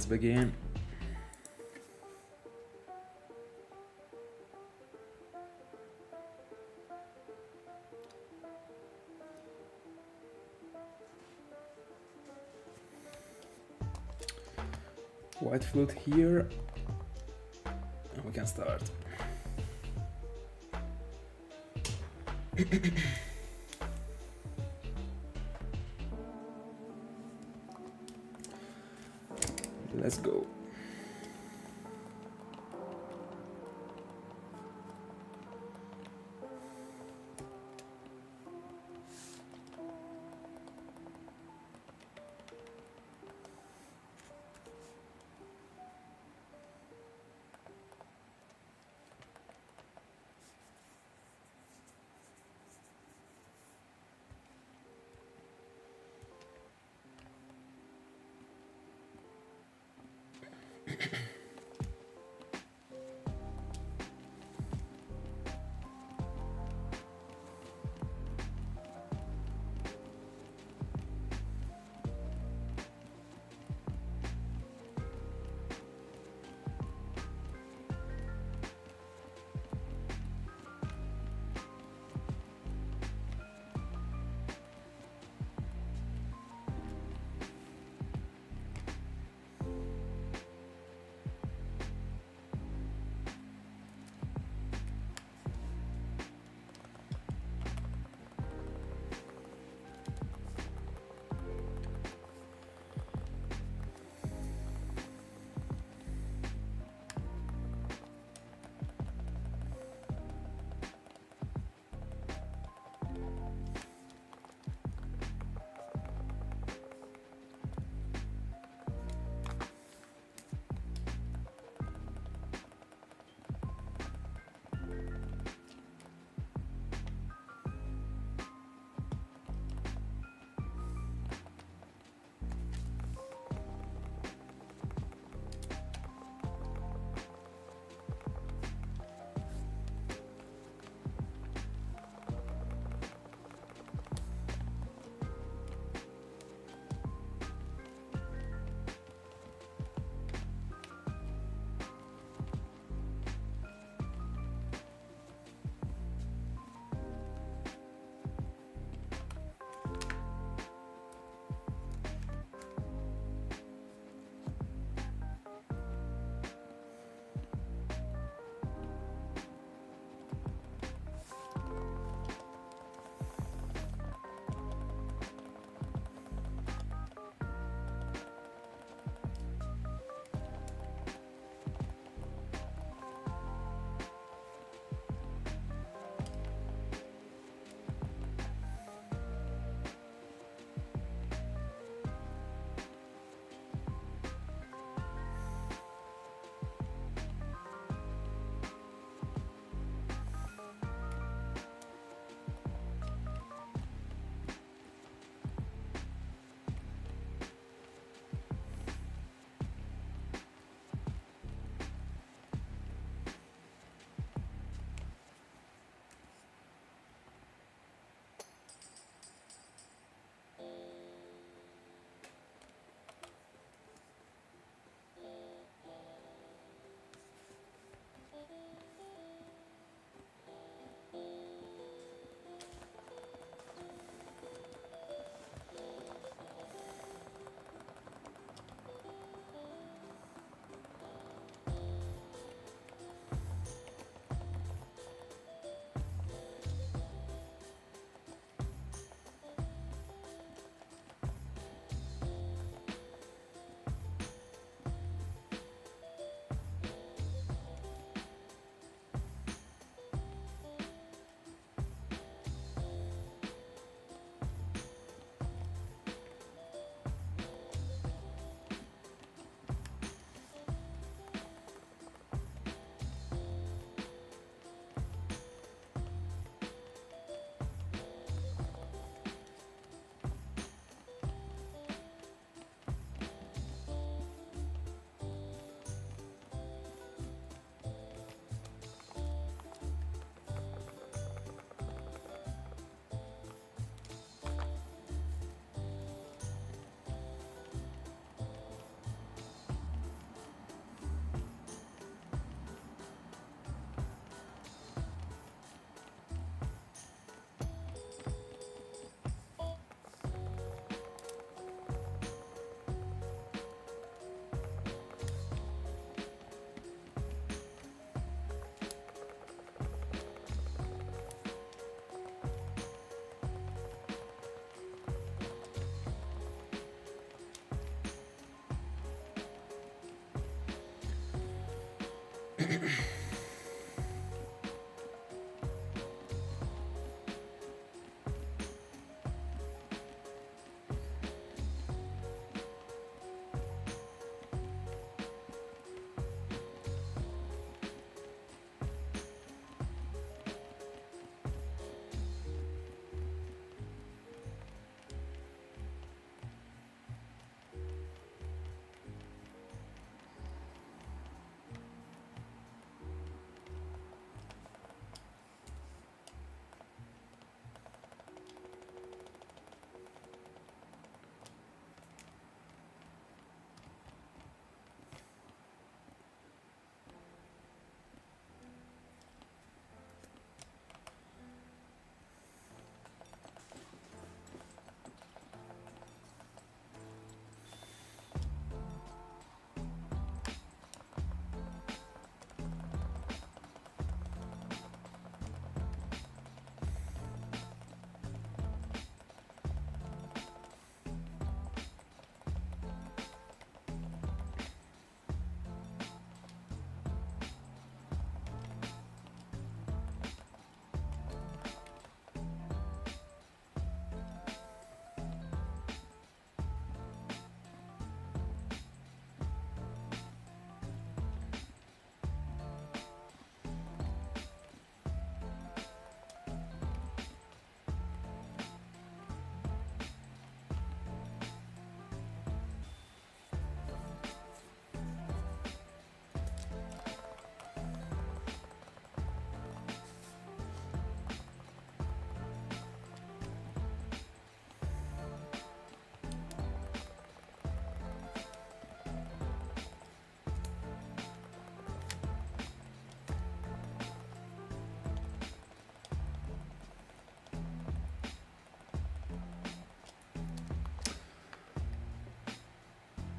Let's begin. White flute here, and we can start. Let's go.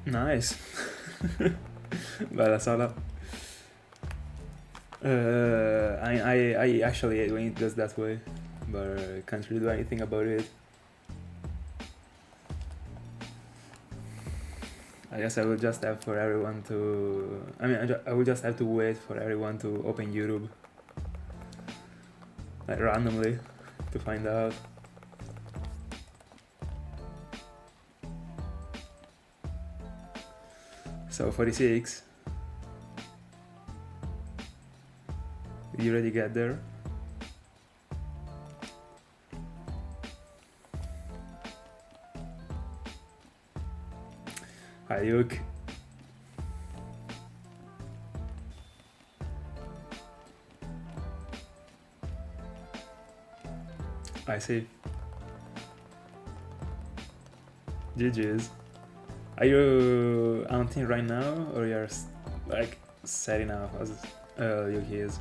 Nice. Bella Sala. I actually hate when it does that way, but I can't really do anything about it. I guess I will just have for everyone to... I mean, I will just have to wait for everyone to open YouTube. Like randomly, to find out. So 46. Did you already get there? Hi Luke. I see. GG's. Are you hunting right now, or you're like setting up as Yuki is?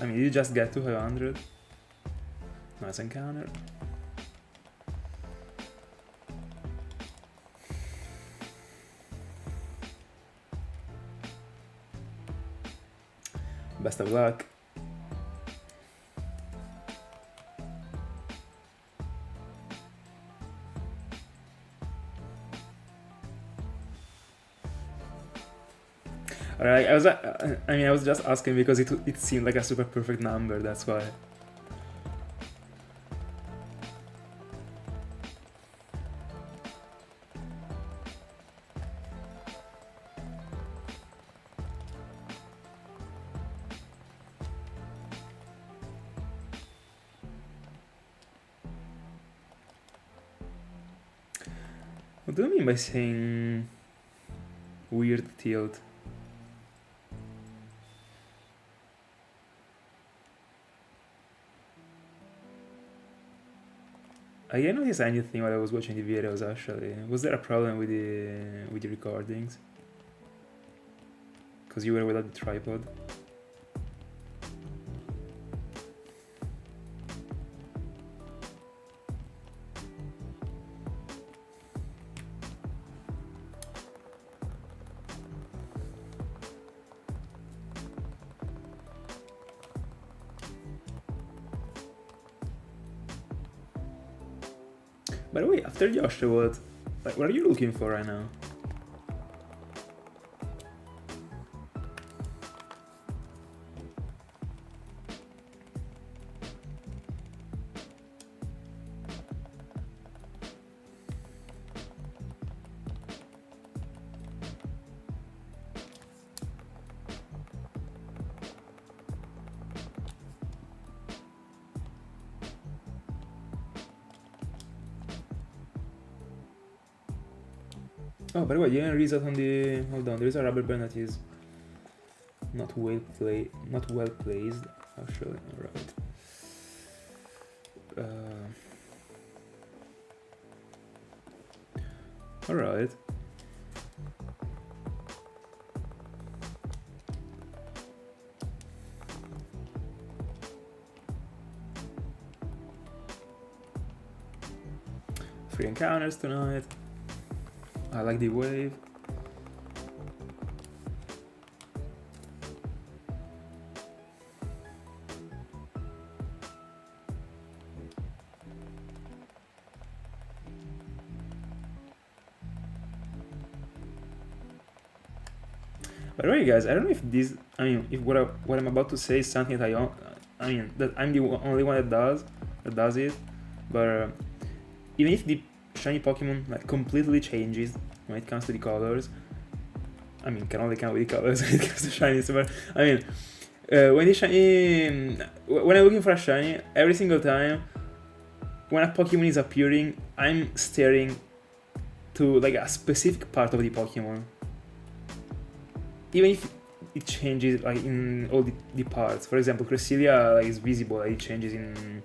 I mean, you just get to 500. Nice encounter. Best of luck. Alright, I was just asking because it seemed like a super perfect number, that's why. What do you mean by saying weird tilt? I didn't notice anything while I was watching the videos actually. Was there a problem with the recordings? Because you were without the tripod? By the way, after Joshua, what are you looking for right now? Oh, by the way, you didn't reset on the... Hold on, there is a rubber band that is not well placed. Actually, alright. Alright. Free encounters tonight. I like the wave. By the way, guys, I don't know if this, if what I'm about to say is something that that I'm the only one that does it, but even if the shiny Pokemon like completely changes when it comes to the colors, can only count with the colors when it comes to shiny, but when the shiny, when I'm looking for a shiny, every single time when a Pokemon is appearing, I'm staring to like a specific part of the Pokemon. Even if it changes like in all the parts. For example, Cresselia is visible, it changes in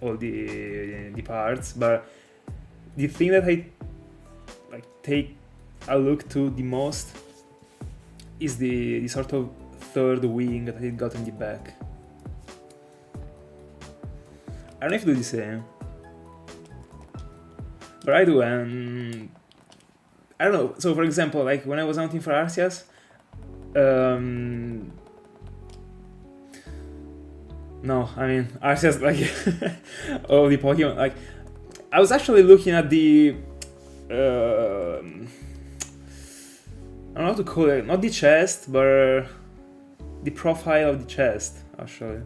all the parts, but the thing that I like take a look to the most is the sort of third wing that it got in the back. I don't know if you do the same. But I do, and I don't know. So for example, like when I was hunting for Arceus, no, I mean Arceus, like all the Pokemon, like I was actually looking at the I don't know how to call it, not the chest, but the profile of the chest, actually.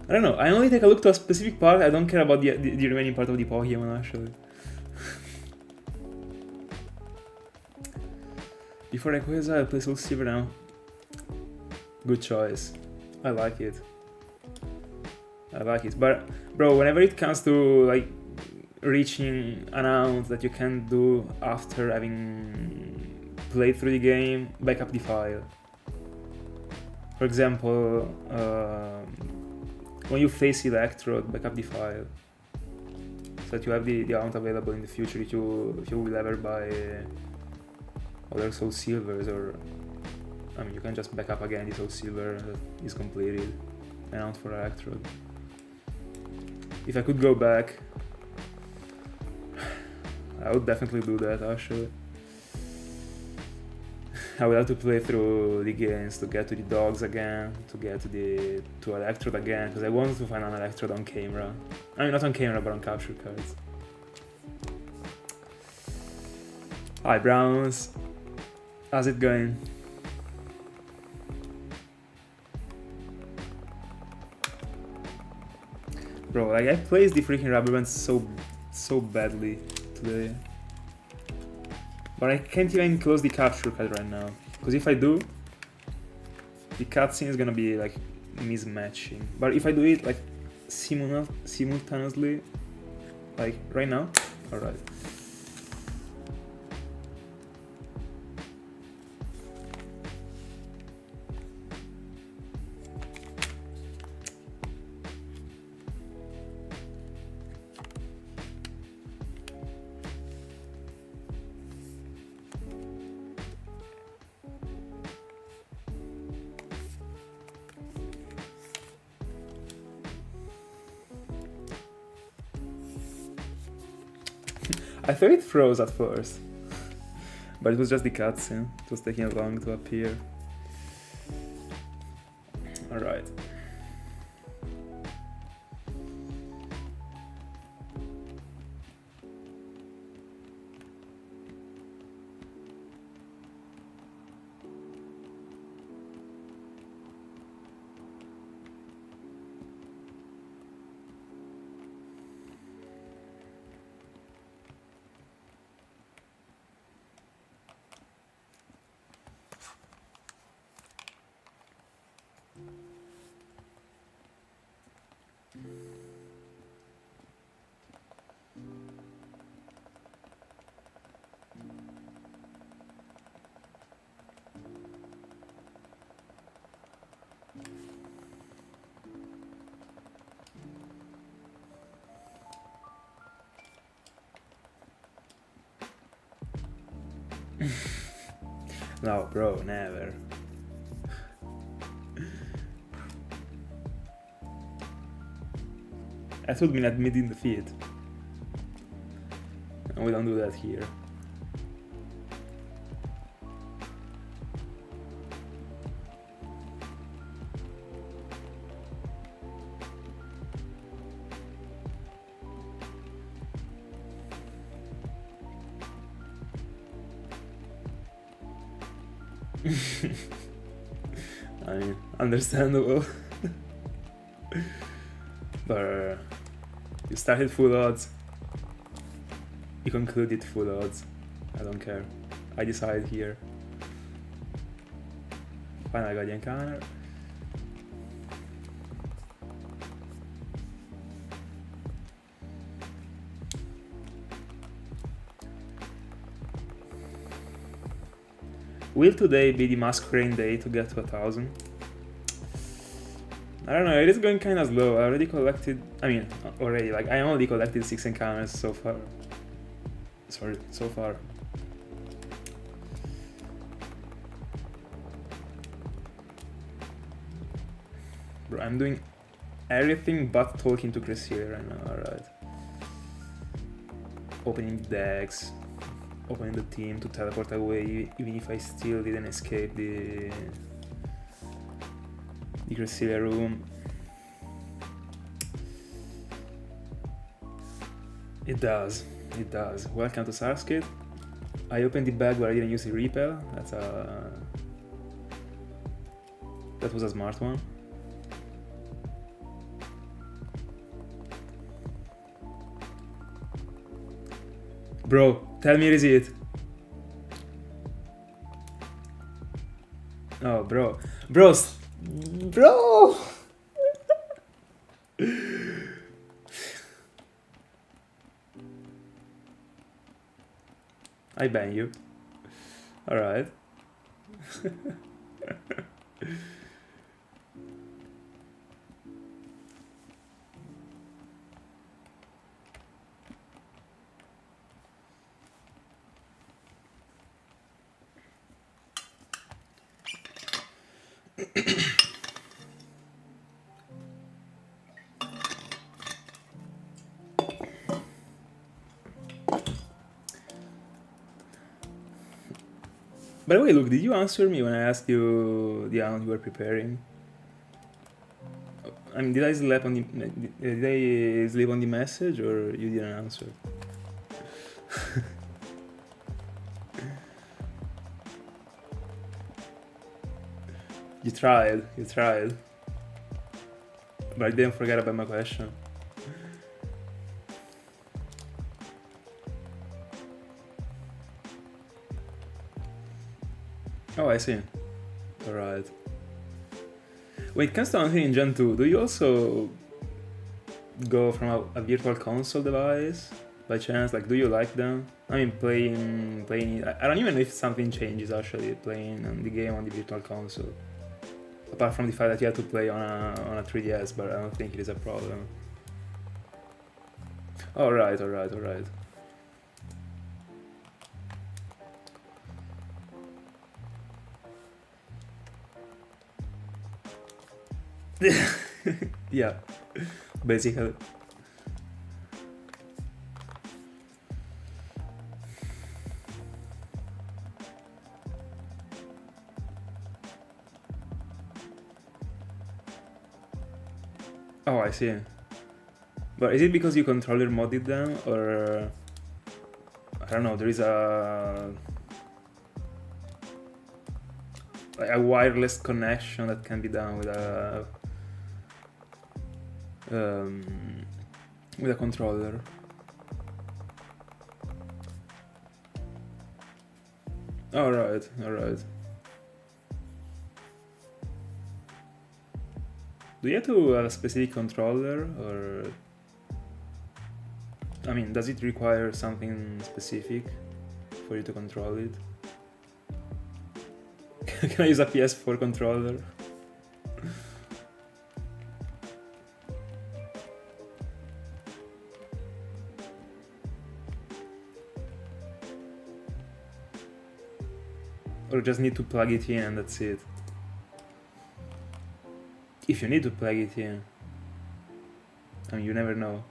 I don't know, I only take a look to a specific part, I don't care about the remaining part of the Pokemon, actually. Before Rayquaza, I play Soulsilver now. Good choice. I like it. I like it. But, bro, whenever it comes to, like, reaching an amount that you can do after having played through the game, back up the file. For example, when you face Electrode, back up the file. So that you have the amount available in the future if you will ever buy other Soulsilvers, or I mean you can just back up again the Soulsilver that is completed and out for Electrode. If I could go back, I would definitely do that, actually. I would have to play through the games to get to the dogs again, to get to Electrode again, because I wanted to find an Electrode on camera. I mean not on camera, but on capture cards. Hi Browns, how's it going? Bro, like I placed the freaking rubber band so badly today. But I can't even close the capture card right now, because if I do, the cutscene is gonna be like mismatching. But if I do it like simultaneously, like right now, alright. I thought it froze at first, but it was just the cutscene. It was taking long to appear. Alright. No, bro, never. That would mean admitting defeat. And we don't do that here. I mean, understandable. But you started full odds. You concluded full odds. I don't care. I decide here. Final Guardian counter. Will today be the Masquerain day to get to 1000? I don't know, it is going kinda slow. I already collected, I only collected 6 encounters so far. Sorry, so far. Bro, I'm doing everything but talking to Cresselia right now, alright. opening decks, opening the team to teleport away, even if I still didn't escape the Cresselia room. It does. Welcome to Sarskit. I opened the bag but I didn't use the repel. That was a smart one. Bro, tell me it is it. Oh, bro. Bro! I ban you. Alright. By the way, look, did you answer me when I asked you the amount you were preparing? I mean, did I sleep on the message or you didn't answer? You tried. But I didn't forget about my question. Oh, I see. Alright. When it comes to anything in Gen 2, do you also go from a virtual console device by chance? Like, do you like them? I mean, playing. I don't even know if something changes actually playing the game on the virtual console. Apart from the fact that you have to play on a 3DS, but I don't think it is a problem. Alright. Yeah, basically. Oh, I see. But is it because you controller modded them, or I don't know? There is a wireless connection that can be done with a controller. Alright. Do you have to have a specific controller, or I mean, does it require something specific for you to control it? Can I use a PS4 controller? Or just need to plug it in and that's it? If you need to plug it in. I mean, you never know.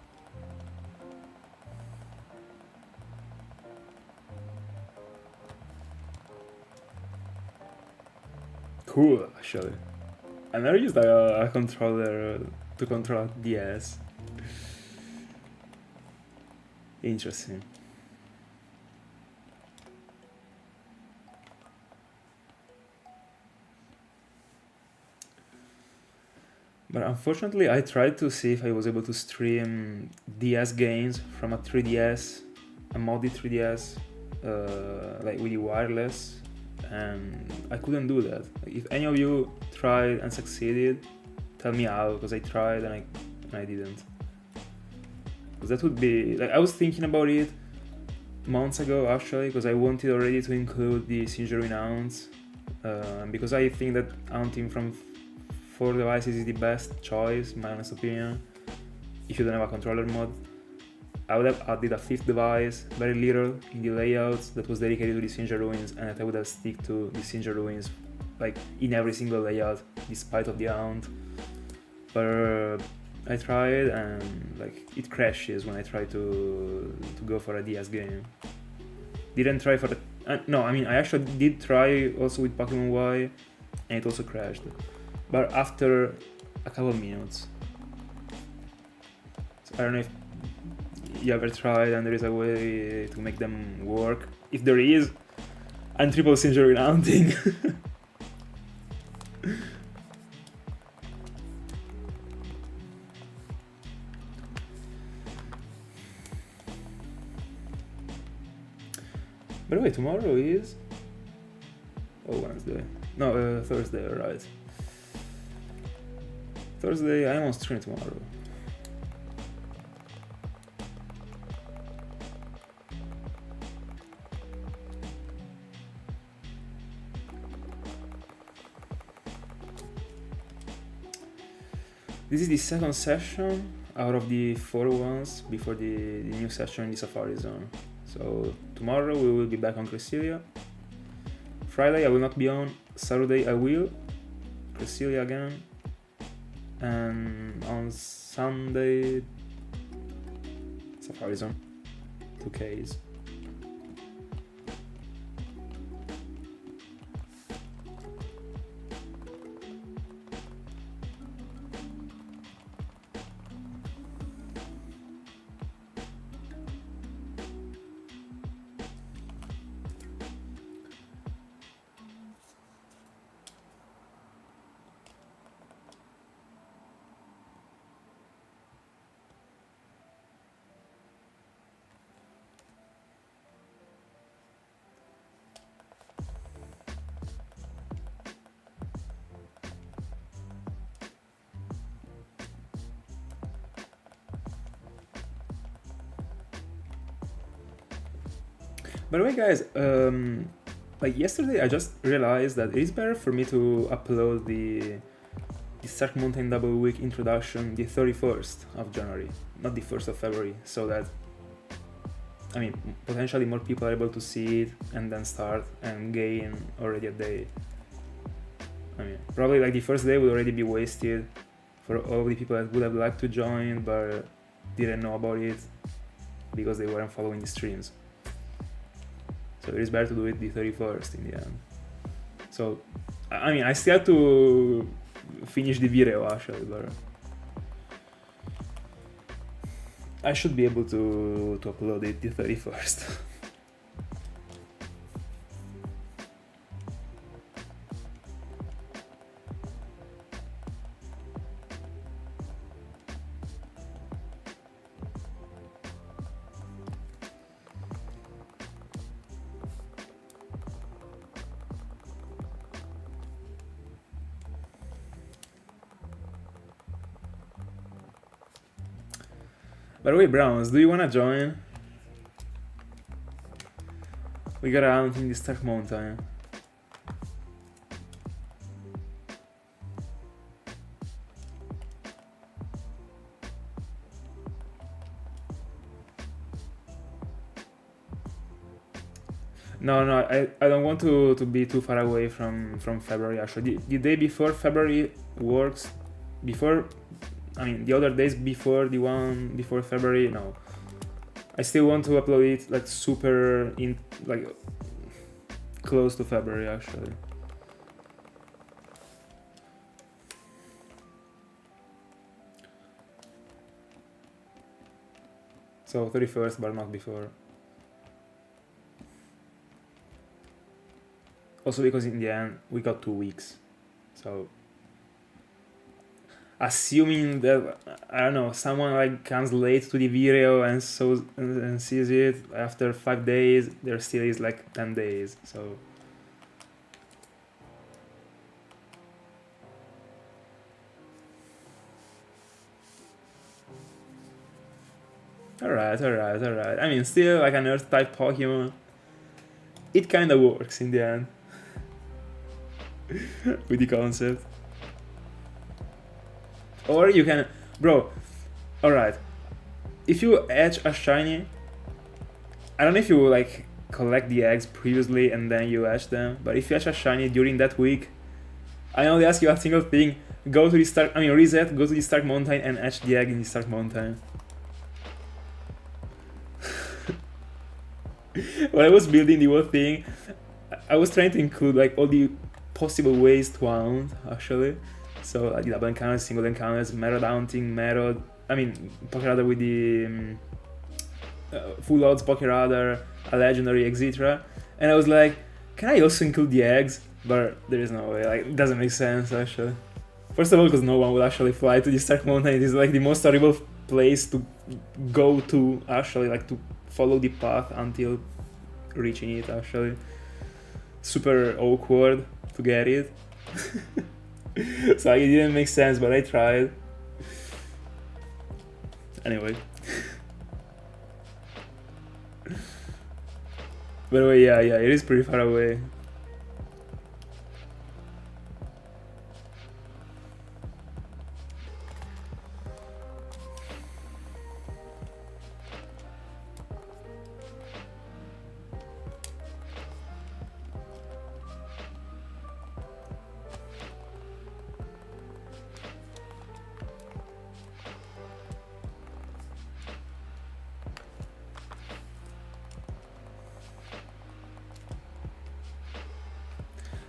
Cool, actually. I never used a controller to control a DS. Interesting. But unfortunately, I tried to see if I was able to stream DS games from a 3DS, a modded 3DS, like with the wireless, and I couldn't do that. If any of you tried and succeeded, tell me how, because I tried and I didn't. Because that would be, like, I was thinking about it months ago actually, because I wanted already to include the Sinjoh Renounce, because I think that hunting from 4 devices is the best choice, in my honest opinion. If you don't have a controller mod, I would have added a 5th device, very little in the layouts that was dedicated to the Sinjoh Ruins, and that I would have stick to the Sinjoh Ruins, like in every single layout, despite of the Hound. But I tried and like it crashes when I try to go for a DS game. Didn't try for the no, I mean I actually did try also with Pokemon Y, and it also crashed, but after a couple of minutes. So I don't know if you ever tried and there is a way to make them work. If there is, I'm triple Sinjoh renouncing. By the way, tomorrow is... Oh, Wednesday. No, Thursday, right. Thursday, I'm on stream tomorrow. This is the second session out of the 4 ones before the new session in the Safari Zone. So tomorrow we will be back on Cresselia. Friday I will not be on. Saturday I will. Cresselia again. And on Sunday, Safari Zone. 2Ks. By the way, guys, like yesterday I just realized that it is better for me to upload the Stark Mountain Double Week introduction the 31st of January, not the 1st of February, so that, I mean, potentially more people are able to see it and then start and gain already a day. I mean, probably like the first day would already be wasted for all the people that would have liked to join but didn't know about it because they weren't following the streams. So it is better to do it the 31st in the end. So, I mean, I still have to finish the video actually, but I should be able to upload it the 31st. By the way, Browns, do you wanna join? We got around in the Stark Mountain. No, I don't want to be too far away from February actually. The day before February works, I mean, the other days before the one before February, no. I still want to upload it like super in like close to February actually. So 31st, but not before. Also because in the end we got 2 weeks, so. Assuming that, I don't know, someone like comes late to the video and sees it after 5 days, there still is like 10 days, so. Alright. I mean, still like an Earth type Pokemon. It kinda works in the end. With the concept. Or you can, bro, alright, if you hatch a shiny, I don't know if you like collect the eggs previously and then you hatch them, but if you hatch a shiny during that week, I only ask you a single thing, go to the start, I mean reset, go to the start mountain and hatch the egg in the start mountain. When I was building the whole thing, I was trying to include like all the possible ways to hunt actually. So like double encounters, single encounters, method hunting, method, I mean Pokéradar with the full odds Pokéradar, a legendary, etc. And I was like, can I also include the eggs? But there is no way, like it doesn't make sense actually. First of all, because no one will actually fly to the Stark Mountain. It is like the most horrible place to go to actually, like to follow the path until reaching it actually. Super awkward to get it. So like, it didn't make sense, but I tried. Anyway. By the way, yeah, it is pretty far away.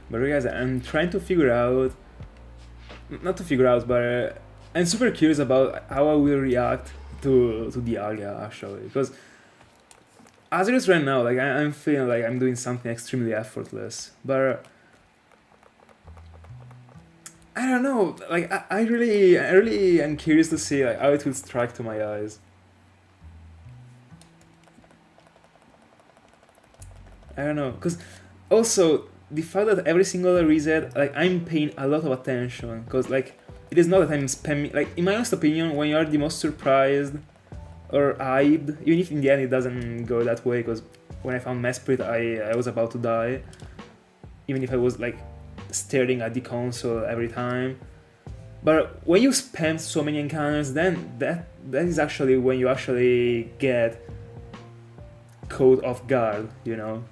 But guys, I'm trying to figure out, not to figure out, but I'm super curious about how I will react to Dialga actually, because as it is right now, like I'm feeling like I'm doing something extremely effortless, but I don't know, like I really am curious to see like how it will strike to my eyes. I don't know, because also the fact that every single reset, like I'm paying a lot of attention, because like it is not that I'm spamming, like in my honest opinion, when you are the most surprised or hyped, even if in the end it doesn't go that way, because when I found Mesprit I was about to die, even if I was like staring at the console every time. But when you spam so many encounters, then that is actually when you actually get caught off guard, you know?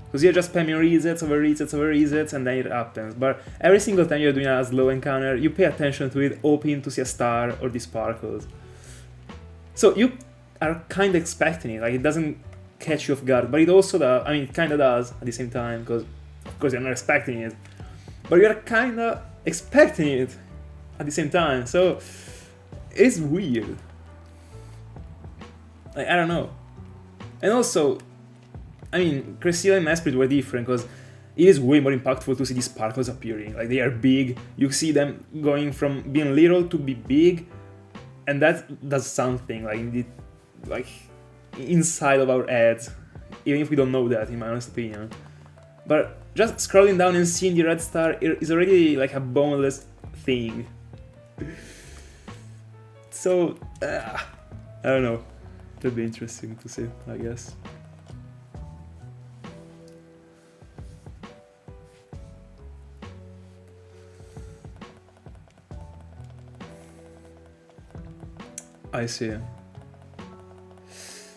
Because you're just spamming resets over resets over resets and then it happens. But every single time you're doing a slow encounter, you pay attention to it, hoping to see a star or the sparkles. So you are kind of expecting it, like it doesn't catch you off guard, but it also does, I mean it kind of does at the same time, because of course you're not expecting it. But you're kind of expecting it at the same time, so it's weird. Like, I don't know. And also, I mean, Cresselia and Mesprit were different because it is way more impactful to see these sparkles appearing. Like, they are big, you see them going from being little to be big, and that does something, like inside of our heads, even if we don't know that, in my honest opinion. But just scrolling down and seeing the red star is already like a boneless thing. So, I don't know. That'd be interesting to see, I guess. I see.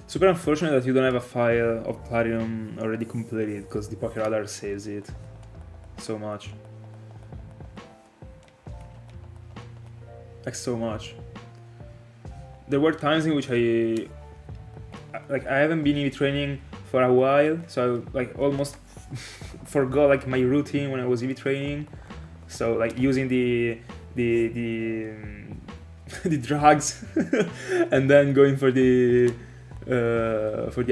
Super unfortunate that you don't have a file of Platinum already completed, because the Pokéradar saves it so much. Like, so much. There were times in which I haven't been EV training for a while, so I like almost forgot like my routine when I was EV training. So like using the the drugs and then going for the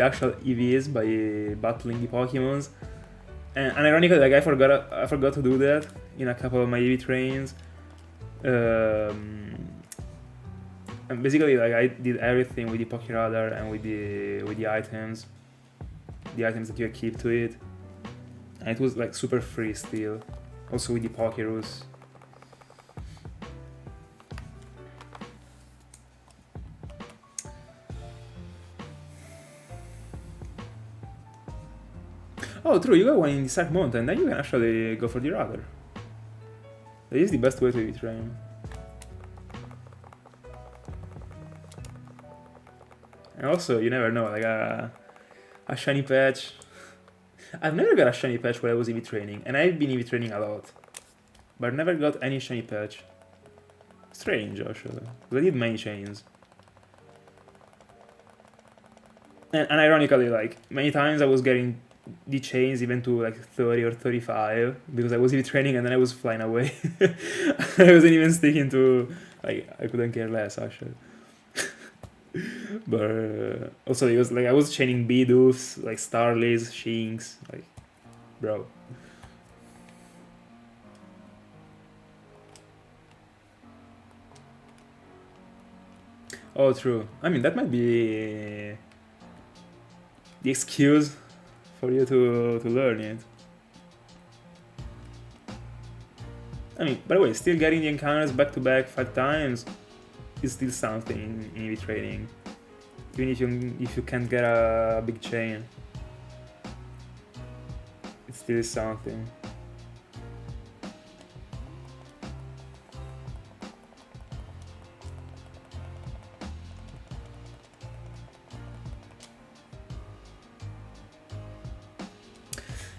actual EVs by battling the Pokemons. And ironically, like I forgot to do that in a couple of my EV trains. And basically, like I did everything with the Pokéradar and with the items that you equip to it, and it was like super free still. Also with the Pokerus. Oh, true, you got one in the Stark Mountain, then you can actually go for the Rudder. That is the best way to EV train. And also, you never know, like a shiny patch. I've never got a shiny patch while I was EV training, and I've been EV training a lot. But I never got any shiny patch. Strange, actually. I did many chains. And ironically, like, many times I was getting the chains even to like 30 or 35 because I was even training and then I was flying away. I wasn't even sticking to, like, I couldn't care less, actually. But also it was like I was chaining Bidoofs, like Starlies, Shinx, like, bro. Oh, true. I mean, that might be the excuse for you to learn it. I mean, by the way, still getting the encounters back to back 5 times is still something in EV training. Even if you can't get a big chain, it still is something.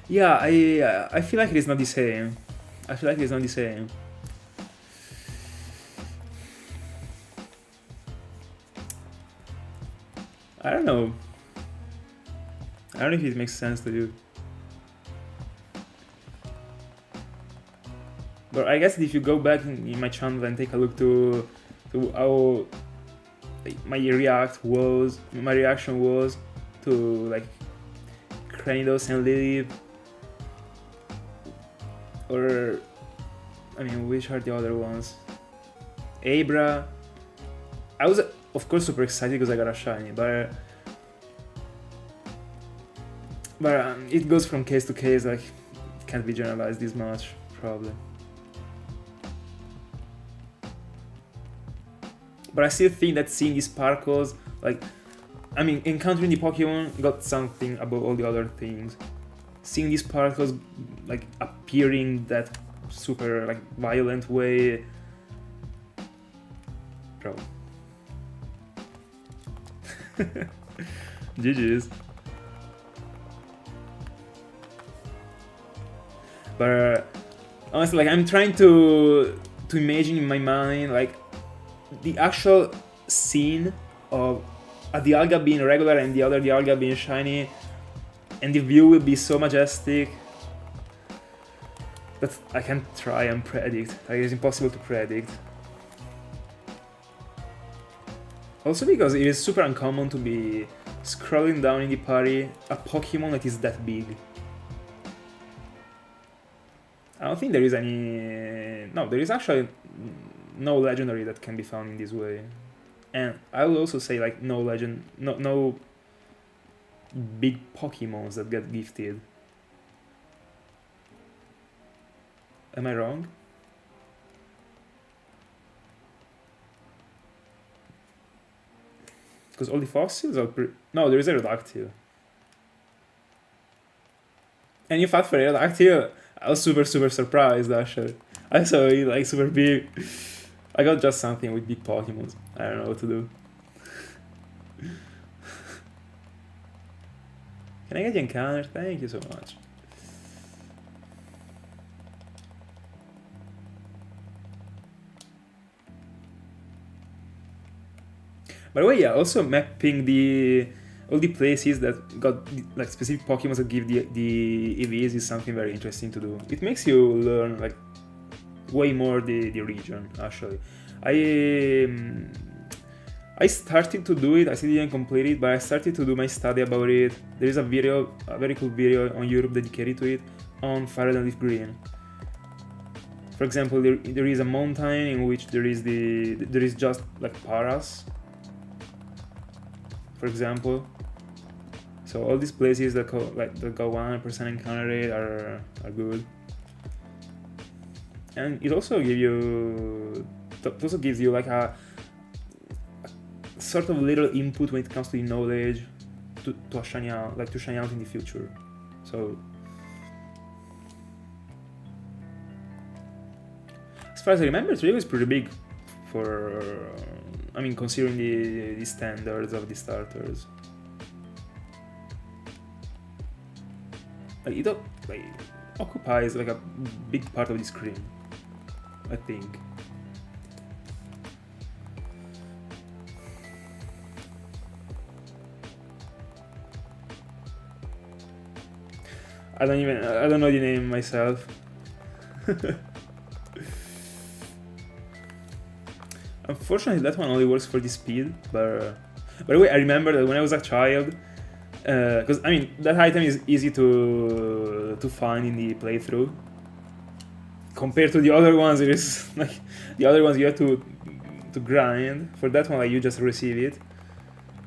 Yeah, I feel like it is not the same. I feel like it's not the same. I don't know. I don't know if it makes sense to you. But I guess if you go back in my channel and take a look to how my reaction was to like Cranidos and Lily, or I mean, which are the other ones? Abra. I was of course super excited because I got a shiny, but it goes from case to case. Like, it can't be generalized this much, probably. But I still think that seeing these sparkles, like, I mean, encountering the Pokemon got something above all the other things. Seeing these sparkles, like, appearing that super, like, violent way, bro. GG's. But honestly, like, I'm trying to imagine in my mind, like, the actual scene of a Dialga being regular and the other Dialga being shiny, and the view will be so majestic that I can't try and predict. Like, it's impossible to predict. Also because it is super uncommon to be scrolling down in the party a Pokemon that is that big. I don't think there is any... No, there is actually no legendary that can be found in this way. And I will also say, like, no big Pokemons that get gifted. Am I wrong? Because all the fossils are no, there is a Redactyl. And in fact, for Redactyl, I was super surprised, actually. I saw it, like, super big. I got just something with big Pokemons. I don't know what to do. Can I get the encounter? Thank you so much. By the way, yeah, also mapping all the places that got like specific Pokemon that give the EVs is something very interesting to do. It makes you learn, like, way more the region, actually. I started to do it, I still didn't complete it, but I started to do my study about it. There is a very cool video on YouTube dedicated to it, on Fire and Leaf Green. For example, there is a mountain in which there is just, like, Paras, for example. So all these places that go 100% encounter rate are good. And it also gives you like a sort of little input when it comes to the knowledge to shine out in the future. So as far as I remember, Trio is pretty big for, I mean, considering the standards of the starters. Like, it occupies like a big part of the screen, I think. I don't know the name myself. Unfortunately, that one only works for the speed, but by the way, I remember that when I was a child, because I mean that item is easy to find in the playthrough. Compared to the other ones, it is like the other ones you have to grind. For that one, like you just receive it.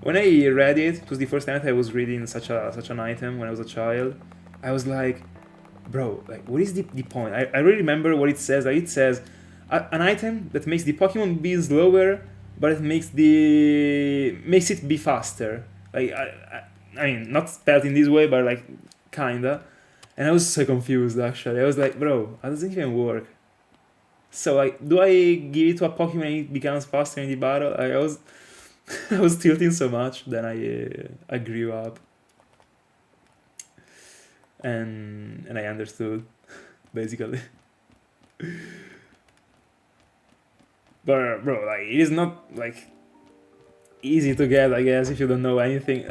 When I read it, it was the first time that I was reading such an item when I was a child. I was like, bro, like what is the point? I really remember what it says. Like it says an item that makes the Pokemon be slower, but it makes it be faster. Like I mean, not spelled in this way, but like kinda. And I was so confused actually. I was like, bro, how does it even work? So like, do I give it to a Pokemon and it becomes faster in the battle? Like, I was I was tilting so much. Then I grew up and I understood basically. But bro, like it is not like easy to get, I guess, if you don't know anything.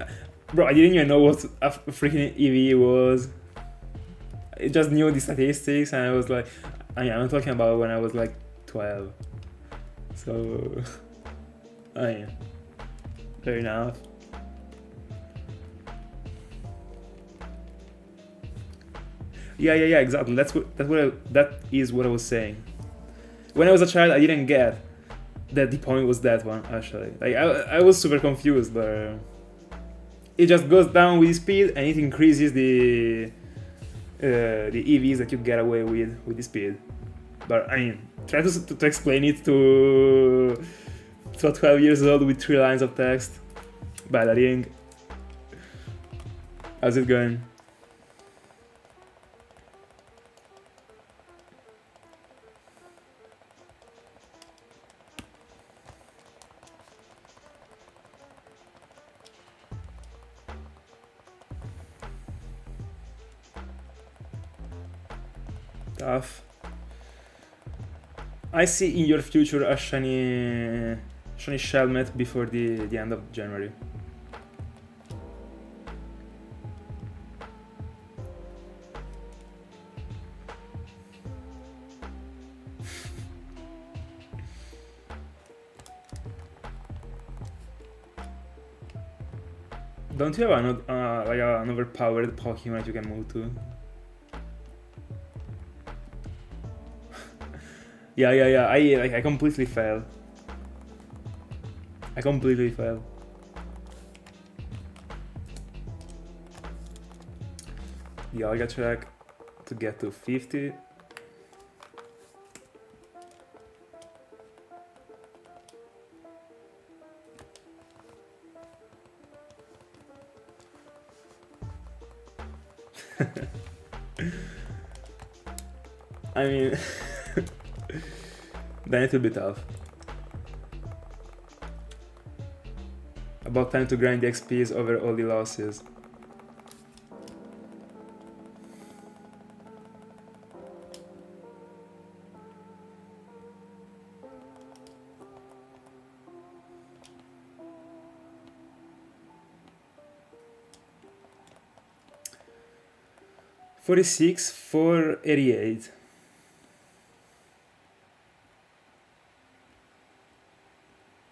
Bro, I didn't even know what a freaking EV was. I just knew the statistics, and I was like, I mean, I'm talking about when I was like 12. So, I mean, fair enough. Yeah, exactly. That is what I was saying. When I was a child, I didn't get that the point was that one. Actually, like I was super confused, but it just goes down with speed and it increases the EVs that you get away with the speed. But I mean, try to explain it to 12 years old with 3 lines of text. Battering. How's it going? Tough. I see in your future a shiny Shelmet before the end of January. Don't you have an overpowered Pokemon that you can move to? Yeah. I completely failed. Dialga check to get to 50. I mean, then it will be tough. About time to grind the XPs over all the losses. $46 for 88.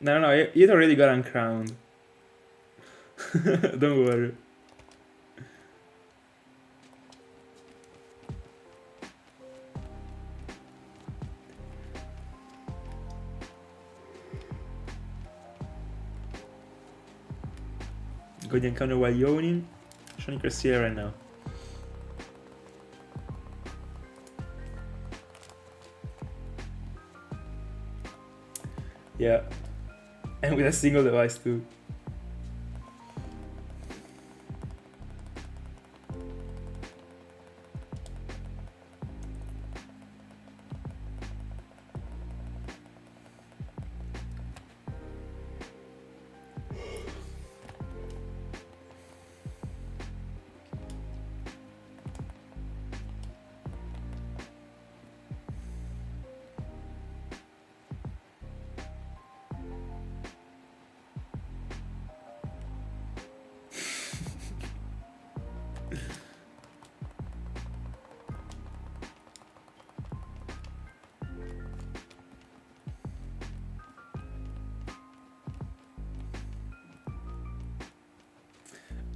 No, it already got uncrowned. Don't worry. Go to encounter while yawning. Shiny Cresselia right now. Yeah. And with a single device too.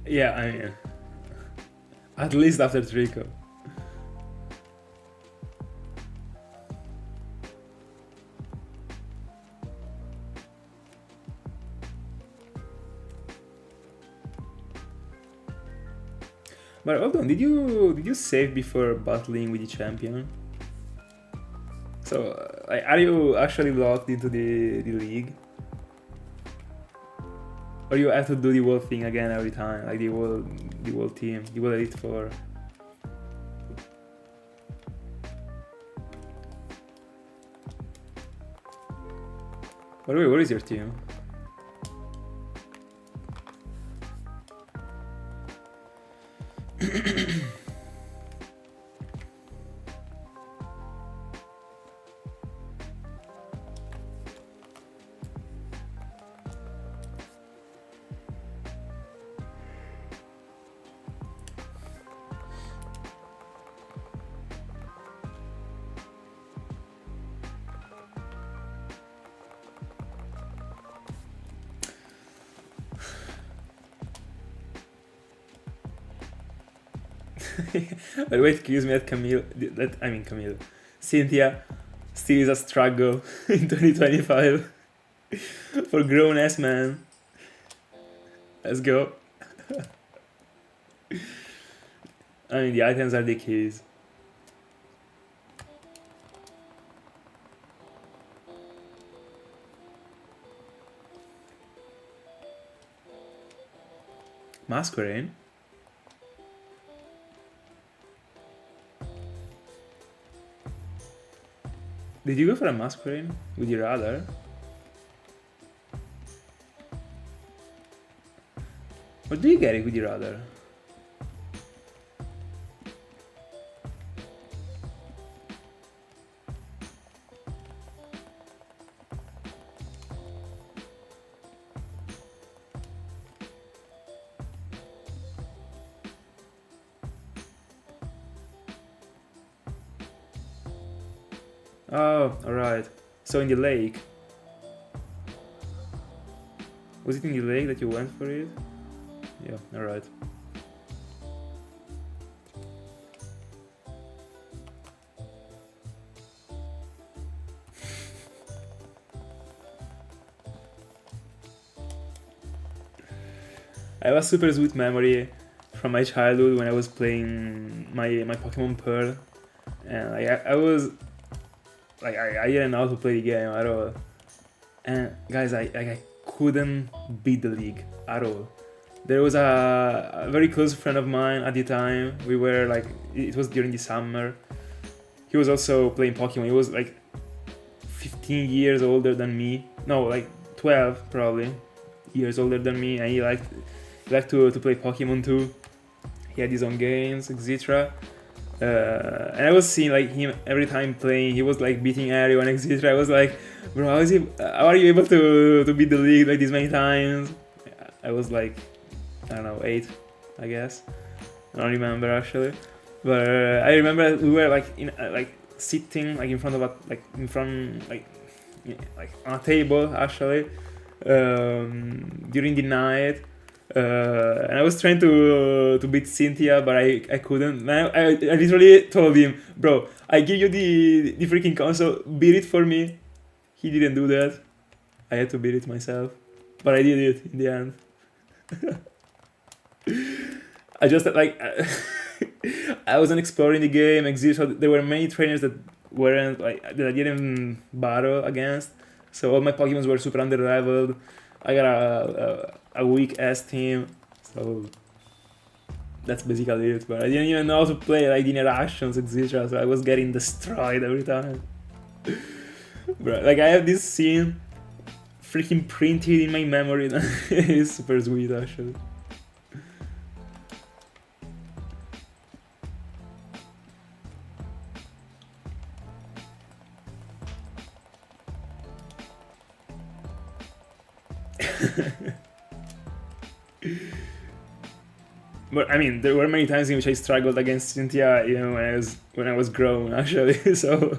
Yeah, I mean, at least after Trico. But hold on, did you save before battling with the champion? So, are you actually locked into the league? Or you have to do the whole thing again every time, like the whole team, the whole Elite Four? By the way, what is your team? But wait, excuse me, Camille. Cynthia still is a struggle in 2025 for grown ass man. Let's go. I mean, the items are the keys. Masquerain? Did you go for a Masquerain with your radar? Or do you get it with your radar? Oh, alright. So in the lake. Was it in the lake that you went for it? Yeah, alright. I have a super sweet memory from my childhood when I was playing my Pokemon Pearl, and I was like I didn't know how to play the game at all. And guys, I couldn't beat the league at all. There was a very close friend of mine at the time. We were like, it was during the summer. He was also playing Pokemon. He was like 15 years older than me. No, like 12 probably years older than me, and he liked to play Pokemon too. He had his own games, etc. And I was seeing like him every time playing. He was like beating everyone, etc. I was like, bro, how are you able to beat the league like this many times? I was like, I don't know, 8, I guess. I don't remember actually, but I remember we were like in sitting like in front of on a table actually during the night. And I was trying to beat Cynthia, but I couldn't. I literally told him, bro, I give you the freaking console, beat it for me. He didn't do that. I had to beat it myself, but I did it in the end. I just like I wasn't exploring the game. So there were many trainers that weren't like that I didn't battle against. So all my Pokemons were super under leveled. I got a weak ass team, so that's basically it. But I didn't even know how to play like the interactions, etc. So I was getting destroyed every time. Bro, like I have this scene freaking printed in my memory. It's super sweet actually. But I mean, there were many times in which I struggled against Cynthia, you know, when I was grown actually. So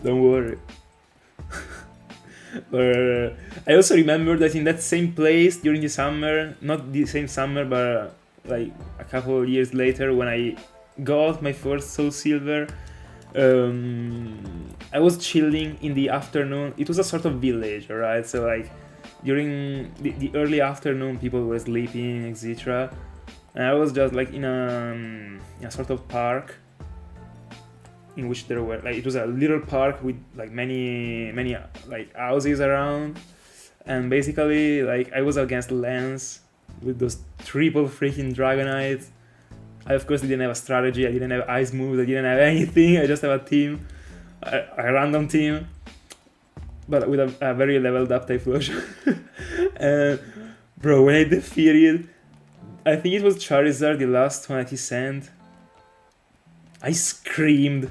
don't worry. But I also remember that in that same place during the summer, not the same summer, but like a couple of years later, when I got my first Soulsilver, I was chilling in the afternoon. It was a sort of village, alright? So like during the early afternoon, people were sleeping, etc. And I was just like in a sort of park in which there were like, it was a little park with like many like houses around, and basically like I was against Lance with those triple freaking Dragonites. I of course didn't have a strategy, I didn't have ice moves, I didn't have anything, I just have a team, a random team, but with a very leveled up Typhlosion. And bro, when I defeated, I think it was Charizard, the last one that he sent, I screamed.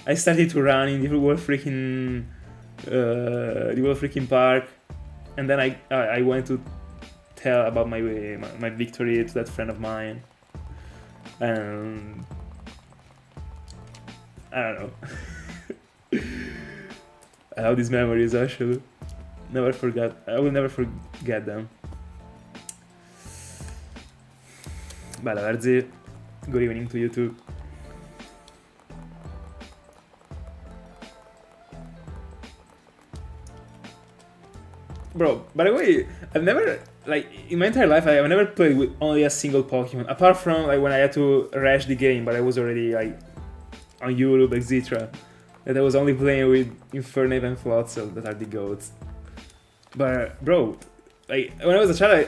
I started to run in the whole freaking park, and then I went to tell about my victory to that friend of mine, and I don't know. I have these memories actually. Never forgot. I will never forget them. Bella Verzi, good evening to you too. Bro, by the way, I've never, like, in my entire life, I've never played with only a single Pokemon, apart from, like, when I had to rush the game, but I was already, like, on Europe, etc. And I was only playing with Infernape and Floatzel, that are the goats. But, bro, like, when I was a child,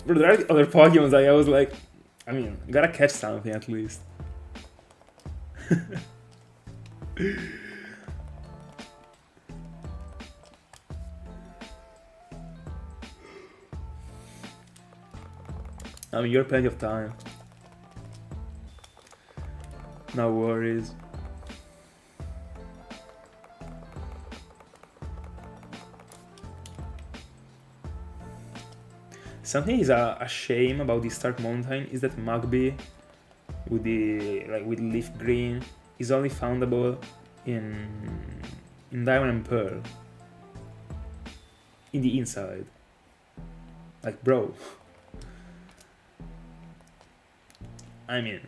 bro, there are other Pokemons, like, I was like, I mean, gotta catch something at least. I mean, you're plenty of time. No worries. Something is a shame about the Stark Mountain is that Magby with leaf green is only foundable in Diamond and Pearl. In the inside. Like, bro. I mean,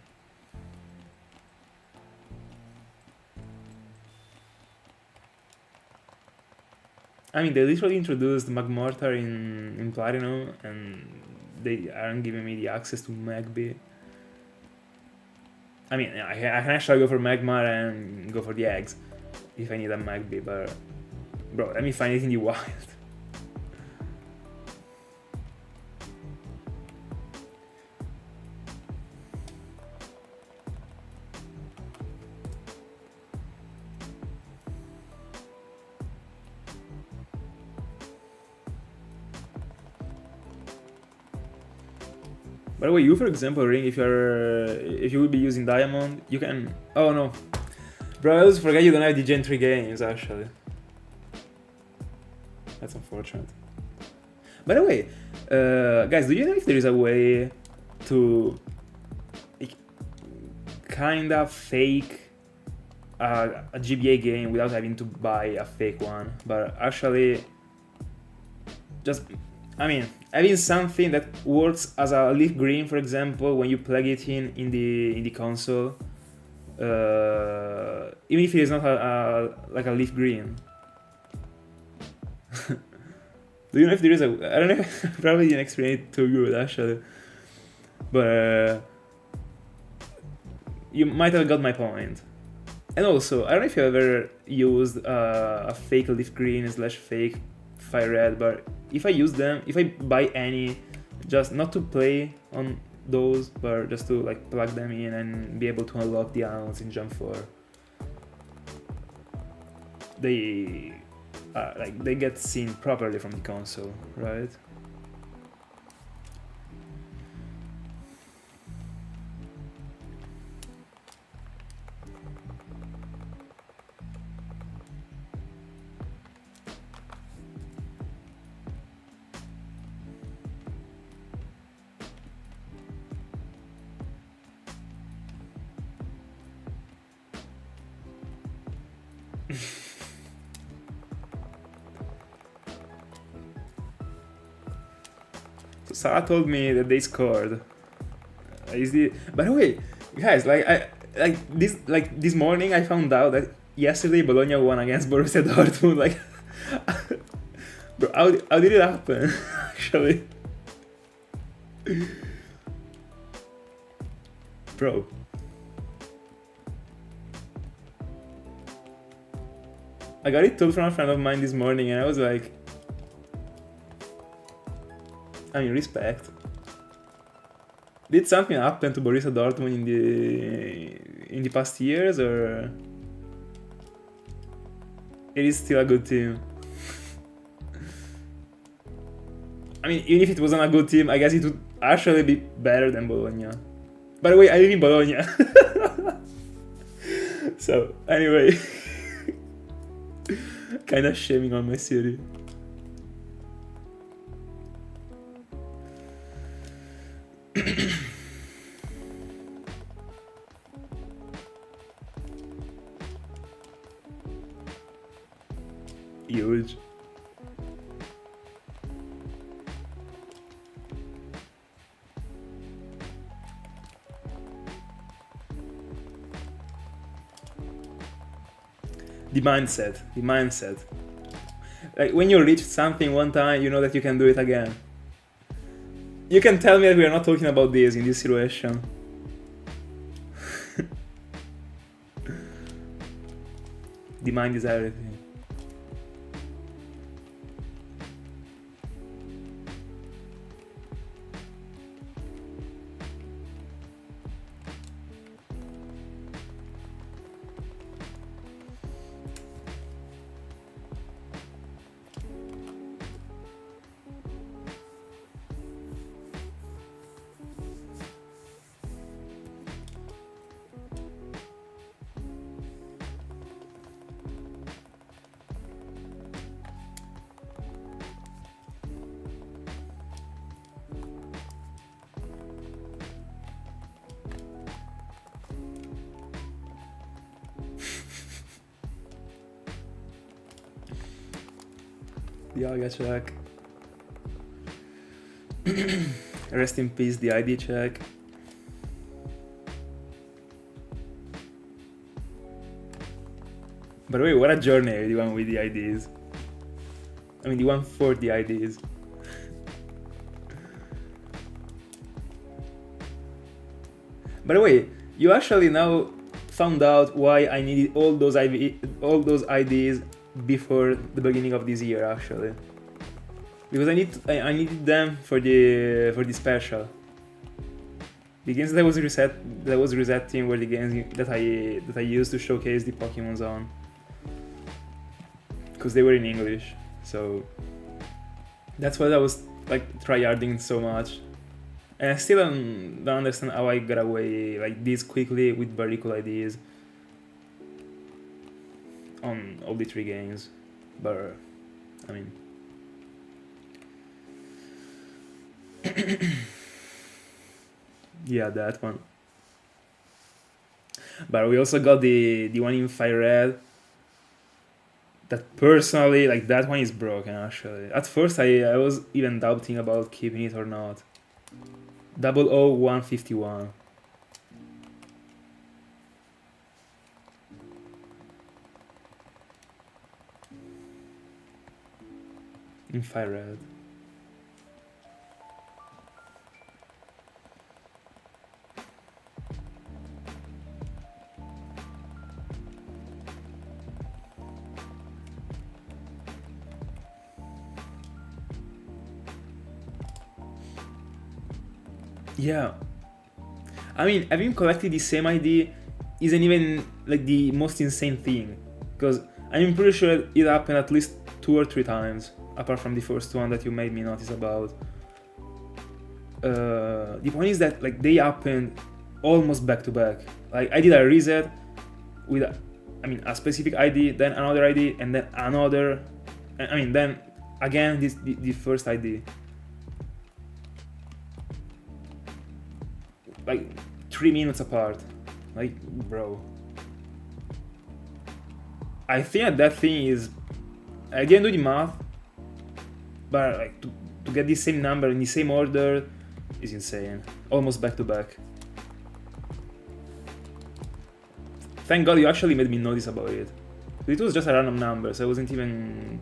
they literally introduced Magmortar in Platinum, and they aren't giving me the access to Magby. I mean, I can actually go for Magmar and go for the eggs if I need a Magby, but bro, let me find it in the wild. By the way, you, for example, Ring, if you would be using Diamond, you can... Oh no. Bro, I always forget you don't have the Gen 3 games, actually. That's unfortunate. By the way, guys, do you know if there is a way to kinda fake a GBA game without having to buy a fake one, but actually just... I mean, having something that works as a leaf green, for example, when you plug it in the console, even if it is not like a leaf green. Do you know if there is a... I don't know, probably didn't explain it too good actually, but you might have got my point. And also, I don't know if you ever used a fake leaf green / fake fire red, but if I use them, if I buy any, just not to play on those, but just to like plug them in and be able to unlock the amounts in Jump 4, they get seen properly from the console, right? Salah told me that they scored. By the way, guys, this morning I found out that yesterday Bologna won against Borussia Dortmund. Like, bro, how did it happen? Actually, bro. I got it told from a friend of mine this morning, and I was like, I mean, respect. Did something happen to Borussia Dortmund in the past years, or it is still a good team? I mean, even if it wasn't a good team, I guess it would actually be better than Bologna. By the way, I live in Bologna. So, anyway. Kinda shaming on my city. Huge. The mindset. Like, when you reach something one time, you know that you can do it again. You can tell me that we are not talking about this in this situation. The mind is everything. Dialga check. Rest in peace, the ID check. By the way, what a journey, the one with the IDs. I mean, the one for the IDs. By the way, you actually now found out why I needed all those IDs before the beginning of this year, actually, because I needed them for the special. The games that was resetting were the games that I used to showcase the Pokémons on, because they were in English. So that's why I was like tryharding so much, and I still don't understand how I got away like this quickly with very cool IDs on all the 3 games, but I mean, yeah, that one. But we also got the one in Fire Red. That personally, like, that one is broken actually. At first I was even doubting about keeping it or not. 00151. In Fire Red. Yeah. I mean, having collected the same ID isn't even like the most insane thing, because I'm pretty sure it happened at least 2 or 3 times, apart from the first one that you made me notice about. The point is that like they happened almost back to back. Like, I did a reset with a specific ID, then another ID, and then another, then again the first ID. Like 3 minutes apart. Like, bro, I think that thing is, I didn't do the math, but like to get the same number in the same order is insane. Almost back to back. Thank God you actually made me notice about it. It was just a random number, so I wasn't even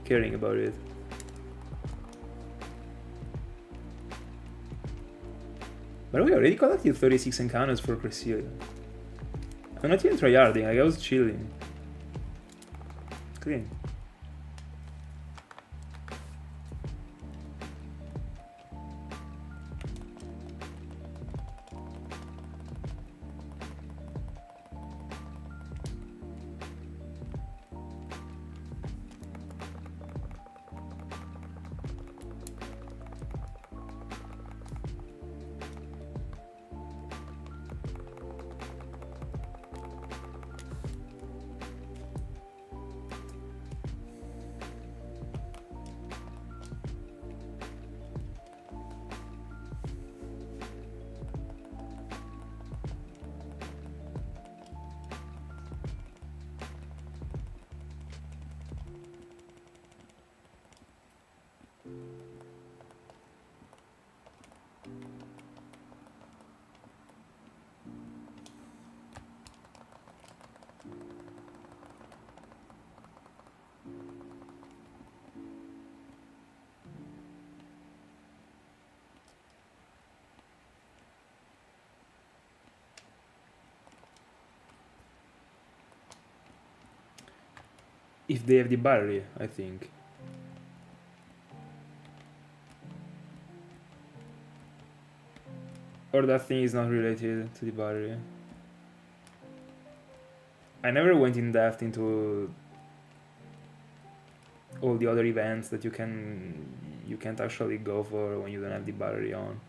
caring about it. But we already collected 36 encounters for Cresselia. I'm not even tryharding, like I was chilling. Clean. If they have the battery, I think. Or that thing is not related to the battery. I never went in depth into all the other events that you can't actually go for when you don't have the battery on.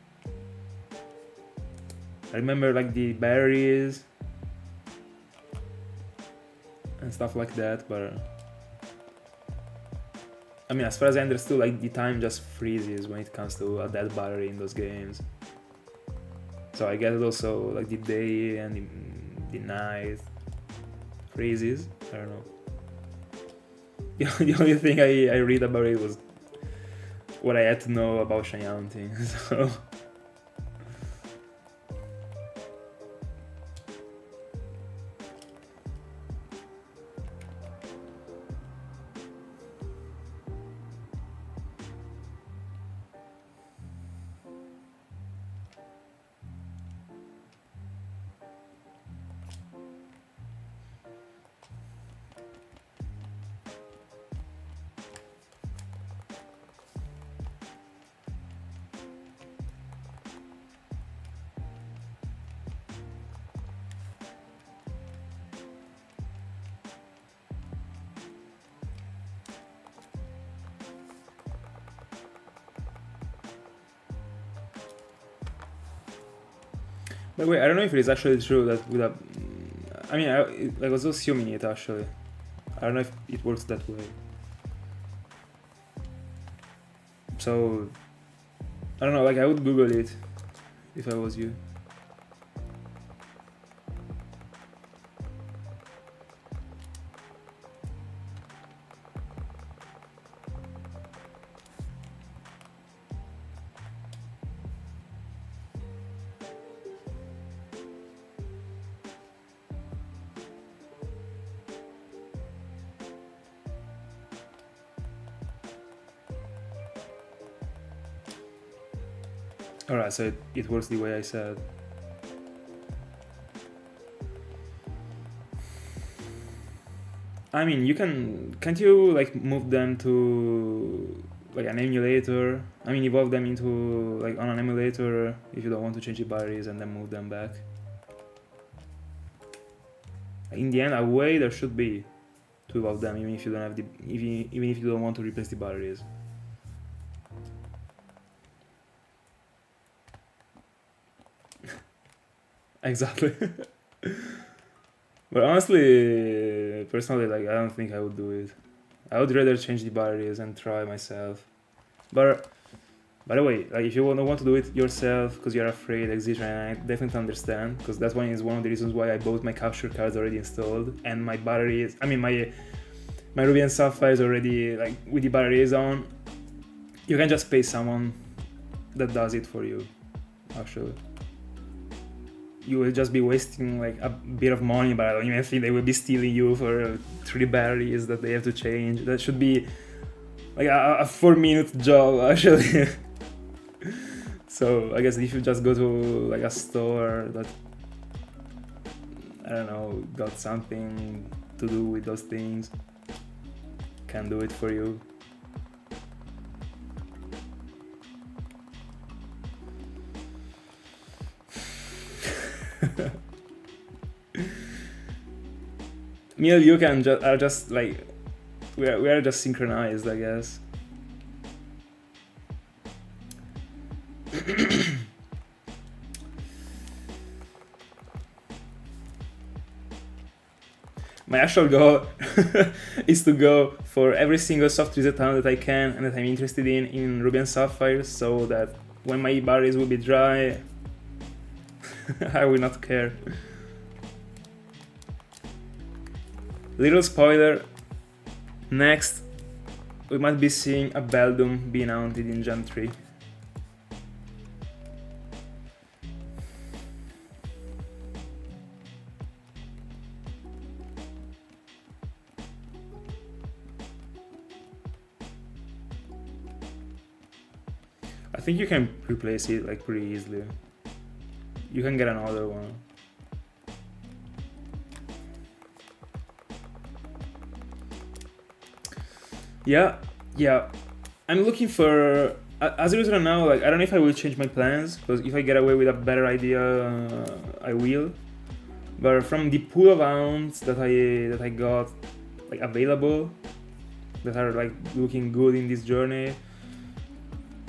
I remember like the berries and stuff like that, but I mean, as far as I understood, like the time just freezes when it comes to a dead battery in those games. So I guess also like the day and the night freezes. I don't know. The only thing I read about it was what I had to know about shiny hunting. So. By the way, I don't know if it is actually true that with a... I mean, I was assuming it actually. I don't know if it works that way. So, I don't know, like I would Google it if I was you. Alright, so it works the way I said. I mean, can't you like move them to like an emulator? I mean, evolve them into like on an emulator if you don't want to change the batteries and then move them back. In the end, a way there should be to evolve them, even if you don't have the even if you don't want to replace the batteries. Exactly. But honestly, personally, like I don't think I would do it. I would rather change the batteries and try myself. But by the way, like if you want to do it yourself because you're afraid, etc., and I definitely understand, because that one is one of the reasons why I bought my capture cards already installed and my batteries. I mean my Ruby and Sapphire is already like with the batteries on. you can just pay someone that does it for you, actually. You will just be wasting like a bit of money, but I don't even think they will be stealing you for 3 berries that they have to change. That should be like a 4-minute job, actually. So I guess if you just go to like a store that, I don't know, got something to do with those things, can do it for you. Me and you are just like, we are just synchronized, I guess. My actual goal is to go for every single soft reset town that I can and that I'm interested in Ruby and Sapphire, so that when my berries will be dry, I will not care. Little spoiler, next we might be seeing a Beldum being haunted in Gen 3. I think you can replace it like pretty easily. You can get another one. Yeah. I'm looking for, as it is right now, like I don't know if I will change my plans, because if I get away with a better idea, I will. But from the pool of hounds that I got like available, that are like looking good in this journey,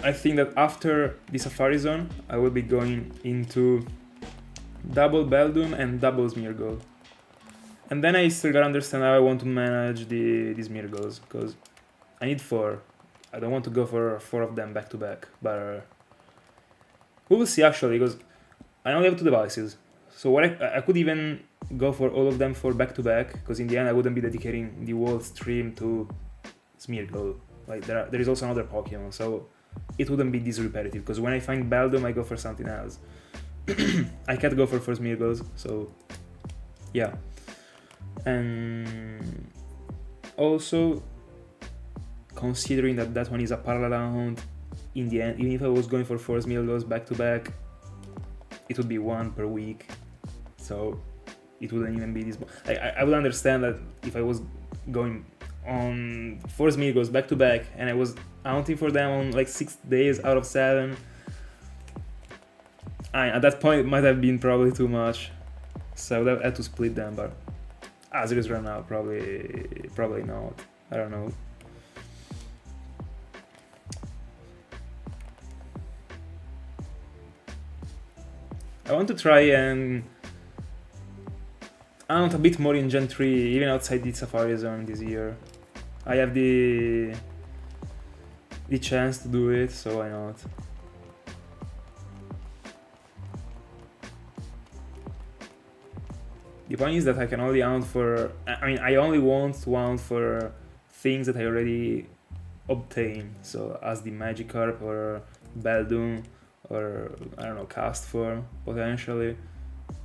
I think that after the Safari Zone, I will be going into double Beldum and double Smeargle. And then I still gotta understand how I want to manage these Smeargles, because I need 4. I don't want to go for 4 of them back to back, but we will see actually, because I only have 2 devices. So what I could even go for all of them for back to back, because in the end I wouldn't be dedicating the whole stream to Smeargle. Like there is also another Pokemon, so it wouldn't be this repetitive, because when I find Beldum I go for something else. I can't go for Smeargles, so yeah. And also, considering that one is a parallel hunt, in the end, even if I was going for 4 Smeargles back to back, it would be 1 per week, so it wouldn't even be this. I would understand that if I was going on 4 Smeargles back to back and I was hunting for them on like 6 days out of 7, at that point it might have been probably too much, so I would have had to split them, but as it is right now, probably not. I don't know. I want to try and hunt a bit more in Gen 3, even outside the Safari Zone this year. I have the chance to do it, so why not? The point is that I can only hunt for, I only want to hunt for things that I already obtained, so as the Magikarp or Beldum or, I don't know, Cast Form, potentially.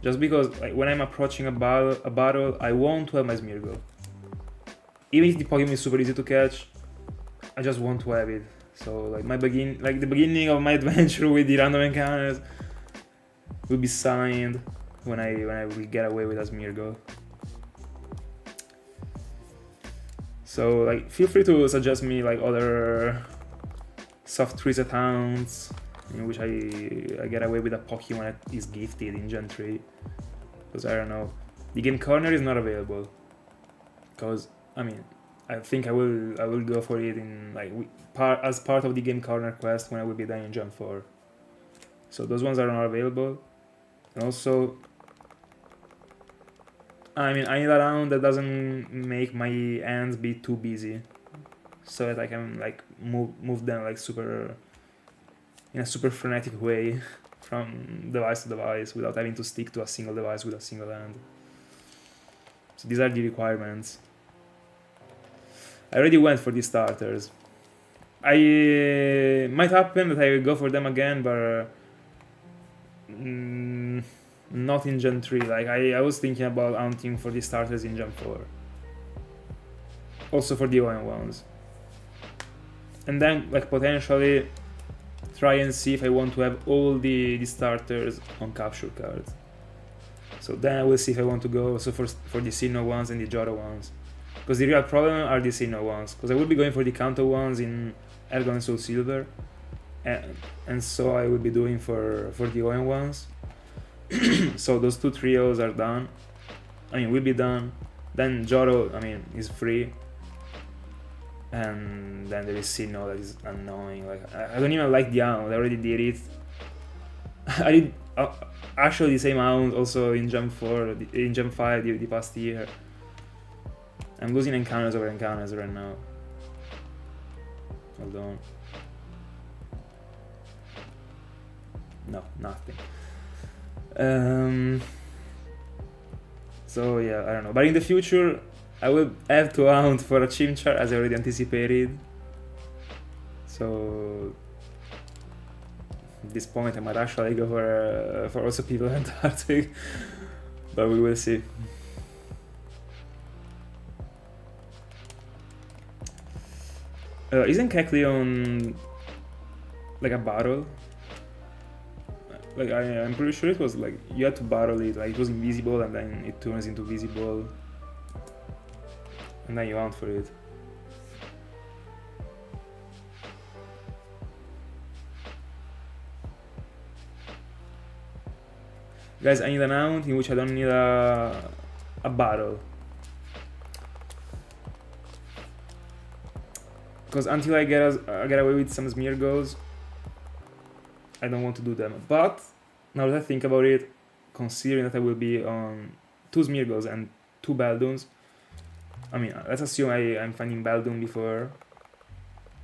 Just because like, when I'm approaching a battle, I want to have my Smeargle. Even if the Pokemon is super easy to catch, I just want to have it. So like the beginning of my adventure with the random encounters will be signed when I will get away with a Smeargle. So like feel free to suggest me like other soft reset hounds in which I get away with a Pokemon that is gifted in Gen 3. Because I don't know, the game corner is not available. Because I think I will go for it in like as part of the game corner quest when I will be done in Gen 4. So those ones are not available. And also, I need a round that doesn't make my hands be too busy, so that I can like move them like in a super frenetic way from device to device without having to stick to a single device with a single hand. So these are the requirements. I already went for the starters. I might happen that I will go for them again, but not in Gen 3. Like I was thinking about hunting for the starters in Gen 4. Also for the OM ones. And then like potentially try and see if I want to have all the starters on capture cards. So then I will see if I want to go also for the Sinnoh ones and the Johto ones. Because the real problem are the Sinnoh ones. Because I will be going for the Kanto ones in Ergon and Soulsilver. And so I will be doing for the OM ones. So those two trios are done. I mean, will be done. Then Johto, I mean, is free. And then there is Sinnoh that is annoying. Like I don't even like the Hound. I already did it. I did actually the same Hound also in Gen 4, in Gen 5 the past year. I'm losing encounters over encounters right now. Hold on. No, nothing. So yeah, I don't know. But in the future, I will have to hunt for a Chimchar as I already anticipated. So at this point I might actually go for also people Antarctic. But we will see. Isn't Kecleon like a battle? Like I'm pretty sure it was like you had to battle it, like it was invisible and then it turns into visible. And then you hunt for it. Guys, I need an hunt in which I don't need a battle. Because until I get away with some Smeargles, I don't want to do them. But now that I think about it, considering that I will be on 2 Smeargles and 2 Baldoons, I mean, let's assume I'm finding Baldoon before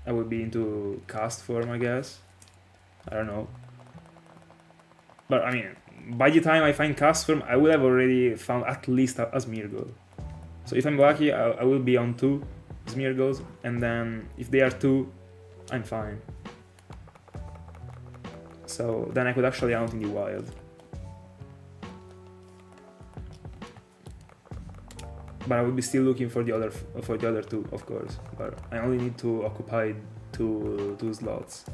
I will be into cast form, I guess. I don't know. But I mean, by the time I find cast form, I will have already found at least a Smeargle. So if I'm lucky, I will be on 2 Smeargles, and then if they are 2, I'm fine. So then I could actually hunt in the wild. But I will be still looking for the other 2, of course. But I only need to occupy two slots.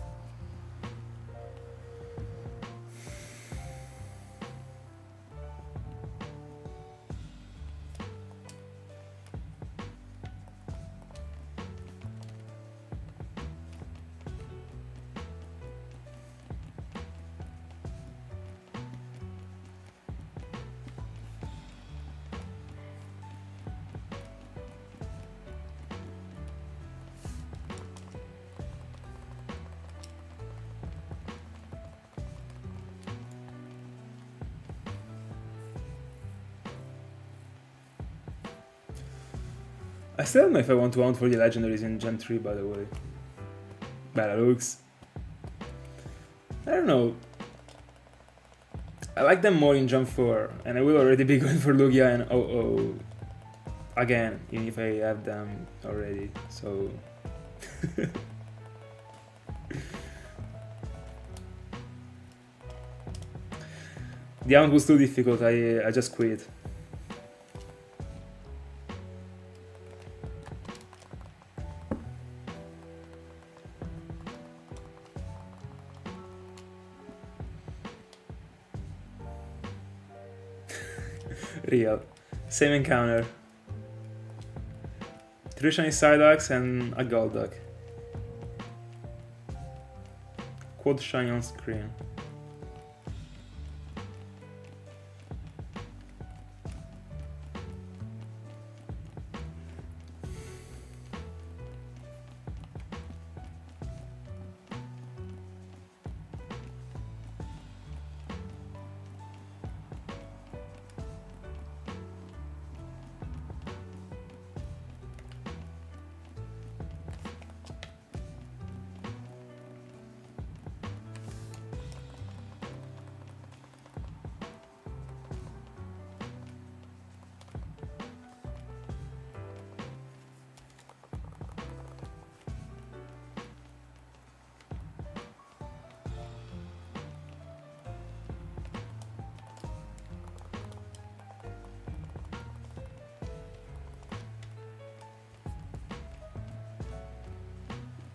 I still don't know if I want to hunt for the legendaries in Gen 3, by the way. Balalux. I don't know. I like them more in Gen 4, and I will already be going for Lugia and OO again, even if I have them already, so... The hunt was too difficult, I just quit. Real. Same encounter. 3 shiny Psyducks and a Golduck. Quad shiny on screen.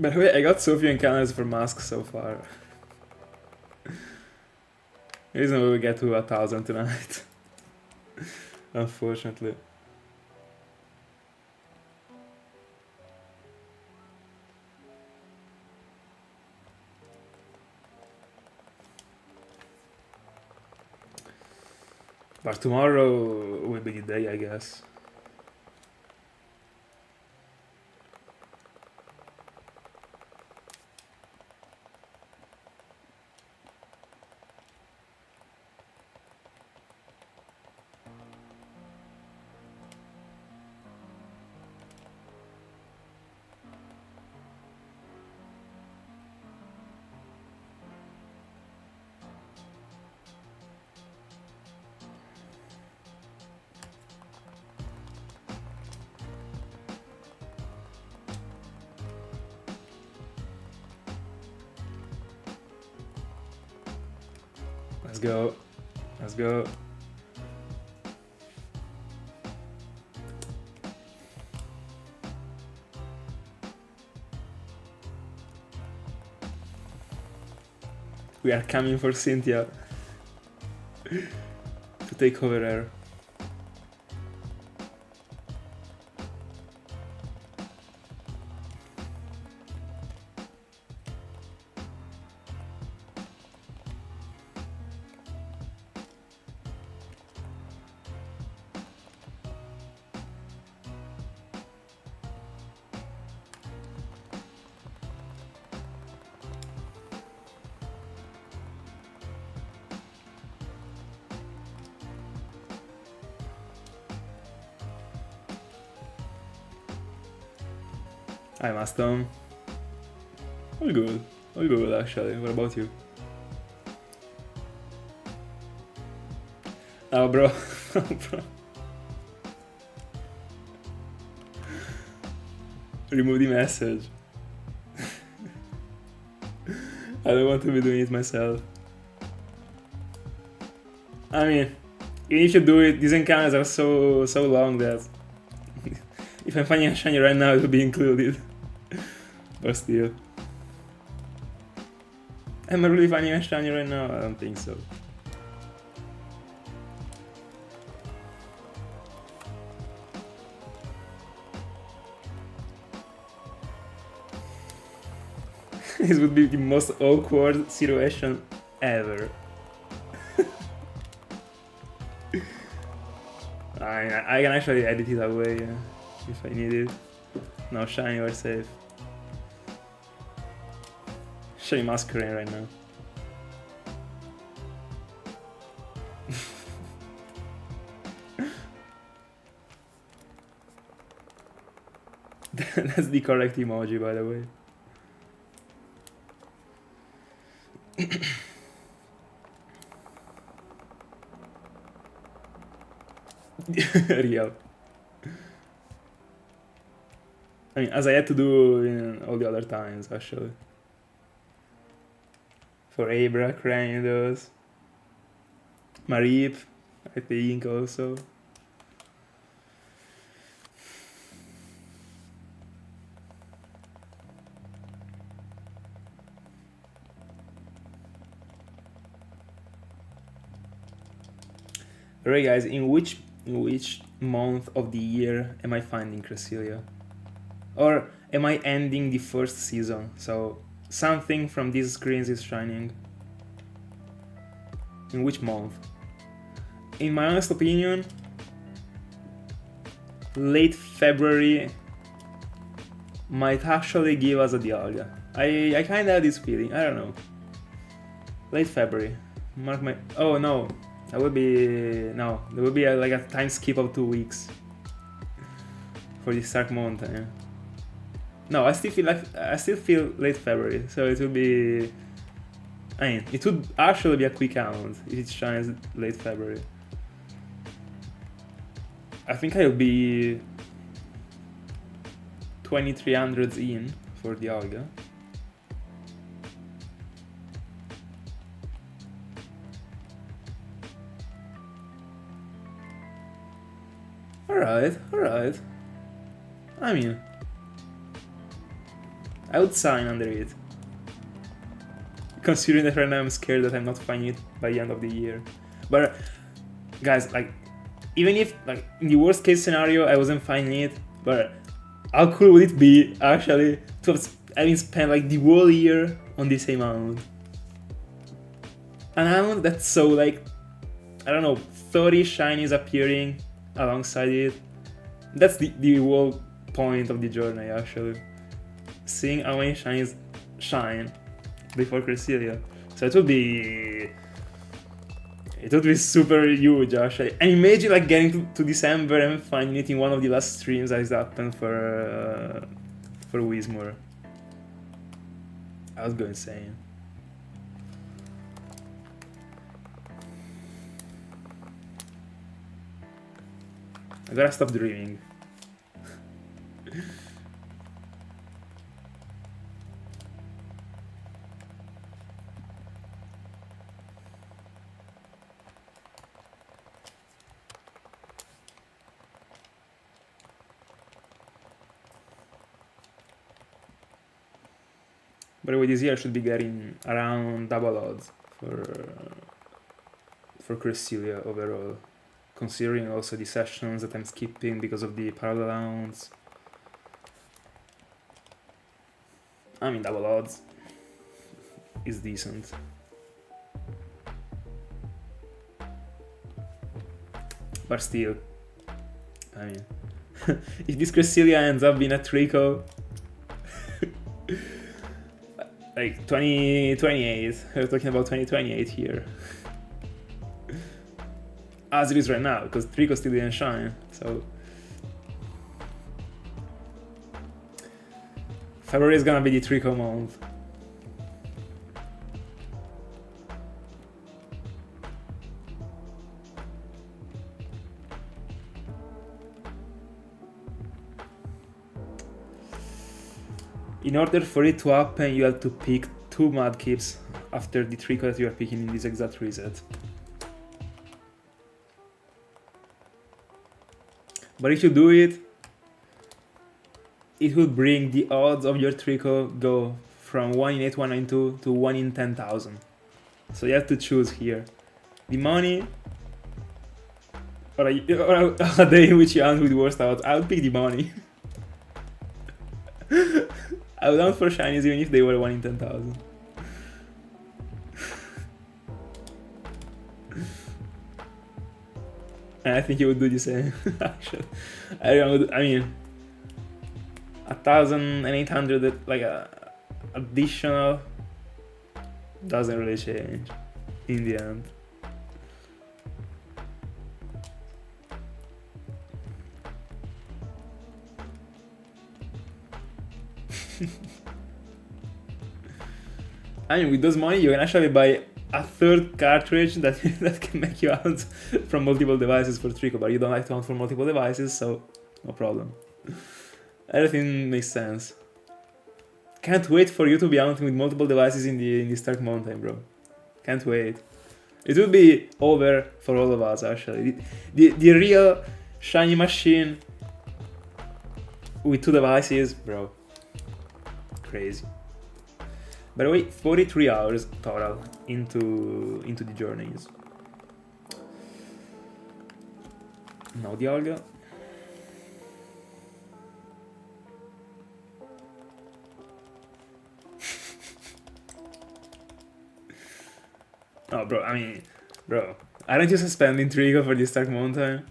By the way, I got so few encounters for masks so far. There is no way we get to 1,000 tonight. Unfortunately. But tomorrow will be the day, I guess. Let's go. Let's go. We are coming for Cynthia to take over her. Hi, Maston. All good. All good, actually. What about you? Oh, bro. Bro. Remove the message. I don't want to be doing it myself. I mean, even if you do it, these encounters are so long that if I'm finding a shiny right now, it will be included. But still. Am I really finding a shiny right now? I don't think so. This would be the most awkward situation ever. I can actually edit it away if I need it. No, shiny, we're safe. Shiny Masquerain right now. That's the correct emoji, by the way. Real. I mean, as I had to do in all the other times, actually. For Abra, Cranidos, Marip, I think also. Alright guys, in which month of the year am I finding Cresselia? Or am I ending the first season? So something from these screens is shining. In which month? In my honest opinion, late February might actually give us a Dialga. I kinda have this feeling, I don't know. Late February. Mark my... Oh no. That would be... No, there would be like a time skip of 2 weeks. For this Stark Mountain, yeah. No, I still feel late February, so it would be... I mean, it would actually be a quick count if it shines late February. I think I'll be 2300s in for the Dialga. Alright. I mean, I would sign under it. Considering that right now I'm scared that I'm not finding it by the end of the year. But guys, like, even if like in the worst case scenario I wasn't finding it, but how cool would it be actually to have spent like the whole year on this amount? An amount that's so like, I don't know, 30 shinies appearing alongside it. That's the whole point of the journey actually. Seeing how many shinies shine before Cresselia. So it would be super huge actually. And imagine like getting to December and finding it in one of the last streams that has happened for Wismore. I was going insane. I gotta stop dreaming. By the way, this year I should be getting around double odds for Cresselia overall, considering also the sessions that I'm skipping because of the parallel rounds. I mean, double odds is decent. But still, I mean, if this Cresselia ends up being a Trico, like 2028, we're talking about 2028 here. As it is right now, because Trico still didn't shine, so February is gonna be the Trico month. In order for it to happen, you have to pick 2 Mudkips after the Trico that you are picking in this exact reset. But if you do it, it will bring the odds of your Trico go from 1 in 8192 to 1 in 10,000. So you have to choose here. The money or a day in which you hunt with worst odds. I would pick the money. I would hunt for shinies even if they were 1 in 10,000. And I think he would do the same, actually. I mean, 1,800 like additional doesn't really change in the end. I mean, with those money, you can actually buy a 3rd cartridge that can make you hunt from multiple devices for Trico, but you don't like to hunt for multiple devices, so no problem. Everything makes sense. Can't wait for you to be hunting with multiple devices in the Stark Mountain, bro. Can't wait. It will be over for all of us, actually. The real shiny machine with 2 devices, bro. Crazy. By the way, 43 hours total into the journeys. Now Dialga. Oh, bro, I mean, bro, aren't you suspending Trico for this Stark Mountain?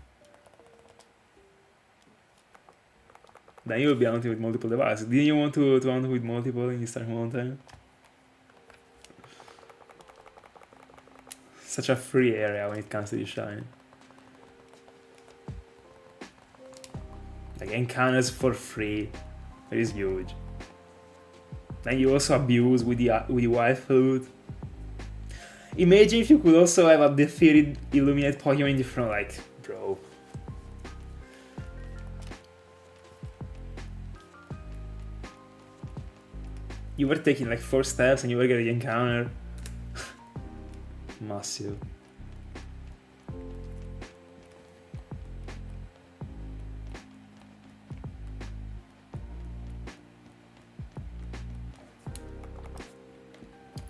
Then you'll be hunting with multiple devices. Didn't you want to hunt with multiple in this Stark Mountain? Such a free area when it comes to the shine. Like, encounters for free. That is huge. Then you also abuse with the wild food. Imagine if you could also have a defeated Illuminate Pokemon in the front, like, bro. You were taking like 4 steps and you were getting the encounter. Massive.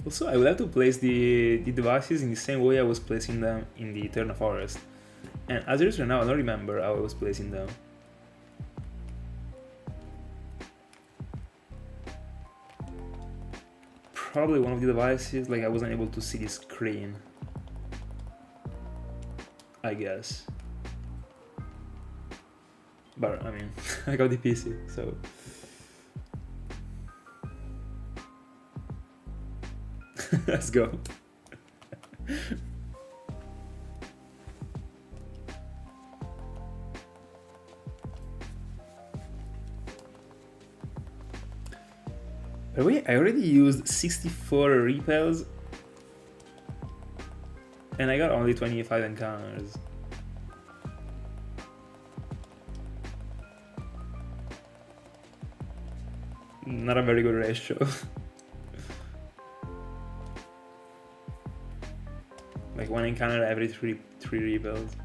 Also, I would have to place the devices in the same way I was placing them in the Eternal Forest. And as it is right now, I don't remember how I was placing them. Probably one of the devices, like I wasn't able to see the screen, I guess. But I mean, I got the PC, so. Let's go. By the way, I already used 64 repels and I got only 25 encounters. Not a very good ratio. Like one encounter every three repels.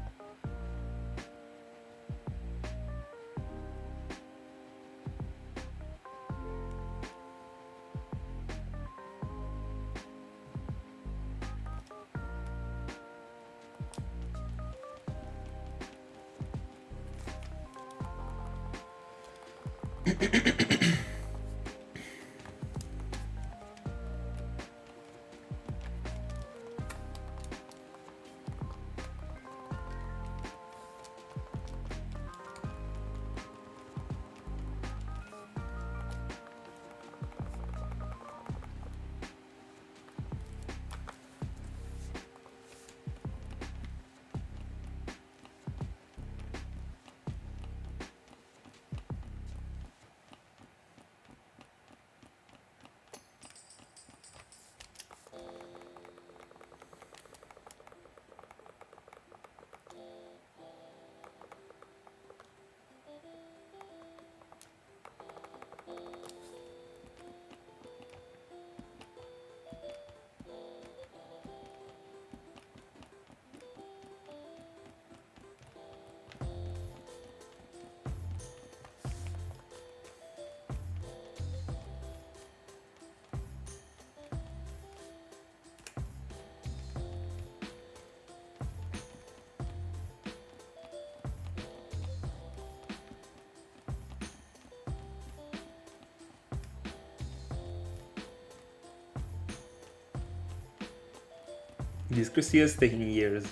This Cresselia is taking years.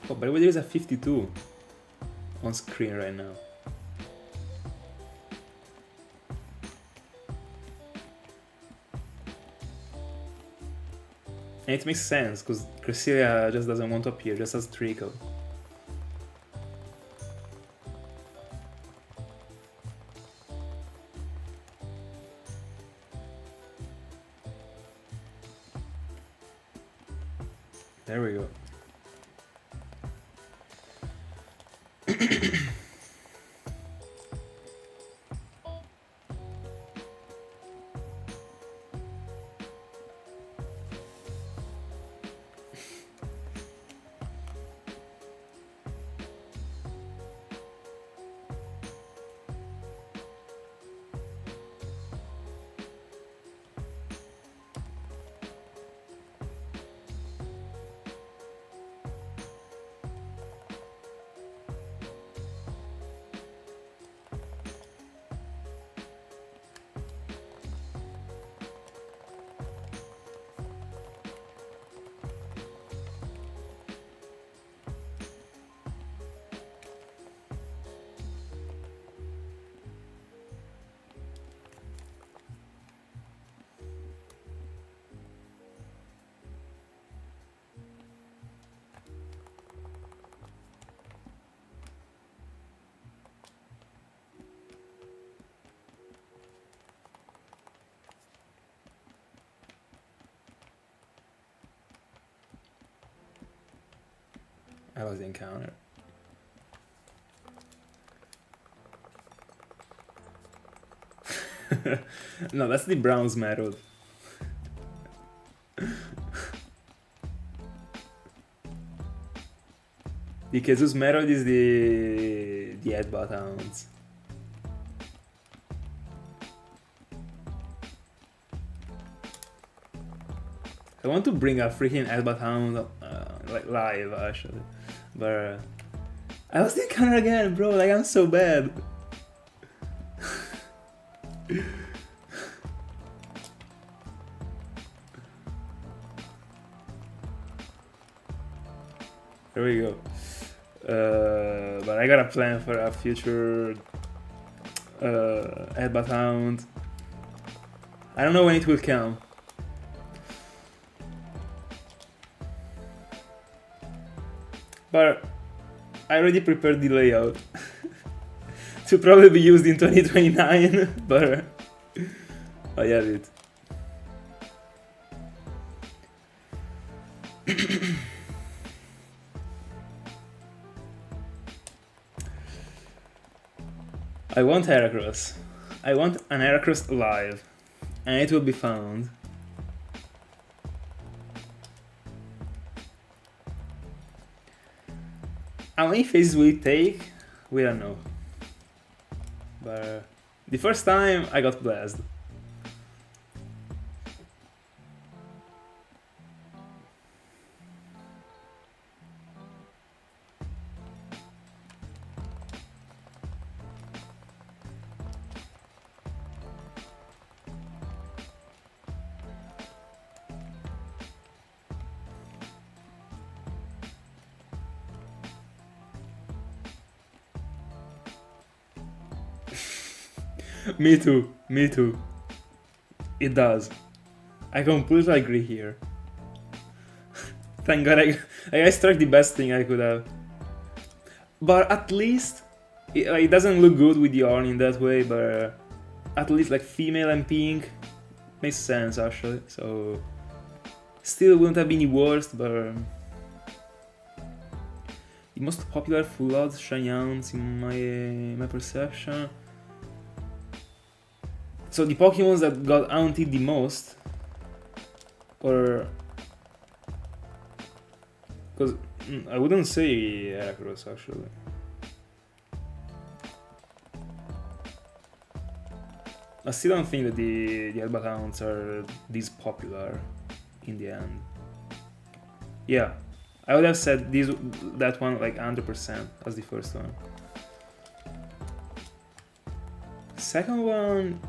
Oh, by the way, there's a 52 on screen right now. And it makes sense, because Cresselia just doesn't want to appear, just as Trickle. There we go. I lost the encounter. No, that's the bronze medal. The Jesus medal is the head buttons. I want to bring a freaking Elbat Hound like live actually, but I was the encounter again, bro. Like I'm so bad. There we go. But I got a plan for a future Elbat Hound. I don't know when it will come. But I already prepared the layout to probably be used in 2029, but I have it. I want Heracross. I want an Heracross live, and it will be found. How many phases will it take? We don't know. But the first time I got blasted. Me too, me too. It does. I completely agree here. Thank God I struck the best thing I could have. But at least, it doesn't look good with the Yarn in that way, but at least like female and pink makes sense actually, so still wouldn't have been the worst, but the most popular full odds shiny hounds in my perception. So the Pokemons that got haunted the most, or because I wouldn't say Heracross actually. I still don't think that the Elbat Hounds are this popular in the end. Yeah, I would have said that one like 100% as the first one. Second one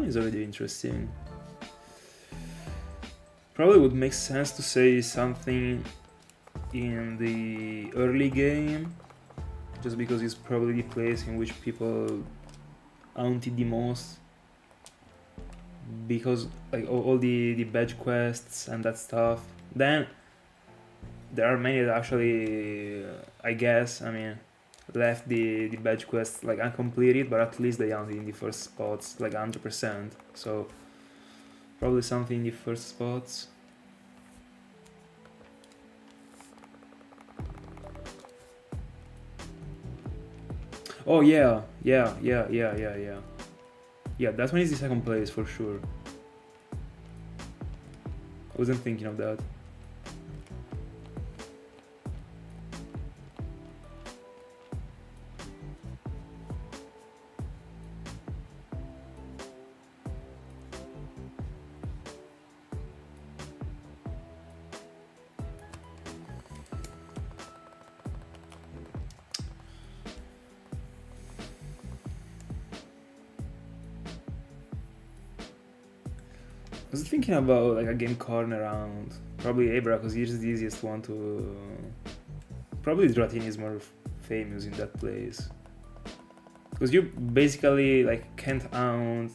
is already interesting. Probably would make sense to say something in the early game, just because it's probably the place in which people haunted the most, because like all the badge quests and that stuff. Then there are many that actually, I guess, I mean, left the badge quests like uncompleted, but at least they haunted in the first spots like 100%, so probably something in the first spots. Oh yeah, that one is the second place for sure. I wasn't thinking of that. I was thinking about like a game corner round, probably Abra, because he's the easiest one to. Probably Dratini is more famous in that place, because you basically like can't hound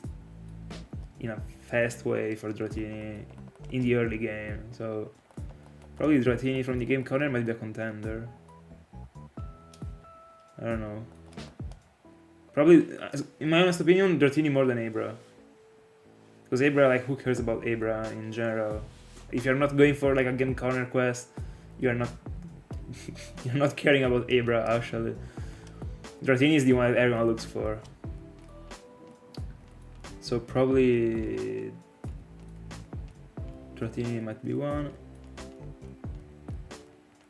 in a fast way for Dratini in the early game, so probably Dratini from the game corner might be a contender. I don't know. Probably, in my honest opinion, Dratini more than Abra. Because Abra, like, who cares about Abra in general? If you're not going for like a game corner quest, you're not you're not caring about Abra actually. Dratini is the one that everyone looks for. So probably Dratini might be one.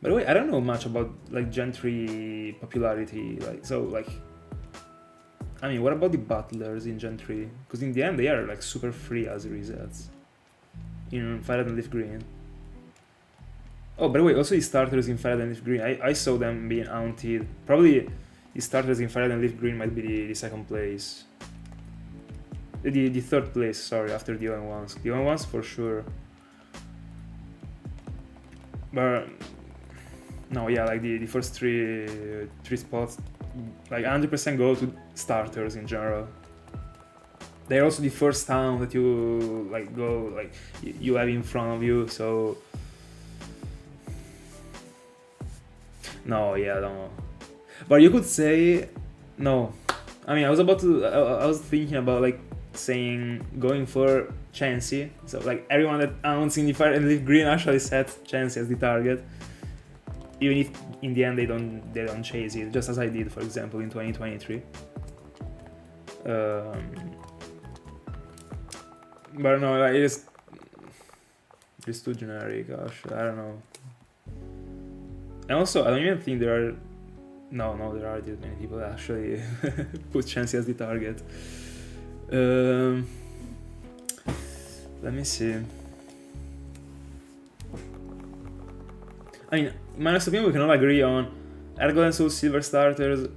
By the way, I don't know much about like Gen 3 popularity, like, so like I mean, what about the Butlers in Gen 3? Because in the end, they are like super free as resets in Fire and Leaf Green. Oh, by the way, also the starters in Fire and Leaf Green, I saw them being haunted. Probably the starters in Fire and Leaf Green might be the second place. The third place, sorry, after the ON1s. The ON1s for sure. But no, yeah, like the first three spots, like 100% go to starters in general. They're also the first town that you like go, like you have in front of you, so no, yeah, no. But you could say no. I mean, I was thinking about like saying going for Chansey. So like everyone that owns in the Fire and Leaf Green actually set Chansey as the target, even if in the end they don't chase it, just as I did, for example, in 2023. But no, like, it's too generic. Gosh, I don't know. And also, I don't even think there are. No, there are this many people that actually put Chansey as the target. Let me see. I mean, in my honest opinion, we can all agree on Ergo and Soulsilver starters,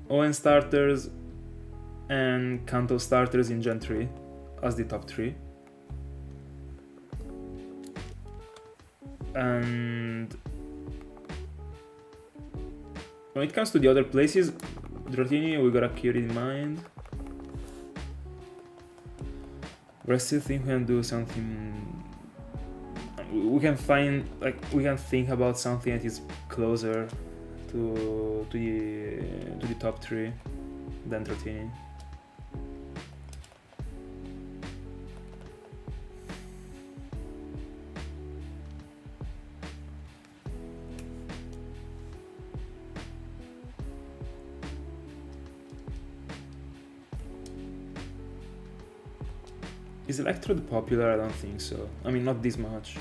ON starters, and Kanto starters in Gen 3 as the top 3. And when it comes to the other places, Dratini, we gotta keep it in mind. But I still think we can do something. We can think about something that is closer to the top 3 than Dratini. Is Electrode popular? I don't think so. I mean, not this much.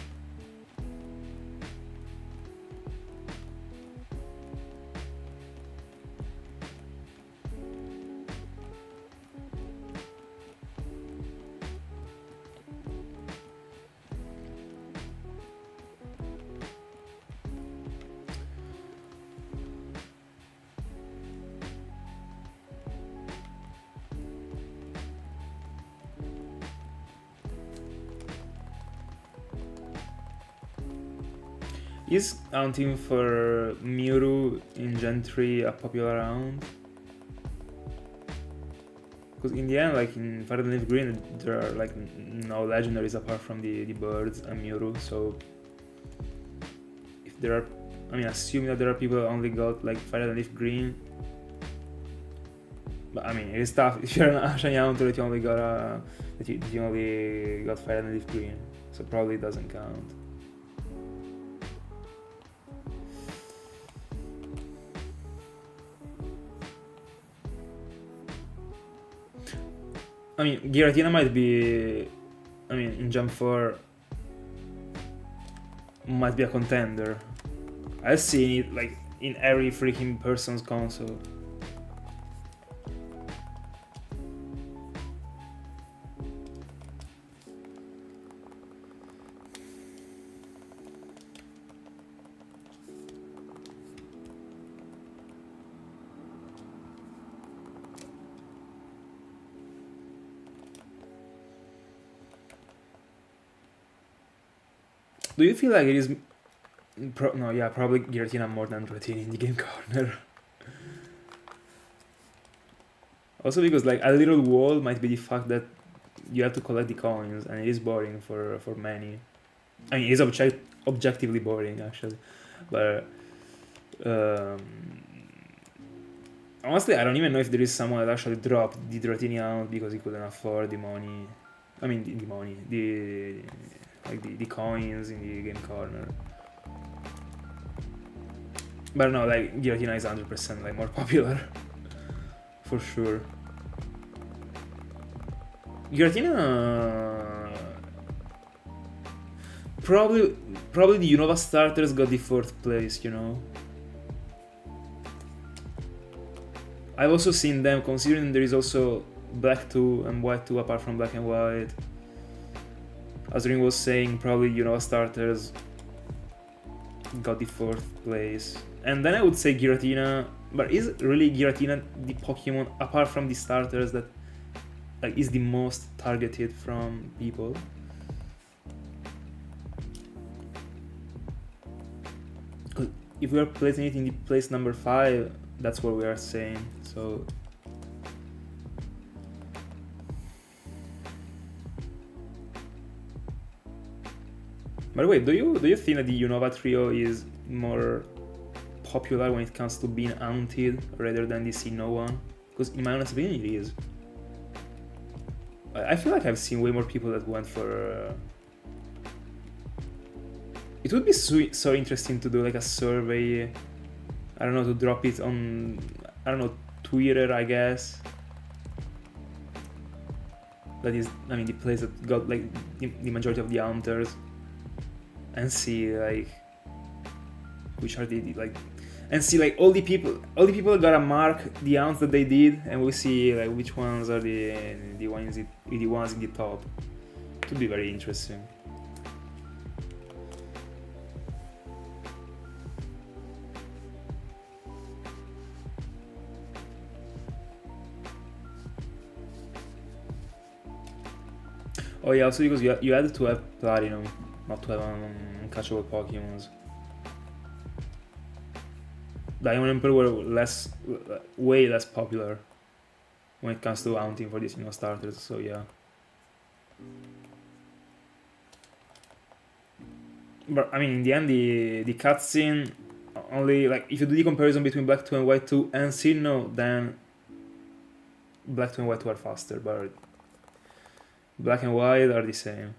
Is hunting for Mewtwo in Gen 3 a popular round? Because in the end, like in Fire and Leaf Green, there are like no legendaries apart from the birds and Mewtwo, so if there are, I mean, assuming that there are people that only got like Fire and Leaf Green, but I mean, it is tough if you're an Shiny Hunter that you only got Fire and Leaf Green, so probably it doesn't count. I mean, Giratina might be, I mean, in Jump 4, might be a contender. I've seen it, like, in every freaking person's console. Do you feel like it is... no, yeah, probably Giratina more than Dratini in the game corner. Also because like a little wall might be the fact that you have to collect the coins, and it is boring for many. I mean, it is objectively boring actually, but honestly, I don't even know if there is someone that actually dropped the Dratini out because he couldn't afford the money. I mean, the money, the coins in the game corner. But no, like Giratina is 100% like more popular, for sure. Giratina probably the Unova starters got the 4th place, you know. I've also seen them, considering there is also Black 2 and White 2 apart from Black and White. As Ring was saying, probably Unova starters got the 4th place. And then I would say Giratina, but is really Giratina the Pokemon, apart from the starters, that like is the most targeted from people? Because if we are placing it in the place number 5, that's what we are saying, so... By the way, do you think that the Unova trio is more popular when it comes to being haunted rather than the Sinjoh one? Because in my honest opinion, it is. I feel like I've seen way more people that went for... It would be so interesting to do like a survey, I don't know, to drop it on, I don't know, Twitter, I guess. That is, I mean, the place that got like the majority of the hunters. And see like which are the like, and see like all the people gotta mark the ounce that they did, and we'll see like which ones are the ones in the top. It would be very interesting. Oh yeah, also because you had to have platinum, not to have uncatchable Pokemons. Diamond and Pearl were way less popular when it comes to hunting for these starters, so yeah. But I mean, in the end, the cutscene only, like, if you do the comparison between Black 2 and White 2 and Sinnoh, then Black 2 and White 2 are faster, but Black and White are the same.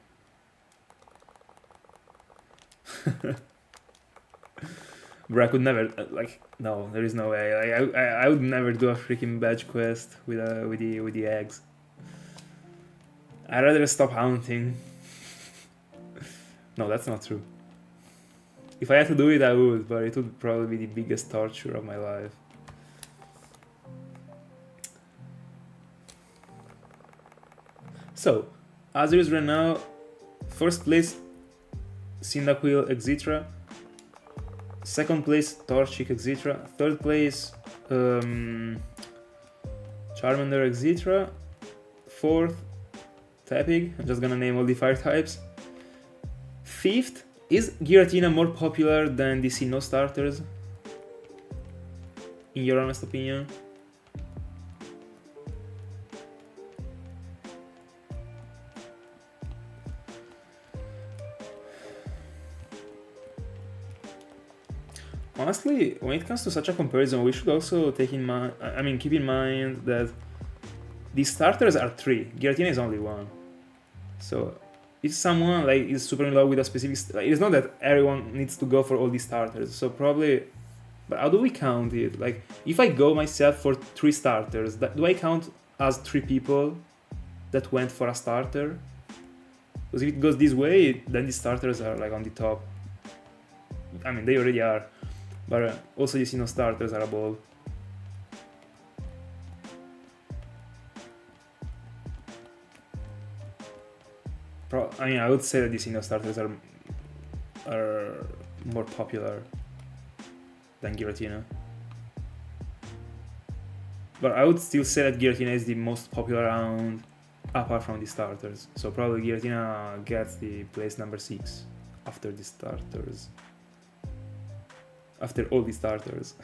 But I could never, like, no, there is no way. Like, I would never do a freaking badge quest with the eggs. I'd rather stop hunting. No, that's not true. If I had to do it, I would, but it would probably be the biggest torture of my life. So, as it is right now, first place Cyndaquil Exitra, second place Torchic Exitra, third place Charmander Exitra, fourth Tepig, I'm just gonna name all the fire types. Fifth, is Giratina more popular than the Sinnoh starters? In your honest opinion? Honestly, when it comes to such a comparison, we should also take in mind, keep in mind that the starters are 3, Giratina is only 1. So if someone like is super in love with a specific, like, it's not that everyone needs to go for all these starters. So probably, but how do we count it? Like, if I go myself for 3 starters, do I count as 3 people that went for a starter? Because if it goes this way, then the starters are like on the top. I mean, they already are. But also the Sinnoh starters are above. I would say that the Sinnoh starters are more popular than Giratina. But I would still say that Giratina is the most popular round apart from the starters. So probably Giratina gets the place number 6 after the starters. After all the starters.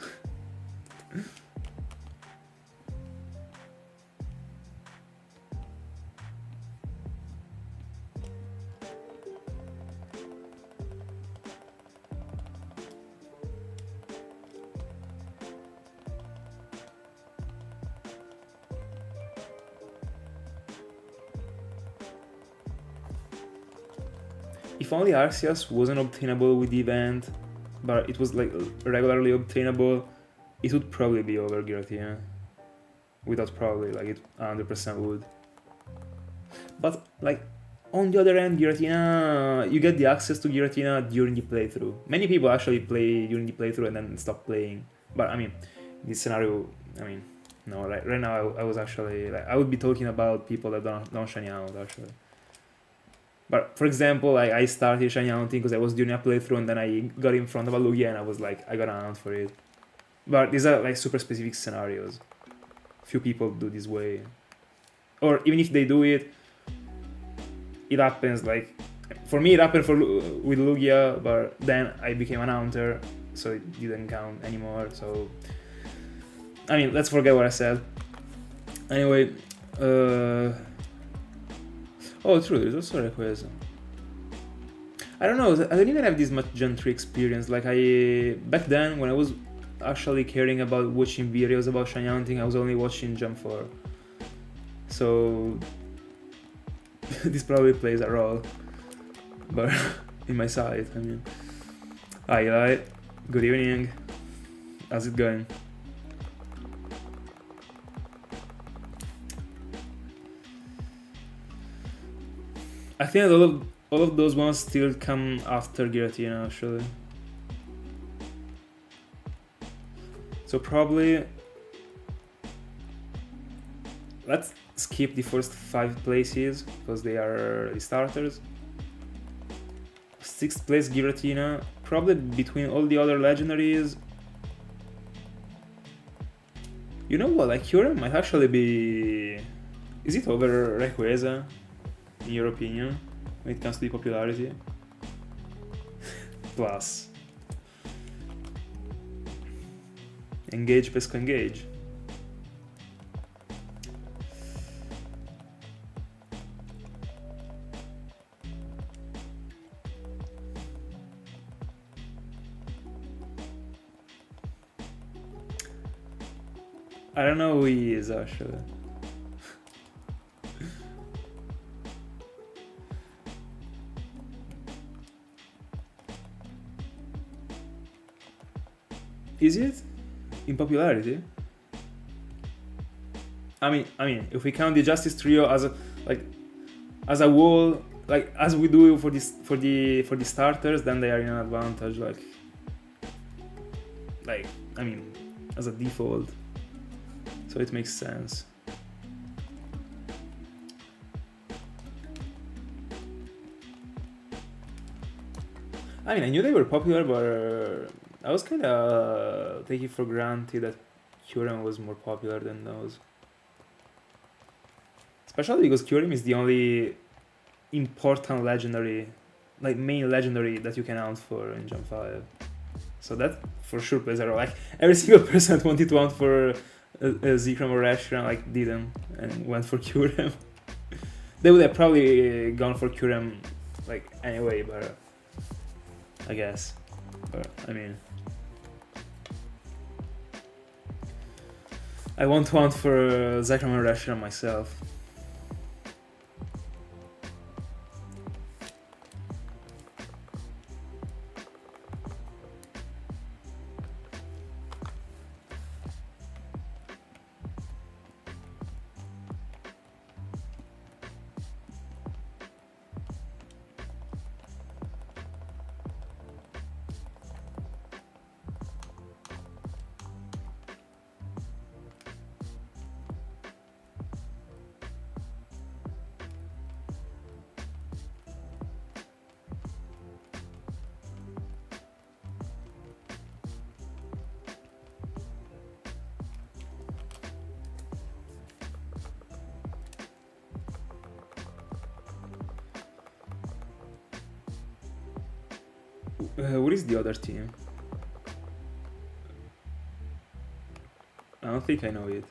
If only Arceus wasn't obtainable with the event, but it was like regularly obtainable, it would probably be over Giratina. Without probably, like it 100% would. But like, on the other end, Giratina, you get the access to Giratina during the playthrough. Many people actually play during the playthrough and then stop playing. But I mean, in this scenario, I mean, No, like right now I was actually like I would be talking about people that don't shiny out actually. But for example, I started shiny hunting because I was doing a playthrough and then I got in front of a Lugia and I was like I got an hunt for it. But these are like super specific scenarios. Few people do this way, or even if they do it, it happens like for me it happened with Lugia, but then I became an hunter, so it didn't count anymore. So I mean, let's forget what I said. Anyway, oh, true. There's also Rayquaza. I don't know. I don't even have this much Gen 3 experience. Like back then when I was actually caring about watching videos about shiny hunting, I was only watching Gen 4. So this probably plays a role, but in my side, I mean. Hi Eli, good evening. How's it going? I think all of those ones still come after Giratina actually. So probably let's skip the first 5 places because they are the starters. 6th place Giratina, probably between all the other legendaries. You know what, like Kyurem might actually be... Is it over Rayquaza, in your opinion, when it comes to the popularity? Plus. Engage, Pesco, engage. I don't know who he is actually. Is it in popularity? I mean, if we count the Justice Trio as a whole, like as we do for the starters, then they are in an advantage. Like I mean, as a default. So it makes sense. I mean, I knew they were popular, but I was kind of taking for granted that Kyurem was more popular than those. Especially because Kyurem is the only important legendary, like main legendary that you can hunt for in Gen 5. So that for sure plays a role. Like every single person that wanted to hunt for Zekrom or Reshiram like didn't and went for Kyurem. They would have probably gone for Kyurem like anyway, but I guess. But I mean, I want to hunt for Zekrom and Reshiram myself. What is the other team? I don't think I know it.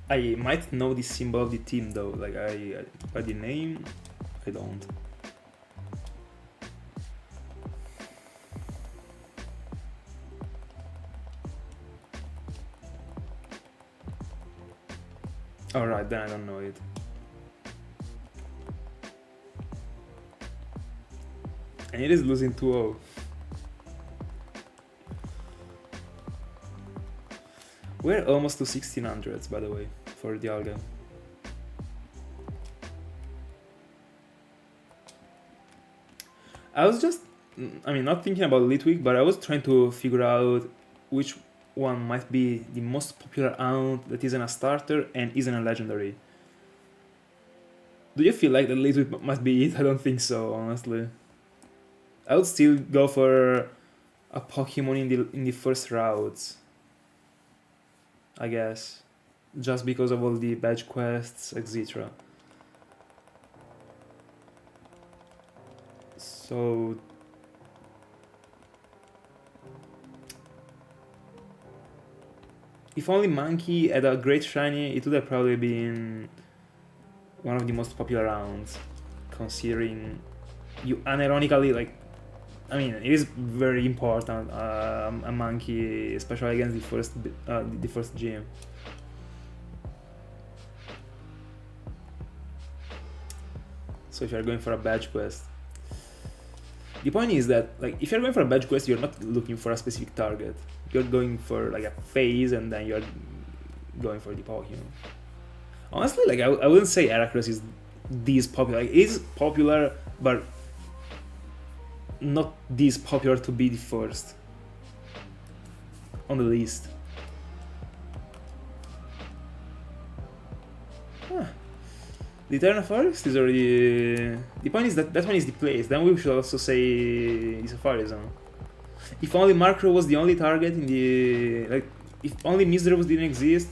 I might know the symbol of the team though, like by the name, I don't. Alright, then I don't know it. And it is losing 2-0. We're almost to 1600s, by the way, for Dialga. I was just I mean, not thinking about Litwick, but I was trying to figure out which one might be the most popular aunt that isn't a starter and isn't a legendary. Do you feel like the Litwick must be it? I don't think so, honestly. I would still go for a Pokemon in the first routes, I guess, just because of all the badge quests, etc. So if only Monkey had a great shiny, it would have probably been one of the most popular rounds, considering you unironically, like, I mean, it is very important, a Monkey, especially against the first gym. So if you're going for a badge quest, the point is that, like, if you're going for a badge quest, you're not looking for a specific target. You're going for like a phase, and then you're going for the Pokemon. Honestly, like, I wouldn't say Heracross is this popular. Like, it is popular, but not this popular to be the first on the list. Huh. The Eternal Forest is already... The point is that that one is the place. Then we should also say the Safari Zone. If only Markrow was the only target in the... Like, if only Misdreavus didn't exist,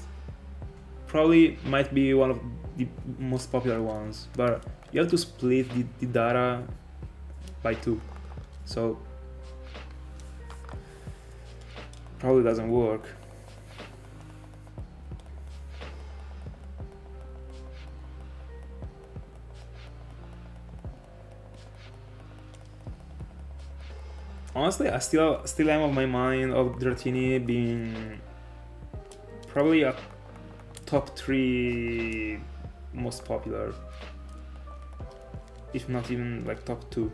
probably might be one of the most popular ones. But you have to split the data by 2. So... probably doesn't work. Honestly, I still am of my mind of Dratini being probably a top 3 most popular, if not even like top 2.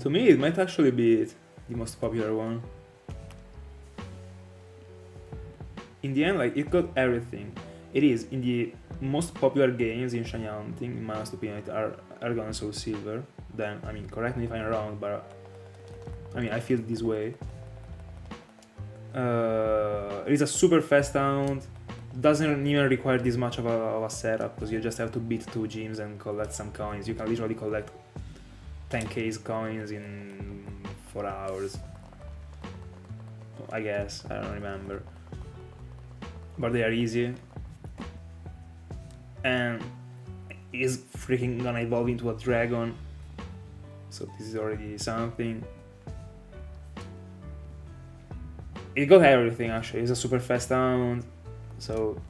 To me, it might actually be the most popular one. In the end, like, it got everything. It is in the most popular games in Shiny Hunting, in my honest opinion, are Argon and Soulsilver. Then, I mean, correct me if I'm wrong, but I mean, I feel this way. It is a super fast hound. Doesn't even require this much of a setup, because you just have to beat 2 gyms and collect some coins. You can literally collect 10k coins in 4 hours, I guess, I don't remember, but they are easy, and is freaking gonna evolve into a dragon, so this is already something. It got everything actually. It's a super fast hound, so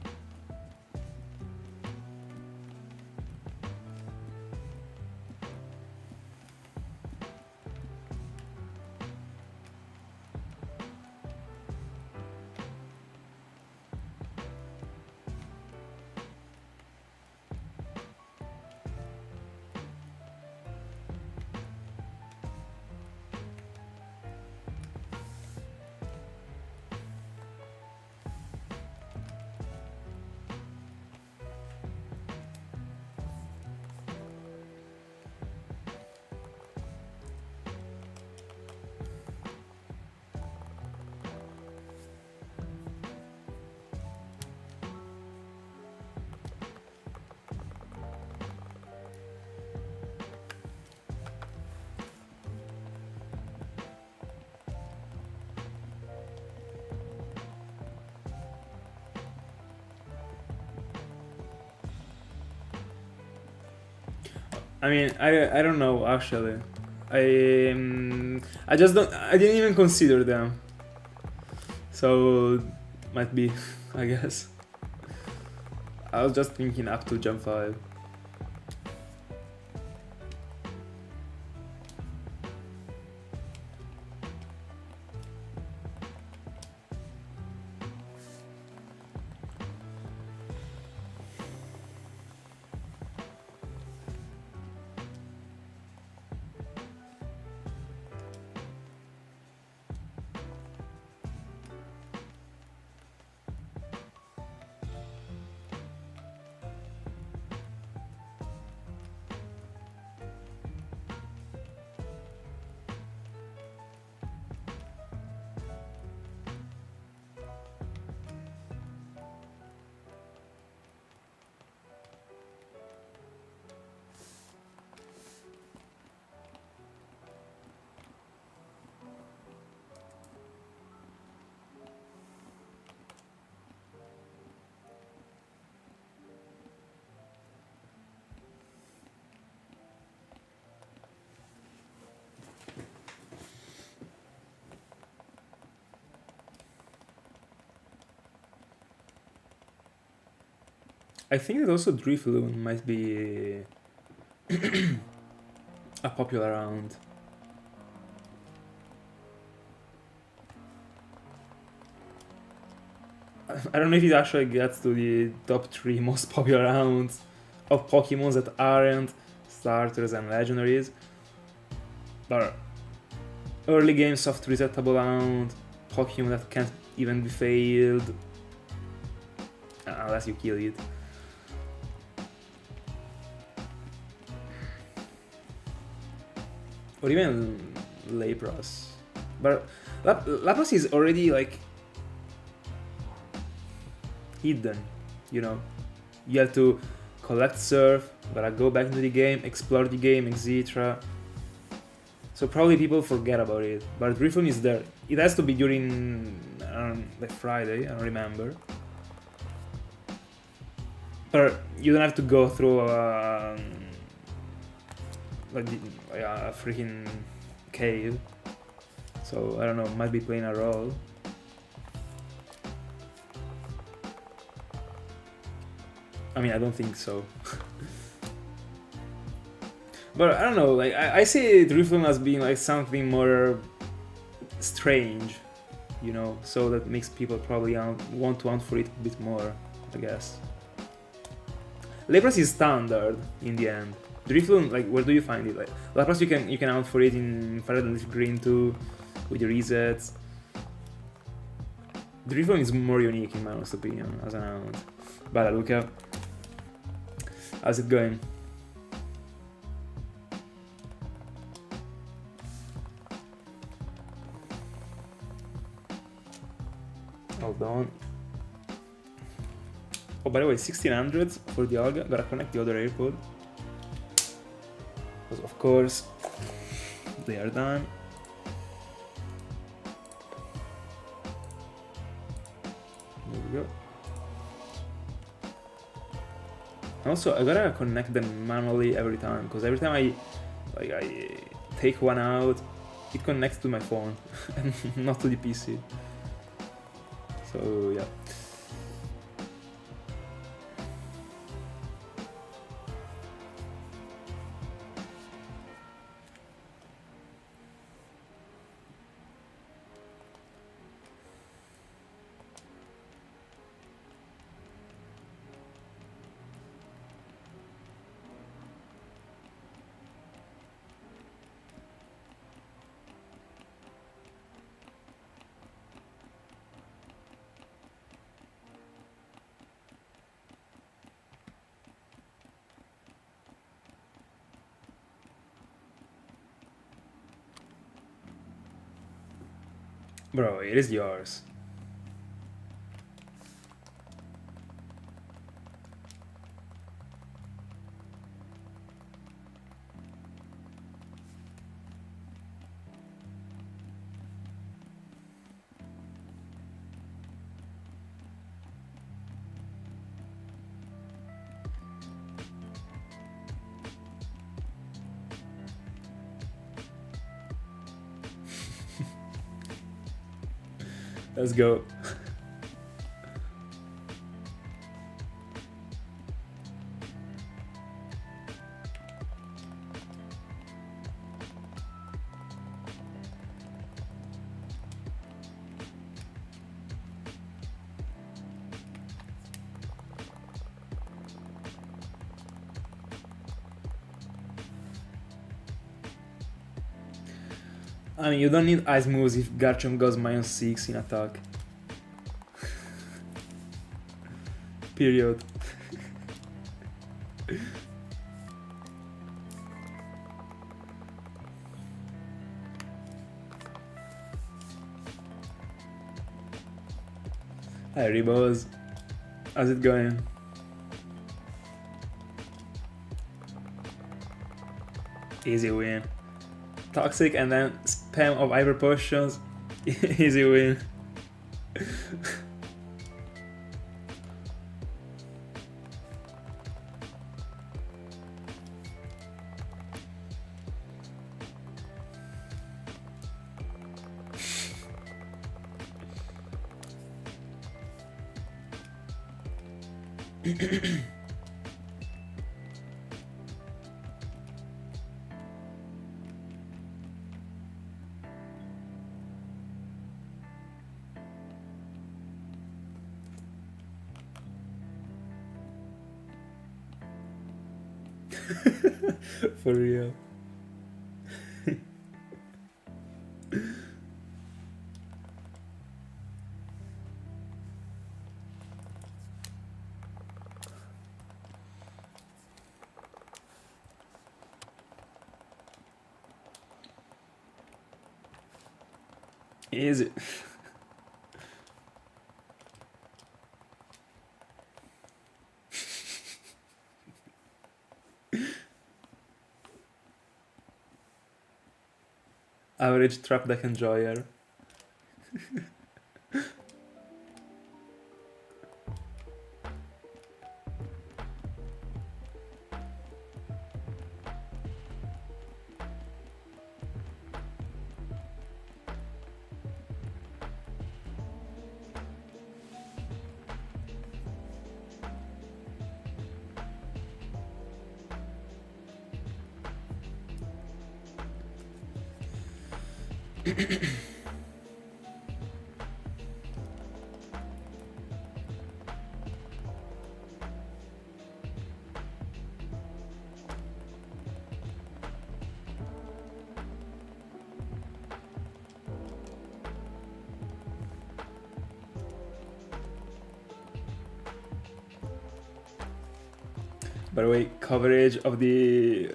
I mean, I don't know actually. I just don't. I didn't even consider them. So might be, I guess. I was just thinking up to Jump 5. I think that also Drifloon might be a popular round. I don't know if it actually gets to the top 3 most popular rounds of Pokemon that aren't starters and legendaries, but early game soft resettable round, Pokemon that can't even be failed unless you kill it. Or even Lapras. But Lapras is already like hidden, you know. You have to collect surf, gotta go back into the game, explore the game, etc. So probably people forget about it. But Drifloon is there. It has to be during like Friday, I don't remember. But you don't have to go through like a freaking cave. So I don't know, might be playing a role. I mean, I don't think so. But I don't know, like I see Drifloon as being like something more strange, you know, so that makes people probably want to hunt for it a bit more, I guess. Lapras is standard in the end. Drifloon, like, where do you find it? Like Lapras, you can hunt for it in Fire and Leaf Green too, with the resets. Drifloon is more unique in my honest opinion as an hunt. Bella Luca, how's it going? Hold on. Oh, by the way, 1600s for Dialga. Gotta connect the other AirPod. Because of course, they are done. There we go. Also, I gotta connect them manually every time, because every time I take one out, it connects to my phone and not to the PC. So yeah. Bro, it is yours. Let's go. I mean, you don't need ice moves if Garchomp goes -6 in attack. Period. Hi Rebos. How's it going? Easy win. Toxic and then spam of Hyper Potions. Easy win. For real. Is it? Average trap deck enjoyer. By the way, coverage of the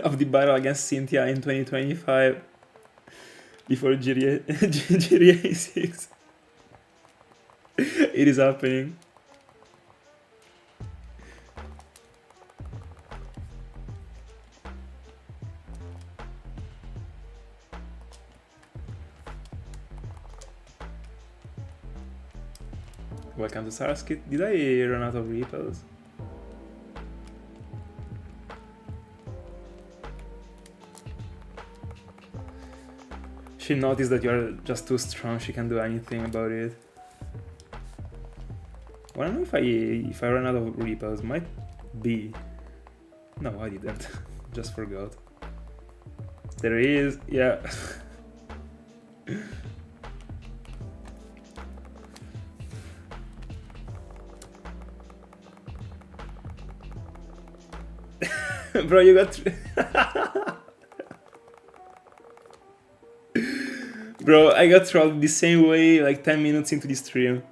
of the battle against Cynthia in 2025 before GRA 6. It is happening. Welcome to Sarskit. Did I run out of repels? She noticed that you're just too strong, she can't do anything about it. Well, I don't know if I run out of repels, might be. No, I didn't. Just forgot. There is, yeah. Bro, you got... Bro, I got trolled the same way like 10 minutes into the stream.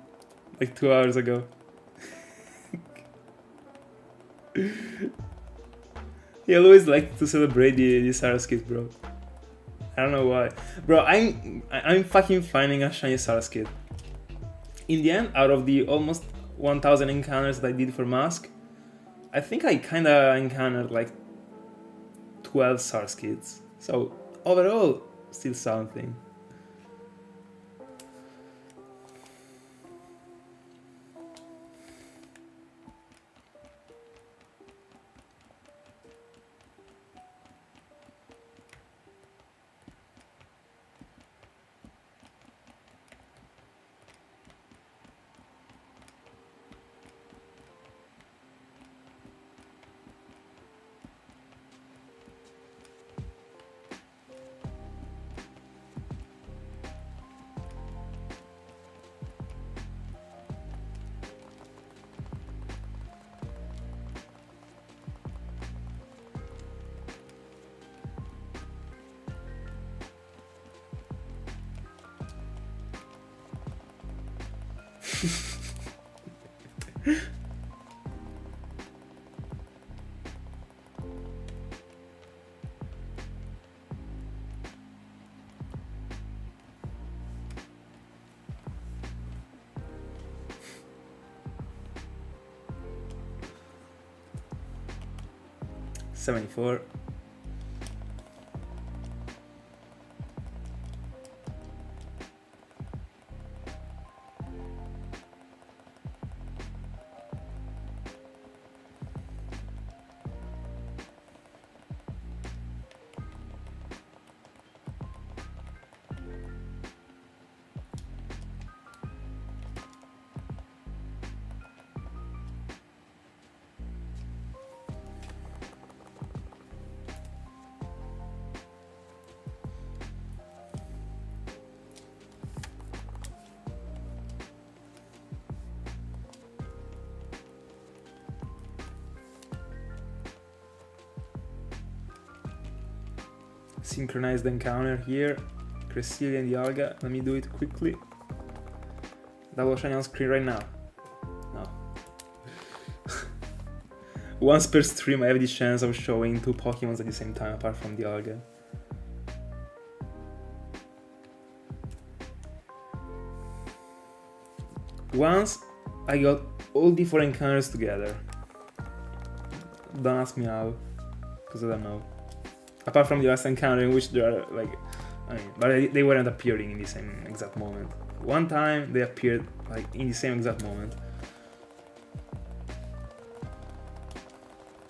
Like 2 hours ago. He always liked to celebrate the Sarskit, bro. I don't know why. Bro, I'm fucking finding a shiny Sarskit. In the end, out of the almost 1000 encounters that I did for Mask, I think I kinda encountered like 12 Sarskits. So overall, still something. 74. Synchronized encounter here. Cresselia and Dialga. Let me do it quickly. Double shiny on screen right now. No. Once per stream I have the chance of showing 2 Pokemons at the same time apart from Dialga. Once I got all the 4 encounters together. Don't ask me how, because I don't know. Apart from the last encounter in which there are like, I mean, but they weren't appearing in the same exact moment. One time they appeared like in the same exact moment.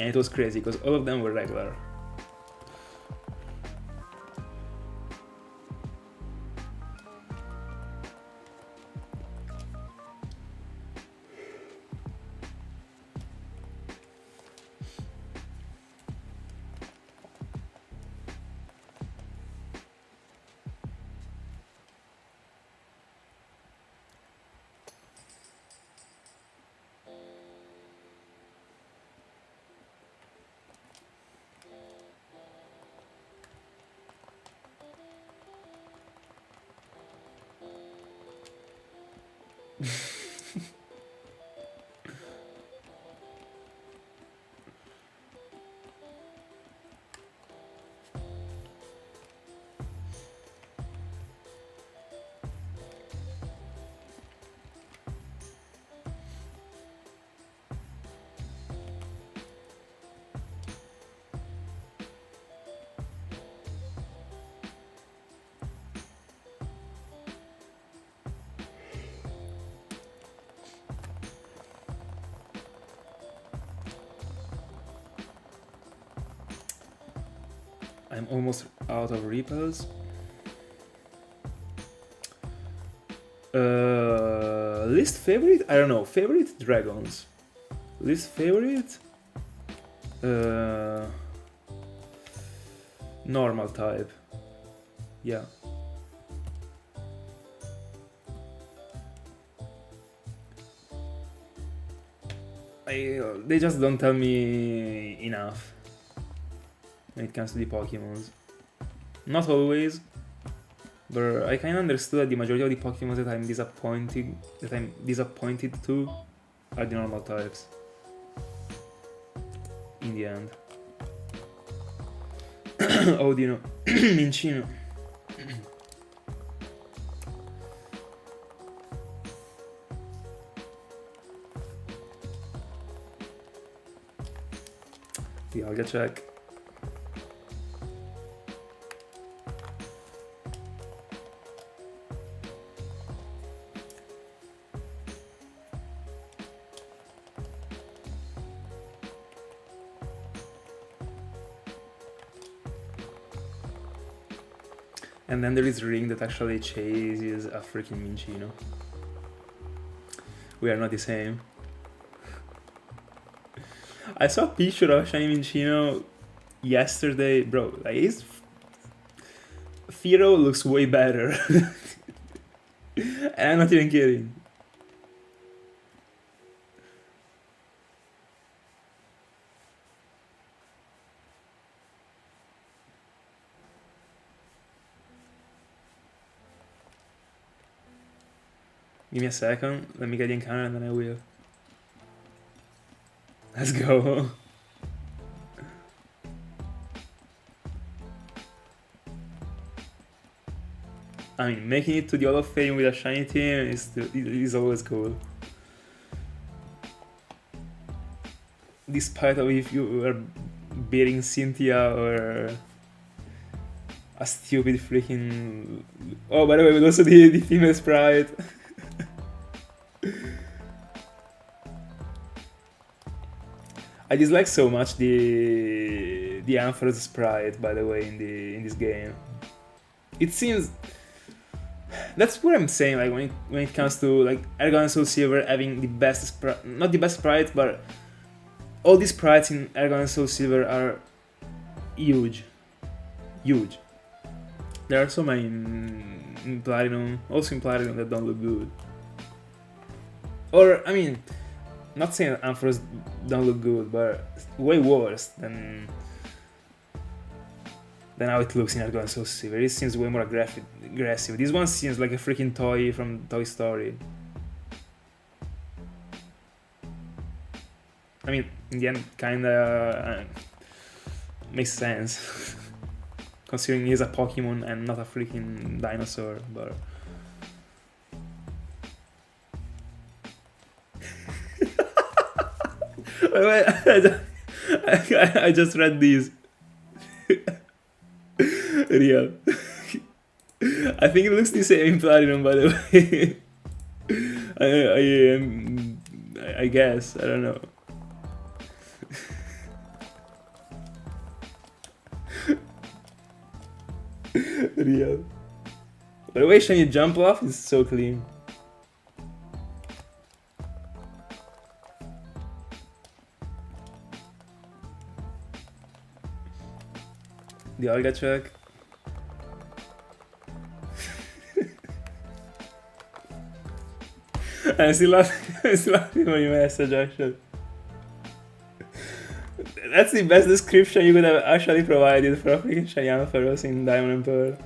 And it was crazy because all of them were regular. I'm almost out of repels. Least favorite? I don't know. Favorite? Dragons. Least favorite? Normal type. Yeah. They just don't tell me enough when it comes to the Pokemons. Not always, but I kind of understood that the majority of the Pokemons that I'm disappointed to are the normal types. In the end. Oh, do you know? Minchino. Dialga check. And then there is Ring that actually chases a freaking Minchino. We are not the same. I saw a picture of Shiny Minchino yesterday, bro. Like his Firo looks way better. And I'm not even kidding. Give me a second, let me get the encounter and then I will. Let's go. I mean, making it to the Hall of Fame with a shiny team is always cool. Despite of if you are beating Cynthia or a stupid freaking... Oh, by the way, but also the female sprite. I dislike so much the Ampharos sprite, by the way, in this game. It seems... That's what I'm saying, like when it comes to like Argon and Soulsilver having the best sprite, not the best sprites, but all these sprites in Argon and Soulsilver are huge. Huge. There are so many in Platinum, also in Platinum, that don't look good. Or, I mean, not saying Ampharos don't look good, but way worse than how it looks in Argon and Soulsilver. It seems way more aggressive. This one seems like a freaking toy from Toy Story. I mean, in the end, kinda makes sense. Considering he's a Pokemon and not a freaking dinosaur, but... I just read these. Real. I think it looks the same in Platinum, by the way. I guess, I don't know. Real. By the way, shiny jump off is so clean. The Dialga check. I'm still laughing when you message, actually. That's the best description you could have actually provided for a freaking shiny Ampharos in Diamond and Pearl.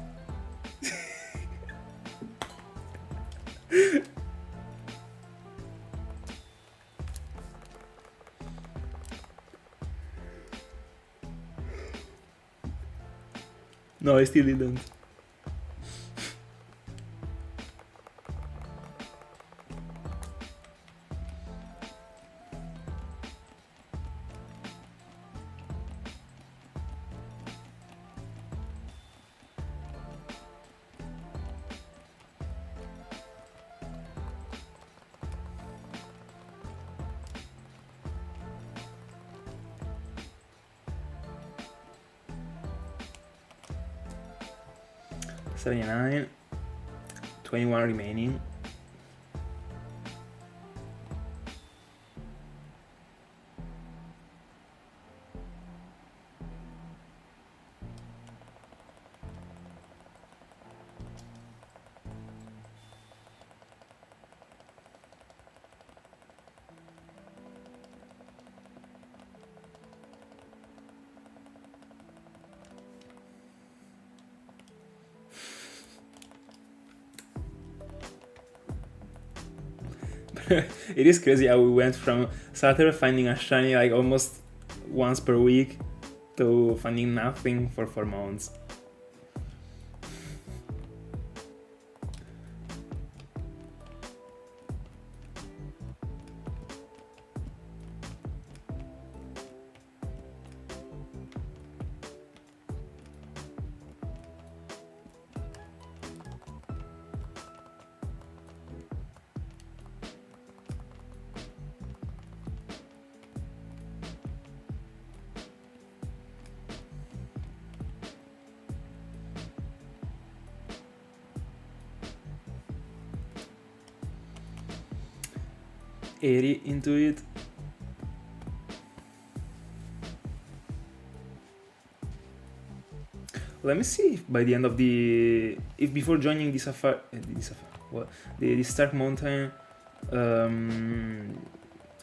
No, I still didn't. $79, 21 remaining. It is crazy how we went from started finding a shiny like almost once per week to finding nothing for 4 months. $80 into it. Let me see if by the end of if before joining the Safari, the Stark Mountain,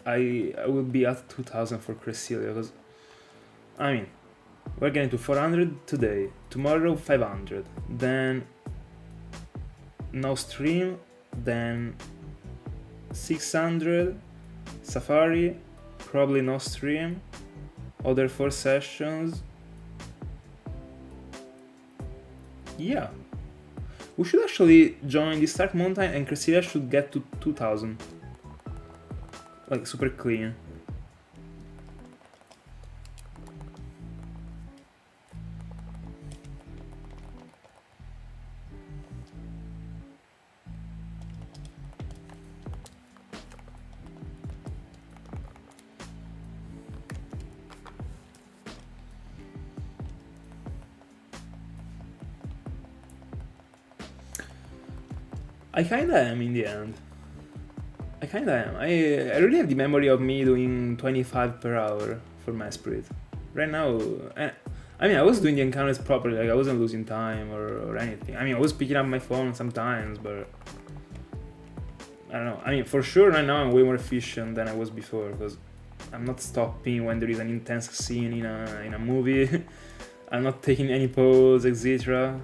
I will be at 2000 for Cresselia, because I mean we're getting to 400 today, tomorrow 500, then no stream, then 600, Safari, probably no stream, other 4 sessions. Yeah. We should actually join the Stark Mountain and Cresselia should get to 2000. Like, super clean. I kinda am in the end. I kinda am. I really have the memory of me doing 25 per hour for Masprit. Right now, I mean, I was doing the encounters properly, like I wasn't losing time or anything. I mean, I was picking up my phone sometimes, but I don't know. I mean, for sure right now I'm way more efficient than I was before, because I'm not stopping when there is an intense scene in a movie. I'm not taking any pause, etc.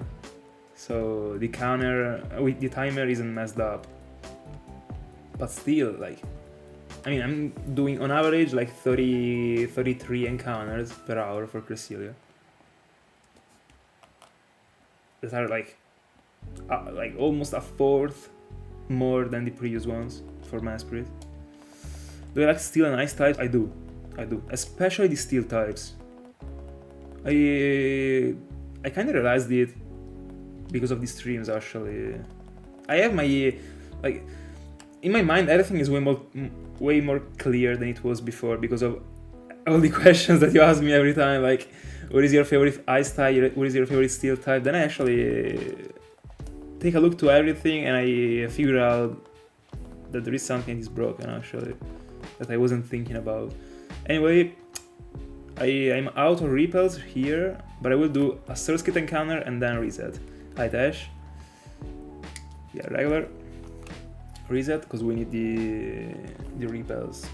So the counter with the timer isn't messed up. But still, like, I mean, I'm doing on average like 33 encounters per hour for Cresselia. That are like almost a fourth more than the previous ones for Masprit. Do I like steel and ice types? I do. Especially the steel types. I kind of realized it because of the streams actually. I have my, like, in my mind everything is way more clear than it was before because of all the questions that you ask me every time, like, what is your favorite ice type, what is your favorite steel type? Then I actually take a look to everything and I figure out that there is something that is broken actually, that I wasn't thinking about. Anyway, I'm out of repels here, but I will do a Source Kit encounter and then reset. Hi Tash. Yeah, regular. Reset, because we need the repels.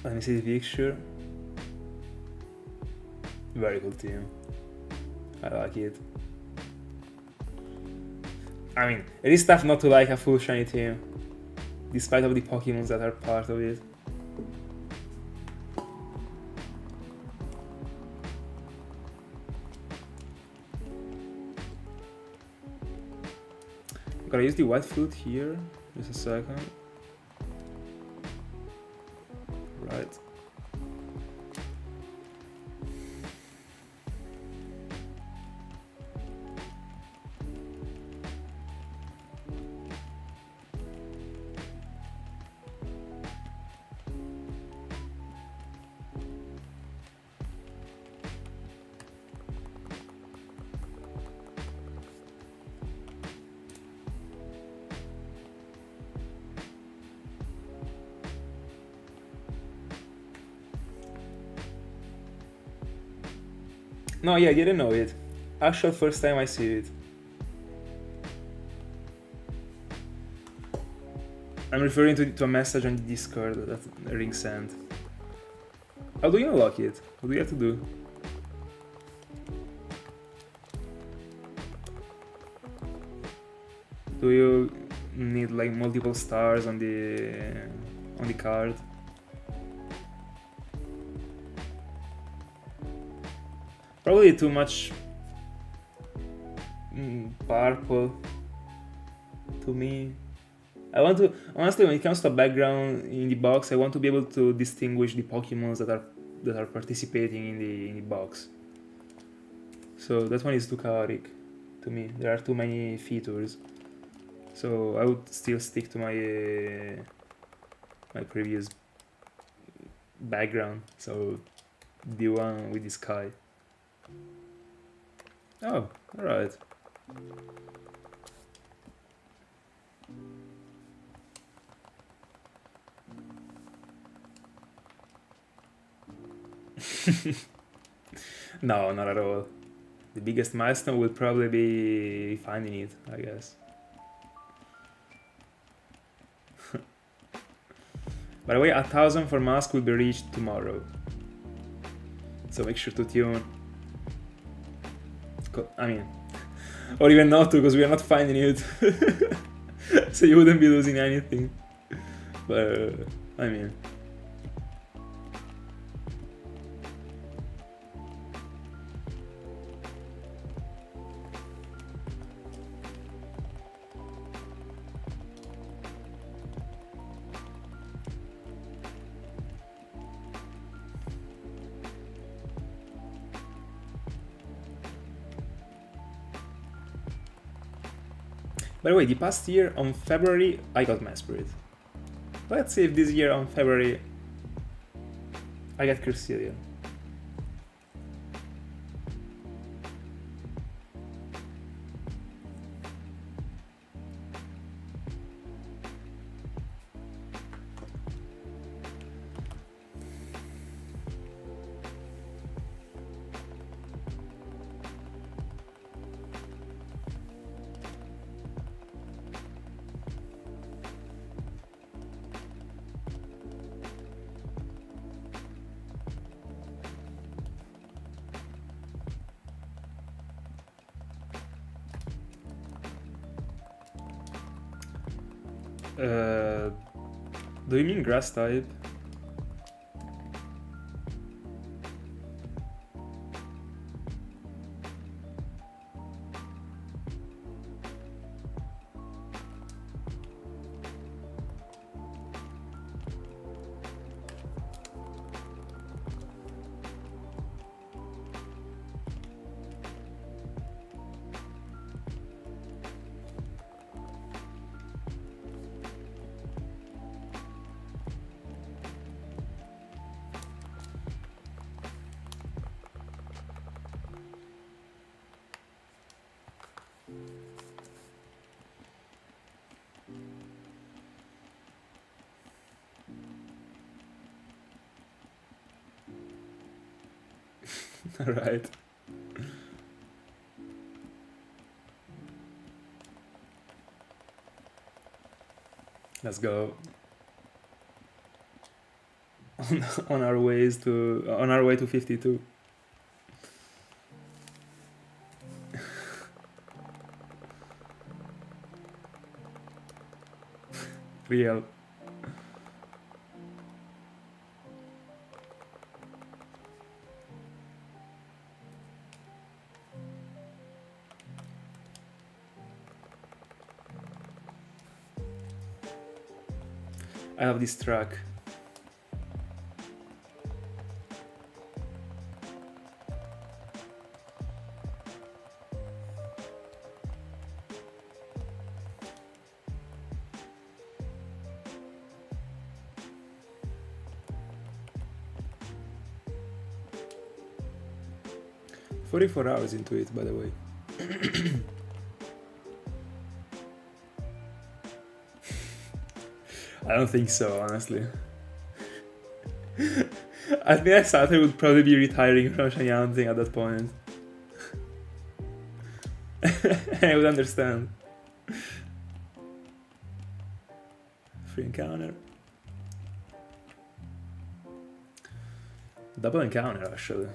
Let me see the picture. Very cool team. I like it. I mean, it is tough not to like a full shiny team, despite of the Pokémons that are part of it. Gotta use the white flute here. Just a second. Right. No, yeah, I didn't know it. Actual first time I see it. I'm referring to a message on the Discord that Ring sent. How do you unlock it? What do you have to do? Do you need like multiple stars on the card? Probably too much purple to me. I want to, honestly, when it comes to background in the box, I want to be able to distinguish the Pokémons that are participating in the box. So that one is too chaotic to me. There are too many features. So I would still stick to my previous background. So the one with the sky. Oh, alright. No, not at all. The biggest milestone will probably be finding it, I guess. By the way, 1000 for Mask will be reached tomorrow. So make sure to tune. I mean, or even not to, because we are not finding it. So you wouldn't be losing anything. But, I mean... By the way, the past year on February I got Masquerain. Let's see if this year on February I get Cresselia. Do you mean grass type? Alright. Let's go. On our way to 52. Real. I have this track. "44 hours into it, by the way." I don't think so, honestly. I think I started would probably be retiring from shiny hunting at that point. I would understand. Free encounter. Double encounter, actually.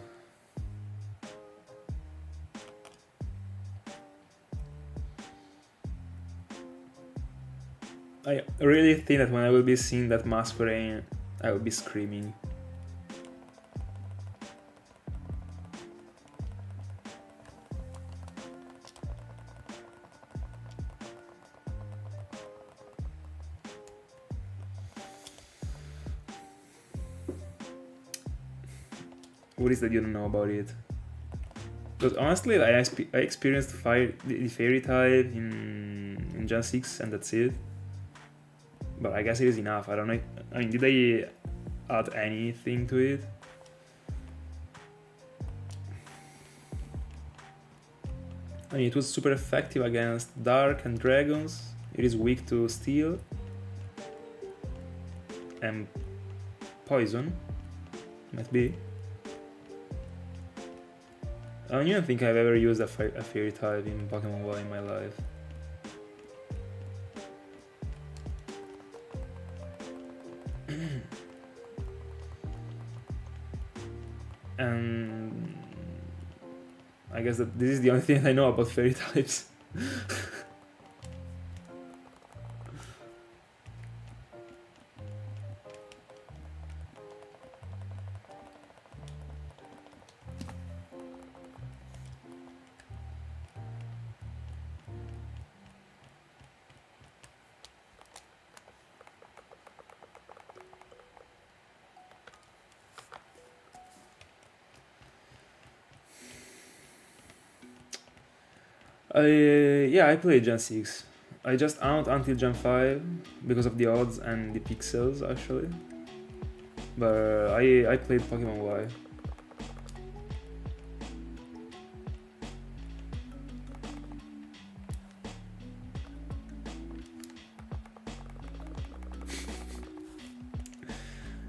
I really think that when I will be seeing that Masquerain, I will be screaming. What is that you don't know about it? Because honestly, I experienced the fairy type in Gen 6 and that's it. But I guess it is enough. I don't know. I mean, did they add anything to it? I mean, it was super effective against Dark and Dragons. It is weak to Steel and Poison. Might be. I don't even think I've ever used a fairy type in Pokemon Y in my life. And I guess that this is the only thing I know about fairy types. Yeah, I played Gen 6. I just out until Gen 5 because of the odds and the pixels actually. But I played Pokemon Y.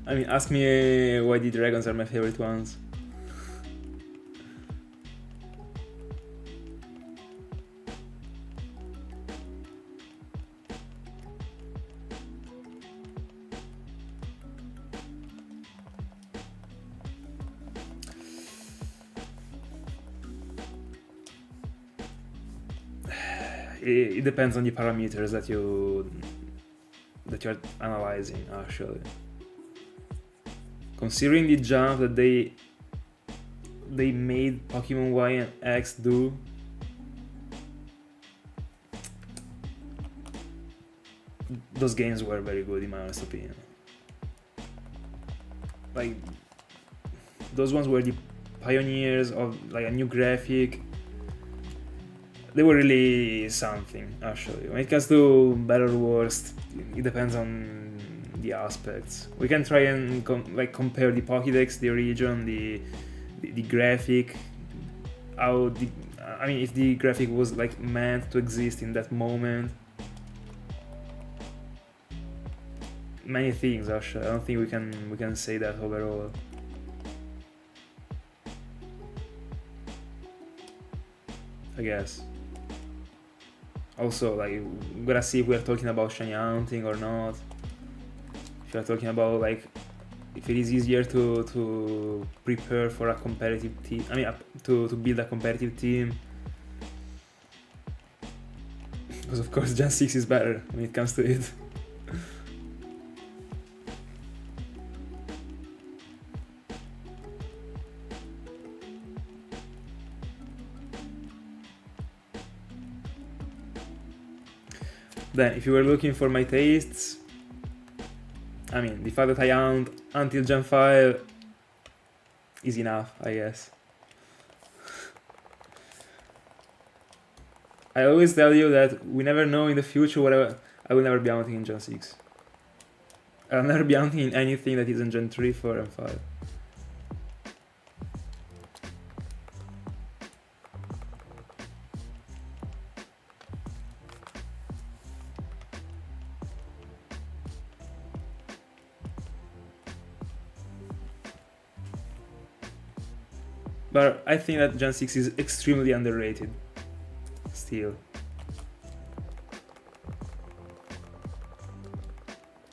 I mean, ask me why the dragons are my favorite ones. It depends on the parameters that you're analyzing actually. Considering the jump that they made Pokemon Y and X do, those games were very good in my honest opinion. Like, those ones were the pioneers of like a new graphic. They were really something actually. When it comes to better or worst, it depends on the aspects. We can try and compare the Pokédex, the region, the graphic, if the graphic was like meant to exist in that moment. Many things actually. I don't think we can say that overall. I guess. Also, like, we gotta see if we're talking about shiny hunting or not. If you're talking about like if it is easier to prepare for a competitive team, to build a competitive team. Because of course Gen 6 is better when it comes to it. Then, if you were looking for my tastes, I mean, the fact that I owned until Gen 5 is enough, I guess. I always tell you that we never know in the future what I will never be hunting in Gen 6. I'll never be hunting in anything that is in Gen 3, 4 and 5. But I think that Gen 6 is extremely underrated. Still.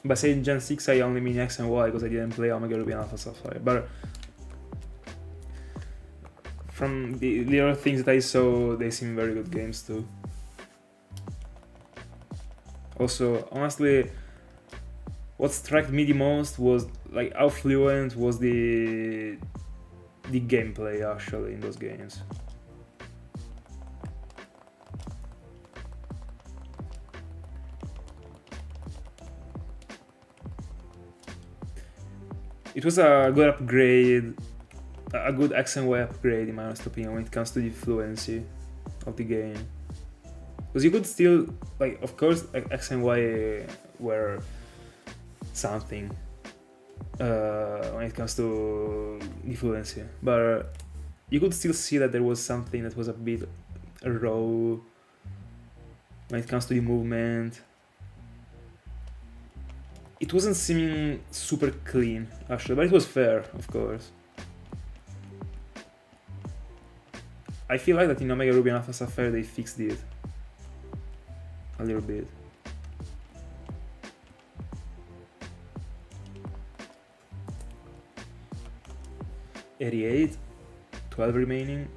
By saying Gen 6 I only mean X and Y because I didn't play Omega Ruby and Alpha Sapphire. But from the other things that I saw, they seem very good games too. Also, honestly, what struck me the most was like how fluent was the gameplay actually in those games. It was a good upgrade, a good X and Y upgrade in my honest opinion when it comes to the fluency of the game. Because you could still, like, of course X and Y were something when it comes to the fluency, but you could still see that there was something that was a bit raw when it comes to the movement. It wasn't seeming super clean actually, but it was fair, of course. I feel like that in Omega Ruby and Alpha Sapphire they fixed it a little bit. $88, 12 remaining.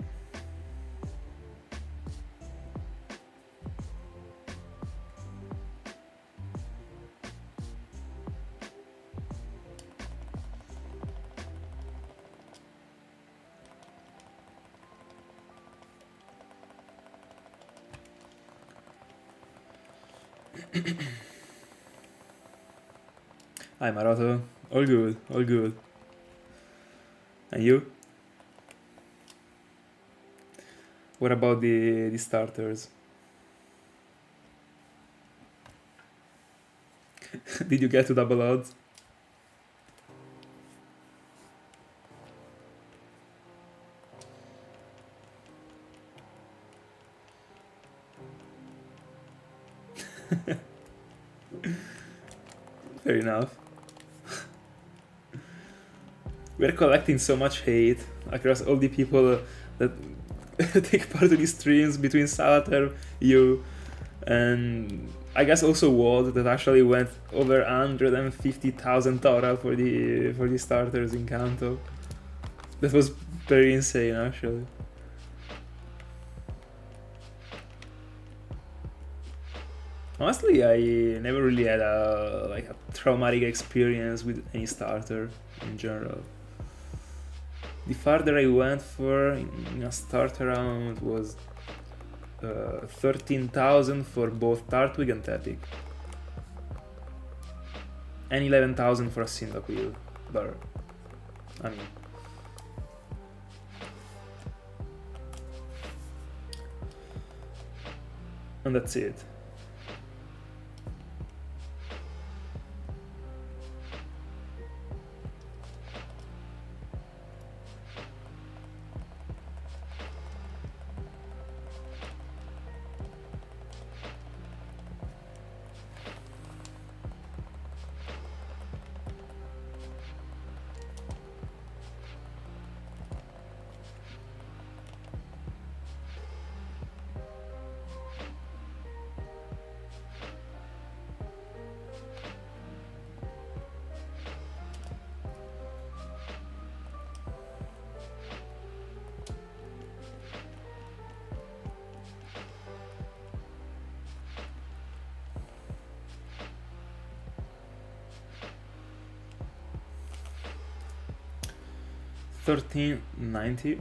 Hi Maroto. All good, all good. And you? What about the starters? Did you get to double odds? Fair enough. We're collecting so much hate across all the people that take part in these streams between Salater, you, and I guess also Wald that actually went over 150,000 total for the starters in Kanto. That was very insane actually. Honestly, I never really had a traumatic experience with any starter in general. The farther I went for in a starter round was 13,000 for both Tartwig and Tepig. And 11,000 for a Cyndaquil. But, I mean... And that's it. $13.90.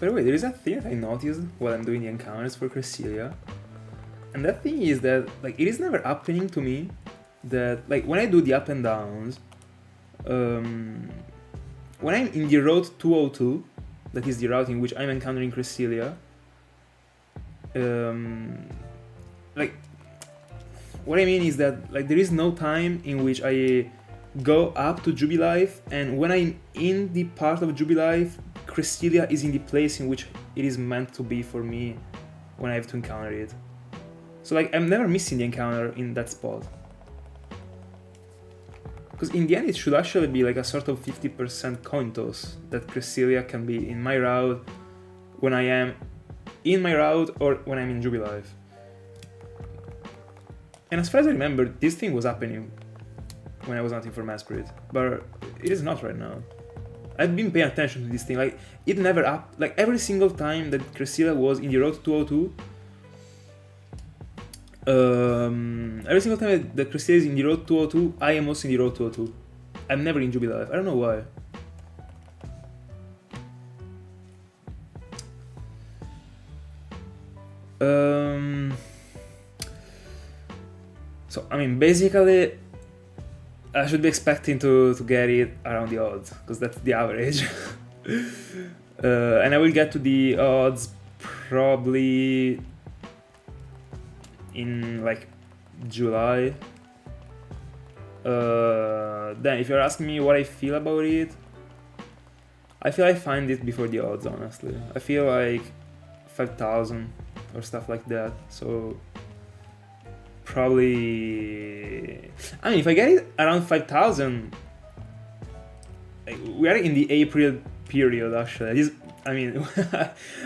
By the way, there is a thing that I noticed while I'm doing the encounters for Cresselia. And that thing is that, like, it is never happening to me that, like, when I do the up and downs, when I'm in the route 202, that is the route in which I'm encountering Cresselia, like, what I mean is that, like, there is no time in which I go up to Jubilife, and when I'm in the part of Jubilife, Cresselia is in the place in which it is meant to be for me when I have to encounter it. So, like, I'm never missing the encounter in that spot. Because in the end it should actually be like a sort of 50% coin toss that Cresselia can be in my route when I am in my route or when I'm in Jubilife. And as far as I remember, this thing was happening when I was hunting for Masquerade, but it is not right now. I've been paying attention to this thing, like, it never up, like, every single time that Cresselia was in the road 202, every single time that Cresselia is in the road 202, I am also in the road 202. I'm never in Jubilife, I don't know why. So I mean, basically, I should be expecting to get it around the odds, because that's the average. And I will get to the odds probably in like July. Then if you're asking me what I feel about it, I feel I find it before the odds, honestly. I feel like 5,000 or stuff like that, so probably... I mean, if I get it around 5,000, like, we are in the April period, actually. I mean,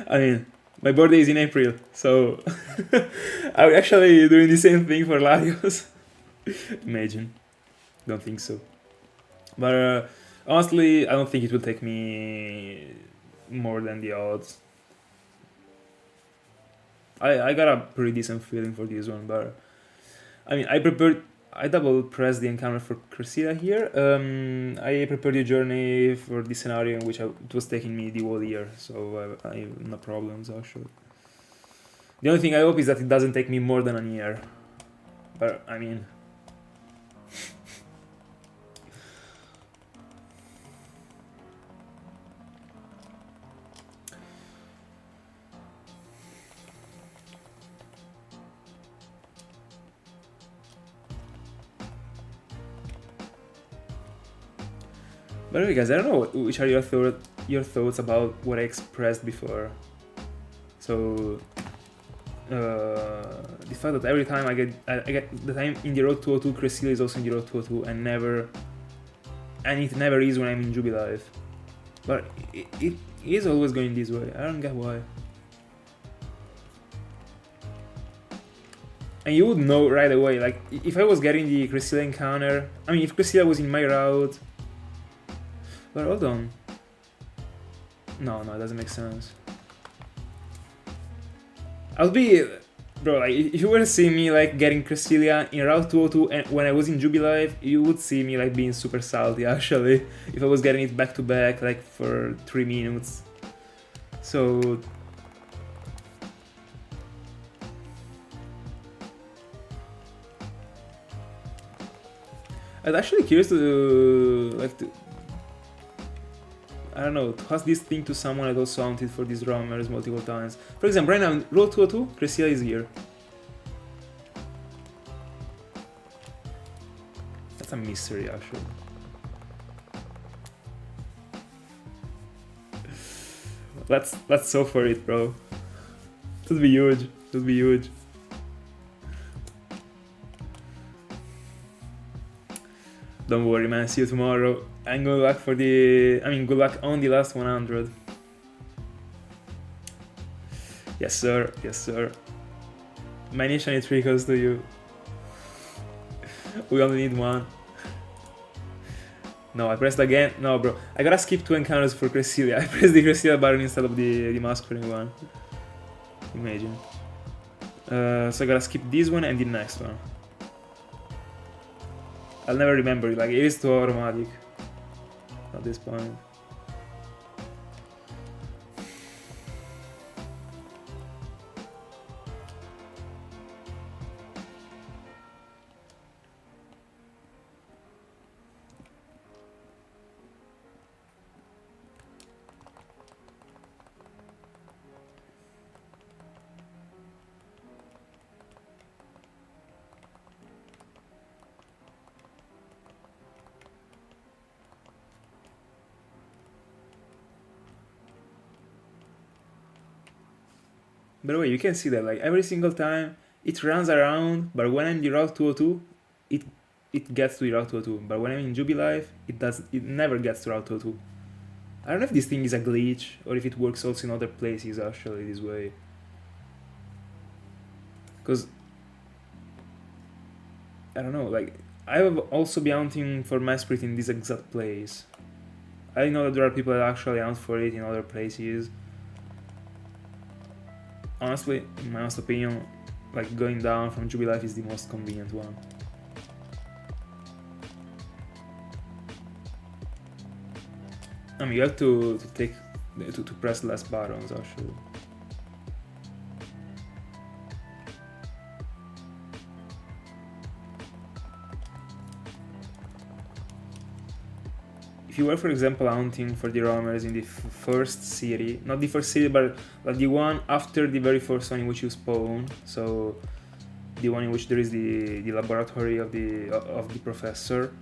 I mean, my birthday is in April, so I'm actually doing the same thing for Larios. Imagine. Don't think so. But honestly, I don't think it will take me more than the odds. I got a pretty decent feeling for this one, but I mean, I double pressed the encounter for Cresselia here. I prepared the journey for this scenario in which it was taking me the whole year, so I have no problems actually. The only thing I hope is that it doesn't take me more than a year. But I mean... By the way, guys, I don't know which are your thoughts about what I expressed before. So the fact that every time I get that I'm in the road 202, Cresselia is also in the road 202, and it never is when I'm in Jubilife. But it is always going this way. I don't get why. And you would know right away, like if I was getting the Cresselia encounter, I mean if Cresselia was in my route. But hold on. No, it doesn't make sense. I'll be... Bro, like, if you were to see me, like, getting Cresselia in Route 202 and when I was in Jubilife, you would see me, like, being super salty, actually. If I was getting it back to back, like, for 3 minutes. So... I'm actually curious to, like, I don't know, to ask this thing to someone that also hunted for these roamers multiple times. For example, right now in Road 202, Cresselia is here. That's a mystery, actually. Let's go for it, bro. It would be huge. It would be huge. Don't worry, man. See you tomorrow. And good luck for the... I mean, good luck on the last 100. Yes, sir. Yes, sir. Many shiny trickles to you. We only need one. No, I pressed again. No, bro. I gotta skip 2 encounters for Cresselia. I pressed the Cresselia button instead of the Masquerain one. Imagine. So I gotta skip this one and the next one. I'll never remember it. Like, it is too automatic at this point. By the way, you can see that, like, every single time it runs around, but when I'm in the Route 202, it gets to the Route 202. But when I'm in Jubilife, it never gets to Route 202. I don't know if this thing is a glitch or if it works also in other places actually this way. Because I don't know, like, I have also been hunting for Masquerain in this exact place. I know that there are people that actually hunt for it in other places. Honestly, in my honest opinion, like, going down from Jubilife is the most convenient one. I mean, you have to press less buttons actually. if you were, for example, hunting for the roamers in the first city, not the first city, but like the one after the very first one in which you spawn, so the one in which there is the laboratory of the professor.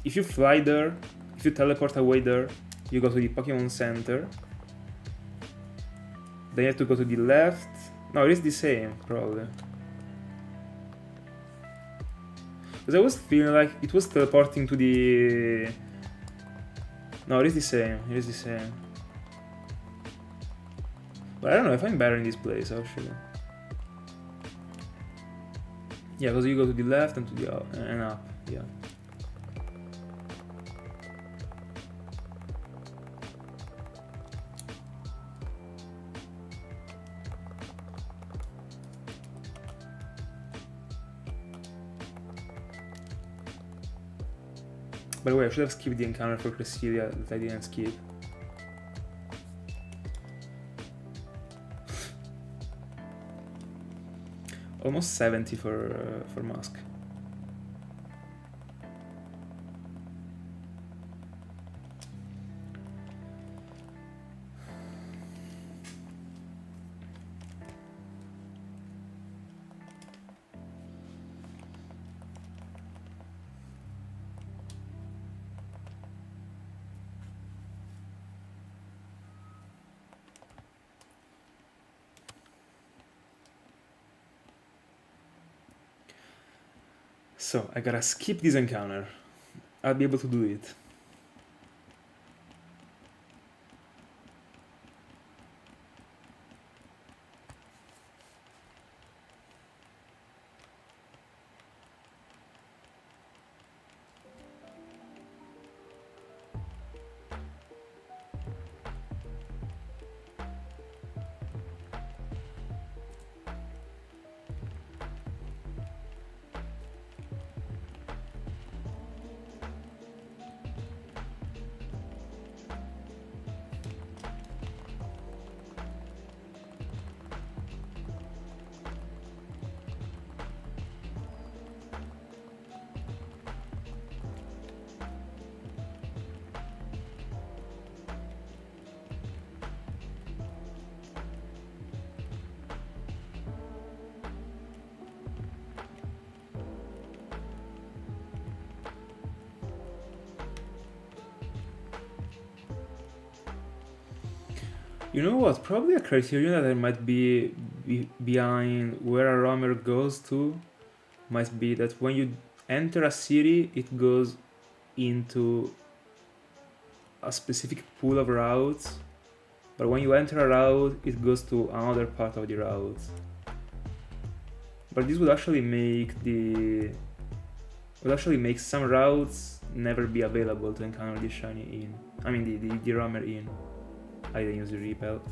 If you fly there, if you teleport away there, you go to the Pokemon Center. Then you have to go to the left. No, it is the same, probably. Because I was feeling like it was teleporting to the... No, it is the same, it is the same. But I don't know if I'm better in this place, actually. Yeah, because you go to the left and to the and up, yeah. By the way, I should have skipped the encounter for Cresselia that I didn't skip. Almost 70 for Musk. So, I gotta skip this encounter. I'll be able to do it. You know what? Probably a criterion that I might be behind where a roamer goes to might be that when you enter a city, it goes into a specific pool of routes, but when you enter a route, it goes to another part of the route. But this would actually make some routes never be available to encounter the shiny in. I mean the roamer in. I didn't use the repel.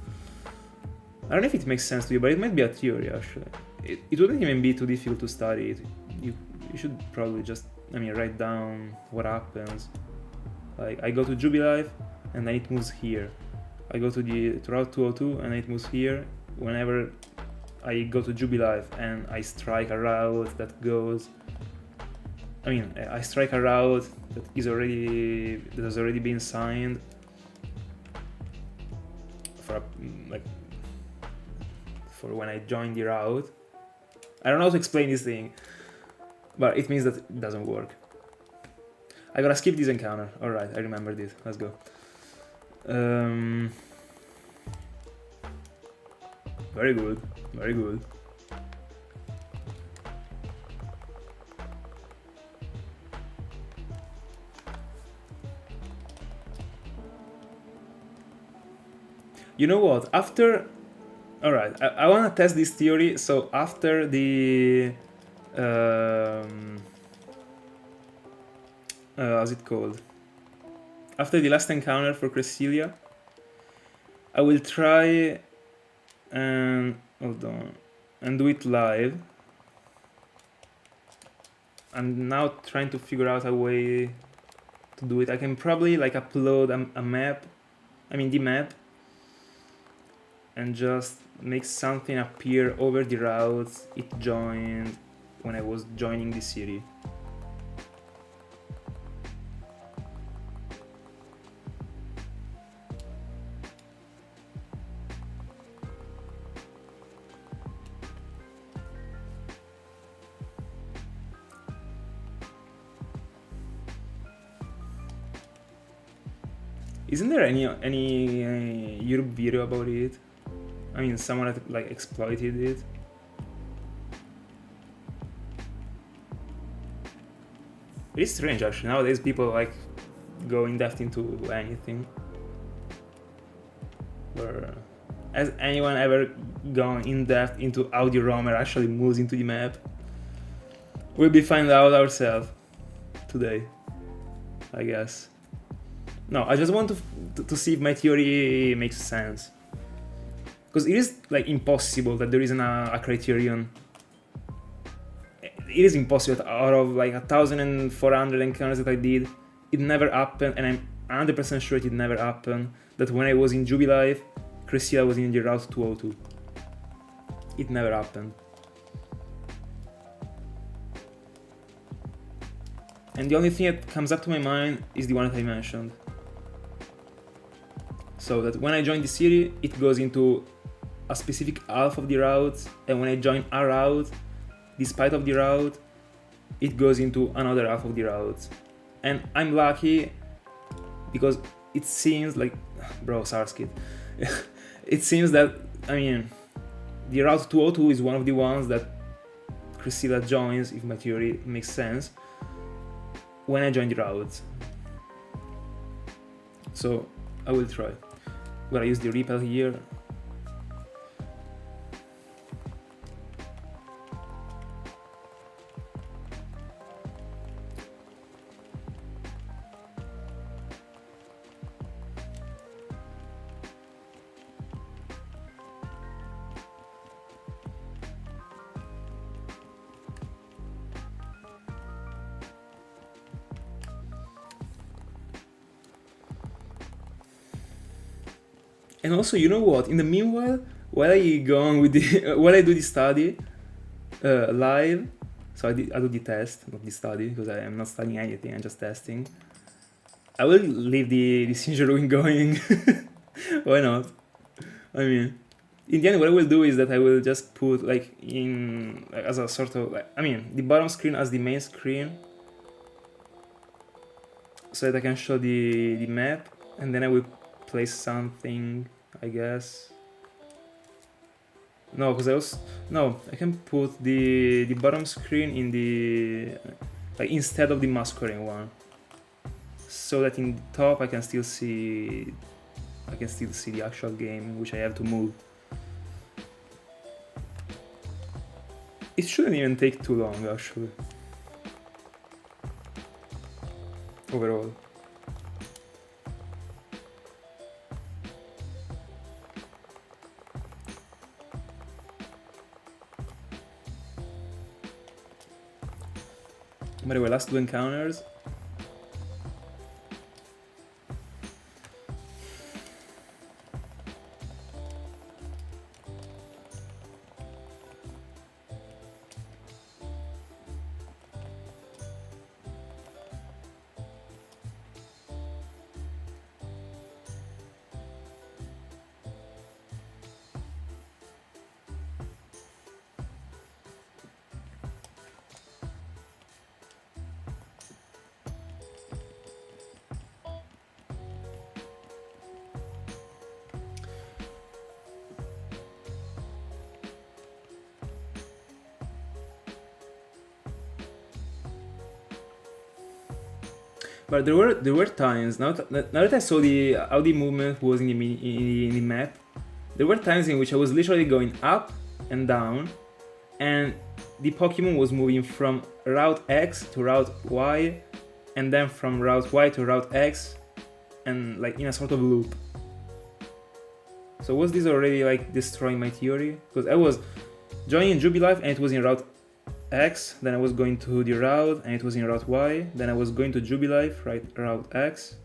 I don't know if it makes sense to you, but it might be a theory actually. It wouldn't even be too difficult to study it. You should probably just, write down what happens. Like, I go to Jubilife and then it moves here. I go to Route 202 and it moves here. Whenever I go to Jubilife and I strike a route that goes... I strike a route that has already been signed for when I join the route. I don't know how to explain this thing, but it means that it doesn't work. I gotta skip this encounter. Alright, I remembered it. Let's go. Very good. Very good. You know what? After... Alright, I want to test this theory, so after the... how's it called? After the last encounter for Cresselia, I will try and... hold on... and do it live. I'm now trying to figure out a way to do it. I can probably upload a map, the map, and just make something appear over the routes it joined when I was joining the city. Isn't there any YouTube video about it? I mean, someone that like exploited it. It's strange actually. Nowadays people like go in depth into anything. Or has anyone ever gone in depth into how the roamer actually moves into the map? We'll be find out ourselves today, I guess. No, I just want to see if my theory makes sense. Because it is like impossible that there isn't a criterion. It is impossible that out of like 1,400 encounters that I did, it never happened, and I'm 100% sure it never happened, that when I was in Jubilife, Cresselia was in the Route 202. It never happened. And the only thing that comes up to my mind is the one that I mentioned. So that when I join the city, it goes into a specific half of the route, and when I join a route, despite of the route, it goes into another half of the route. And I'm lucky because it seems like, bro, Sarskit. It seems that, I mean, the Route 202 is one of the ones that Cresselia joins, if my theory makes sense, when I join the route. So I will try. I'm gonna use the repel here. And also, you know what? In the meanwhile, while I go on with the while I do the study live, so I do the test, not the study, because I am not studying anything. I'm just testing. I will leave the Sinjoh ruin going. Why not? I mean, in the end, what I will do is that I will just put like in like, as a sort of like, I mean, the bottom screen as the main screen, so that I can show the map, and then I will place something, I guess. No, because I can put the bottom screen in the like instead of the Masquerain one, so that in the top I can still see the actual game, which I have to move. It shouldn't even take too long actually. Overall. By the way, last two encounters. But there were times, now that I saw how the movement was in the map, there were times in which I was literally going up and down, and the Pokemon was moving from Route X to Route Y, and then from Route Y to Route X, and like in a sort of loop. So was this already like destroying my theory? Because I was joining Jubilife and it was in Route X, then I was going to the route and it was in Route Y, then I was going to Jubilife, right, Route X,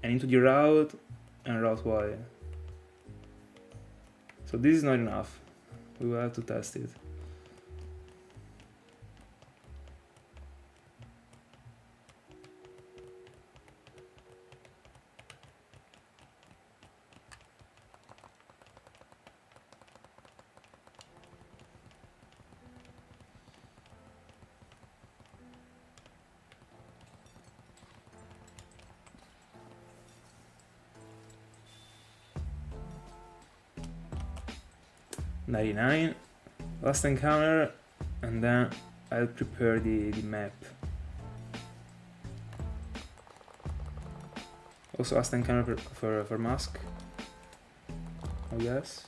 and into the route and Route Y. So this is not enough. We will have to test it. 99. Last encounter, and then I'll prepare the map. Also last encounter for Mask, I guess.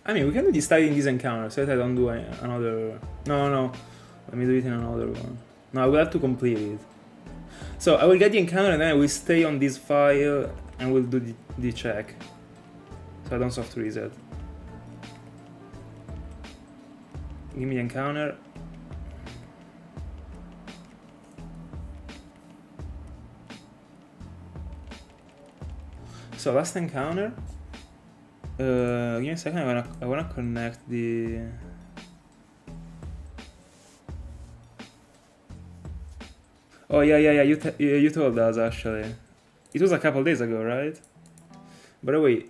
I mean, we can do this study in this encounter, so that I don't do another... No, let me do it in another one. No, I will have to complete it. So I will get the encounter and then I will stay on this file and we'll do the check. So I don't soft reset. Give me the encounter. So last encounter. Give me a second. I wanna connect the. Oh yeah. You told us actually. It was a couple days ago, right? By the way,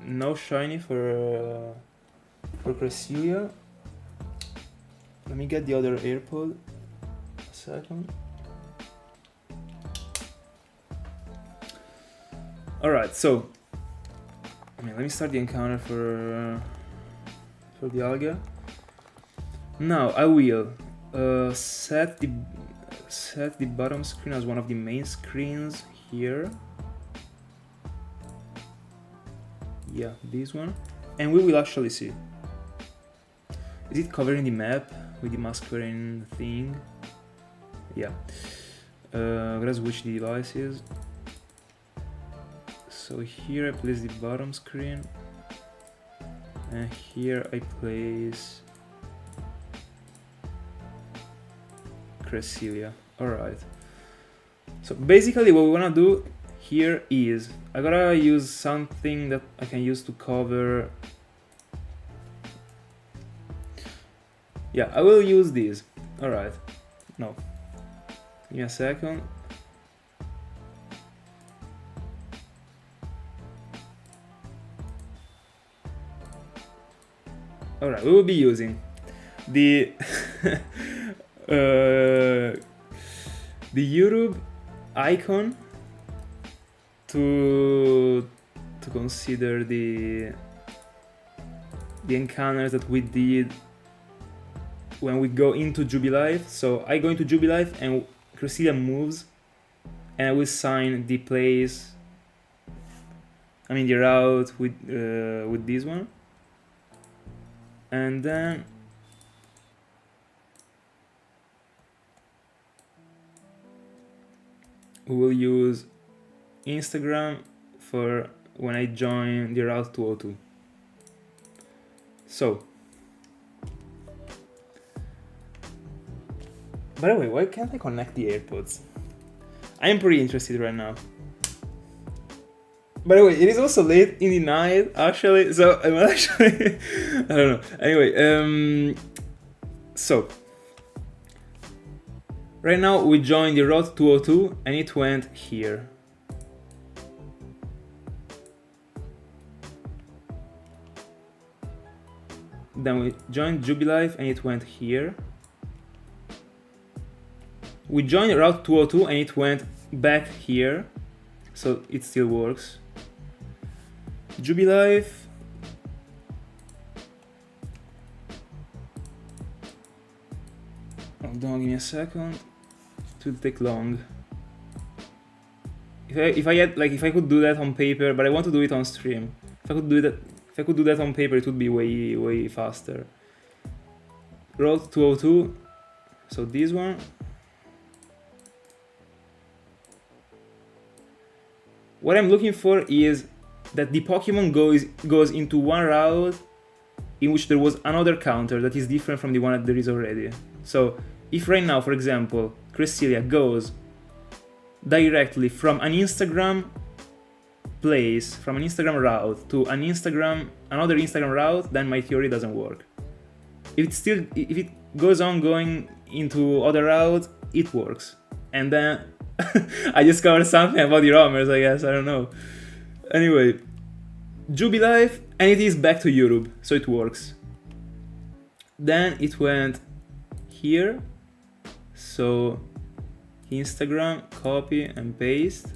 no shiny for Cresselia. Let me get the other AirPod. A second. All right, so. Let me start the encounter for Dialga. Now I will set the bottom screen as one of the main screens here. Yeah, this one, and we will actually see. Is it covering the map with the Masquerain thing? Yeah. I'm gonna switch the devices. So here I place the bottom screen, and here I place Cresselia. Alright. So basically what we wanna do here is, I gotta use something that I can use to cover... Yeah, I will use this. Alright. No. Give me a second. Alright, we will be using the the YouTube icon to consider the encounters that we did when we go into Jubilife. So I go into Jubilife and Cresselia moves, and I will sign the place, the route with this one. And then we will use Instagram for when I join the route 202. So, by the way, why can't I connect the AirPods? I am pretty interested right now. By the way, it is also late in the night, actually, so I'm actually... I don't know. Anyway, so... Right now, we joined the route 202, and it went here. Then we joined Jubilife, and it went here. We joined route 202, and it went back here. So it still works. Jubilife. Hold on, give me a second. It will take long. If I could do that on paper, but I want to do it on stream. If I could do that on paper, it would be way faster. Route 202. So this one. What I'm looking for is that the Pokemon goes into one route in which there was another counter that is different from the one that there is already. So if right now, for example, Cresselia goes directly from an Instagram place from an Instagram route to another Instagram route, then my theory doesn't work. If it goes on going into other routes, it works. And then I discovered something about the roamers, I guess, I don't know. Anyway, Jubilife, and it is back to Europe, so it works. Then it went here, so Instagram, copy and paste.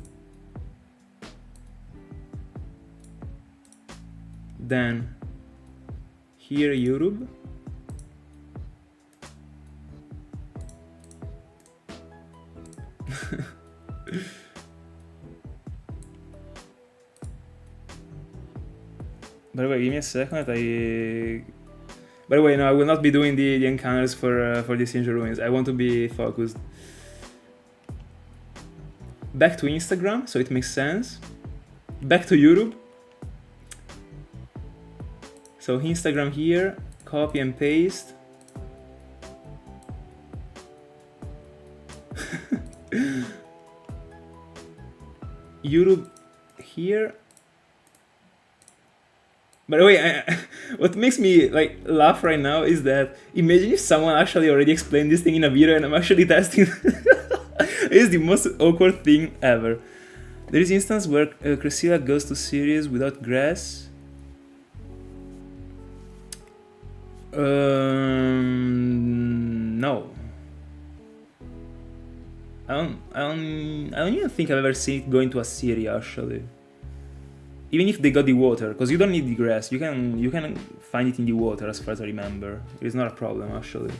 Then here Europe. By the way, give me a second. By the way, no, I will not be doing the encounters for the Sinjoh ruins. I want to be focused. Back to Instagram, so it makes sense. Back to Europe. So Instagram here, copy and paste. Europe here. By the way, what makes me like laugh right now is that imagine if someone actually already explained this thing in a video and I'm actually testing. It is the most awkward thing ever. There is instance where Cresselia goes to series without grass. No. I don't even think I've ever seen it go into a series actually. Even if they got the water, because you don't need the grass, you can find it in the water as far as I remember. It is not a problem actually.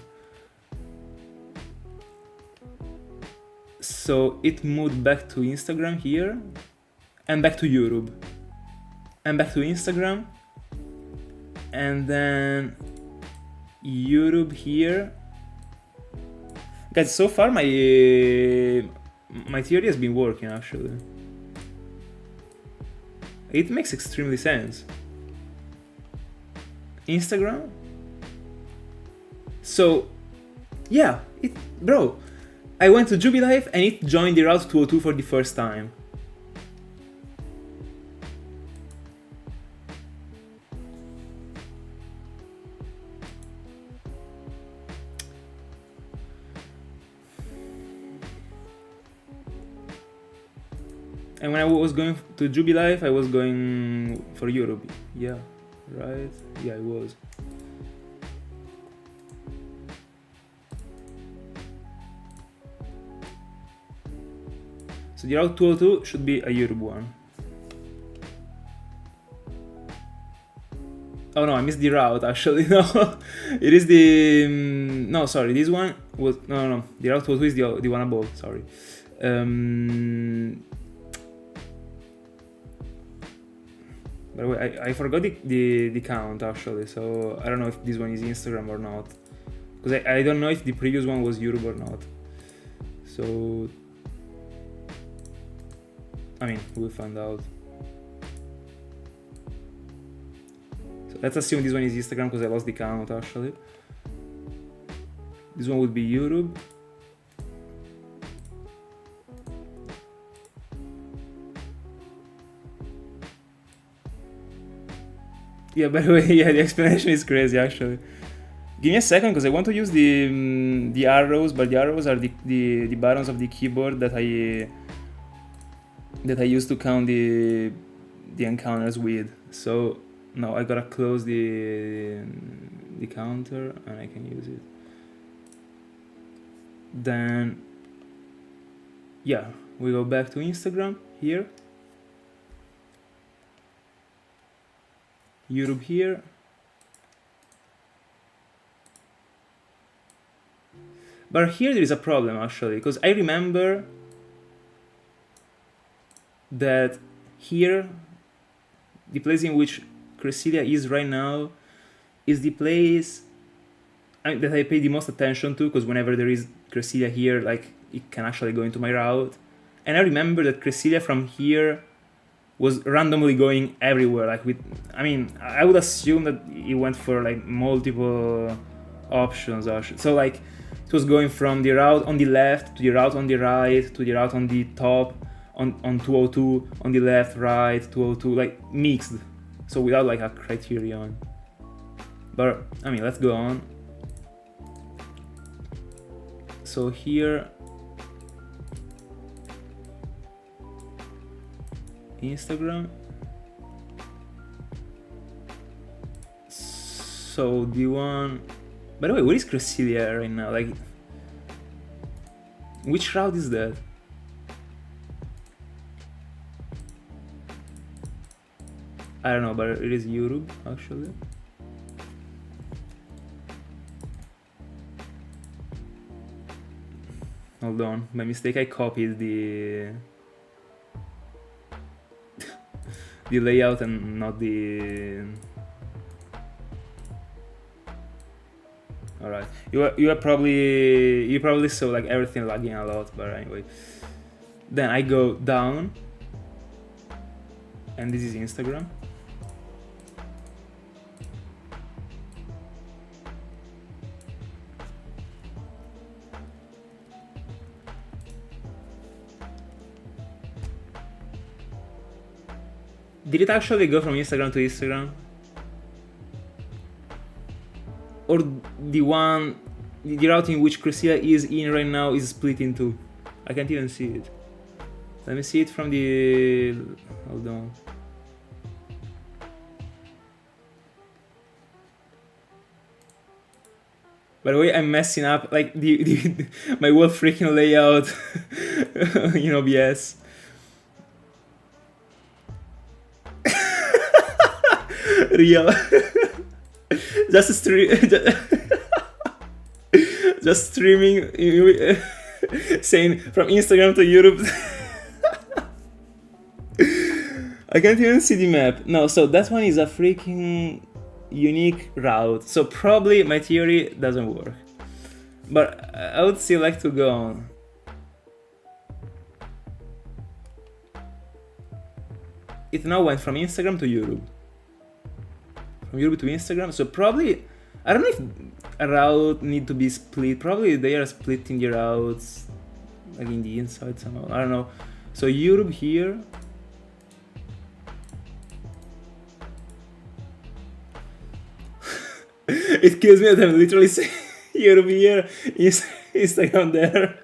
So it moved back to Instagram here, and back to Europe, and back to Instagram, and then Europe here. Guys, so far my theory has been working actually. It makes extremely sense. Instagram. So, yeah, bro, I went to Jubilife and it joined the Route 202 for the first time. And when I was going to Jubilife, I was going for Europe. Yeah, right? Yeah, I was. So the Route 202 should be a Europe one. Oh no, I missed the route actually. No, it is the... no, sorry, this one was... No. The Route 202 is the one above, sorry. By the way, I forgot the count actually, so I don't know if this one is Instagram or not. Because I don't know if the previous one was Europe or not. So... I mean, we'll find out. So let's assume this one is Instagram because I lost the count actually. This one would be Europe. Yeah, by the way, yeah, the explanation is crazy actually. Give me a second because I want to use the arrows, but the arrows are the buttons of the keyboard that I use to count the encounters with. So now I gotta close the counter and I can use it. Then yeah, we go back to Instagram here. Europe here. But here there is a problem actually, because I remember that here, the place in which Cresselia is right now, is the place that I pay the most attention to, because whenever there is Cresselia here, like, it can actually go into my route. And I remember that Cresselia from here was randomly going everywhere, like I mean, I would assume that it went for like multiple options actually. So like, it was going from the route on the left, to the route on the right, to the route on the top on 202 on the left, right, 202, like mixed, so without like a criterion. But I mean, let's go on. So here, Instagram. So the one, by the way, where is Cresselia right now? Like, which route is that? I don't know, but it is Europe actually. Hold on, by mistake I copied the the layout and not the. Alright, you probably saw like everything lagging a lot, but anyway. Then I go down, and this is Instagram. Did it actually go from Instagram to Instagram? Or the route in which Cresselia is in right now is split in two? I can't even see it. Let me see it from the... Hold on. By the way, I'm messing up like my whole freaking layout. You know, BS. Real. Just streaming, saying from Instagram to Europe. I can't even see the map. No, so that one is a freaking unique route. So probably my theory doesn't work. But I would still like to go on. It now went from Instagram to Europe. From Europe to Instagram, so probably, I don't know if a route need to be split. Probably they are splitting the routes, like in the inside somehow. I don't know. So Europe here. It kills me that I'm literally saying Europe here, Instagram there.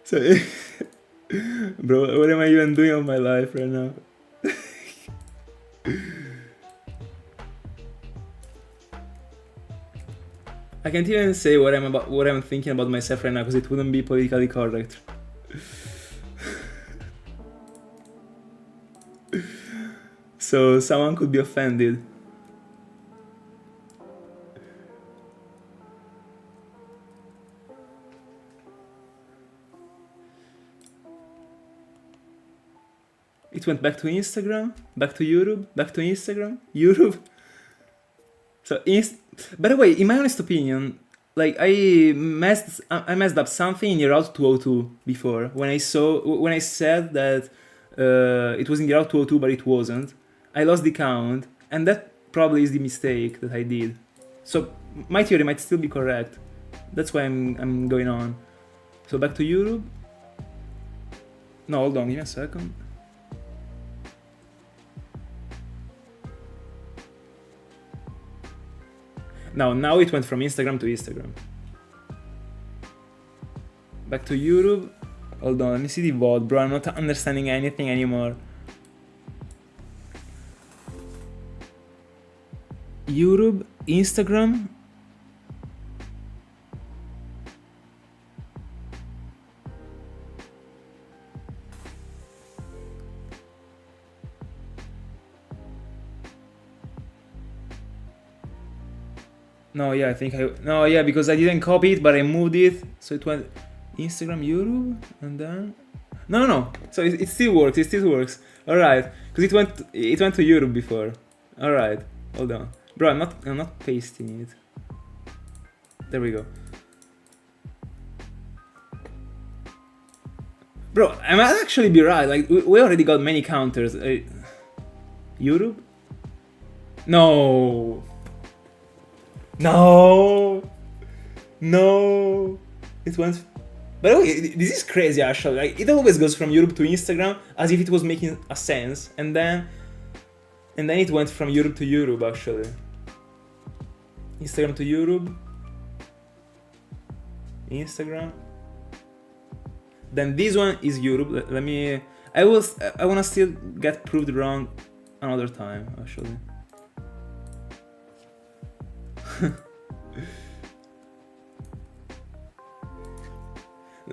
So, bro, what am I even doing of my life right now? I can't even say what I'm thinking about myself right now because it wouldn't be politically correct. So someone could be offended. It went back to Instagram, back to Europe, back to Instagram, Europe. So by the way, in my honest opinion, like I messed up something in the route 202 before when I said that it was in the route 202 but it wasn't. I lost the count, and that probably is the mistake that I did. So my theory might still be correct. That's why I'm going on. So back to Europe. No, hold on, give me a second. Now it went from Instagram to Instagram. Back to Europe. Hold on, let me see the VOD, bro. I'm not understanding anything anymore. Europe, Instagram. No, yeah, because I didn't copy it, but I moved it, so it went Instagram, Europe, and then no. So it still works. All right, because it went to Europe before. All right, hold on, bro. I'm not pasting it. There we go, bro. I might actually be right. Like we already got many counters. Europe? No. It went. By the way, this is crazy actually. Like, it always goes from Europe to Instagram as if it was making a sense, and then it went from Europe to Europe actually. Instagram to Europe. Instagram. Then this one is Europe. Let me. I wanna still get proved wrong another time actually.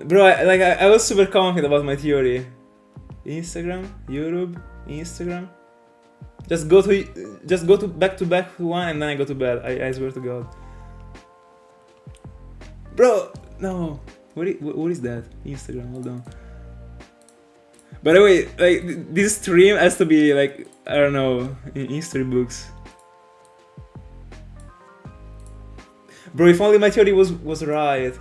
Bro, I was super confident about my theory. Instagram, Europe, Instagram. Just go to back to one and then I go to bed. I swear to God. Bro, no. What is that? Instagram, hold on. By the way, like this stream has to be like, I don't know, in history books. Bro, if only my theory was right.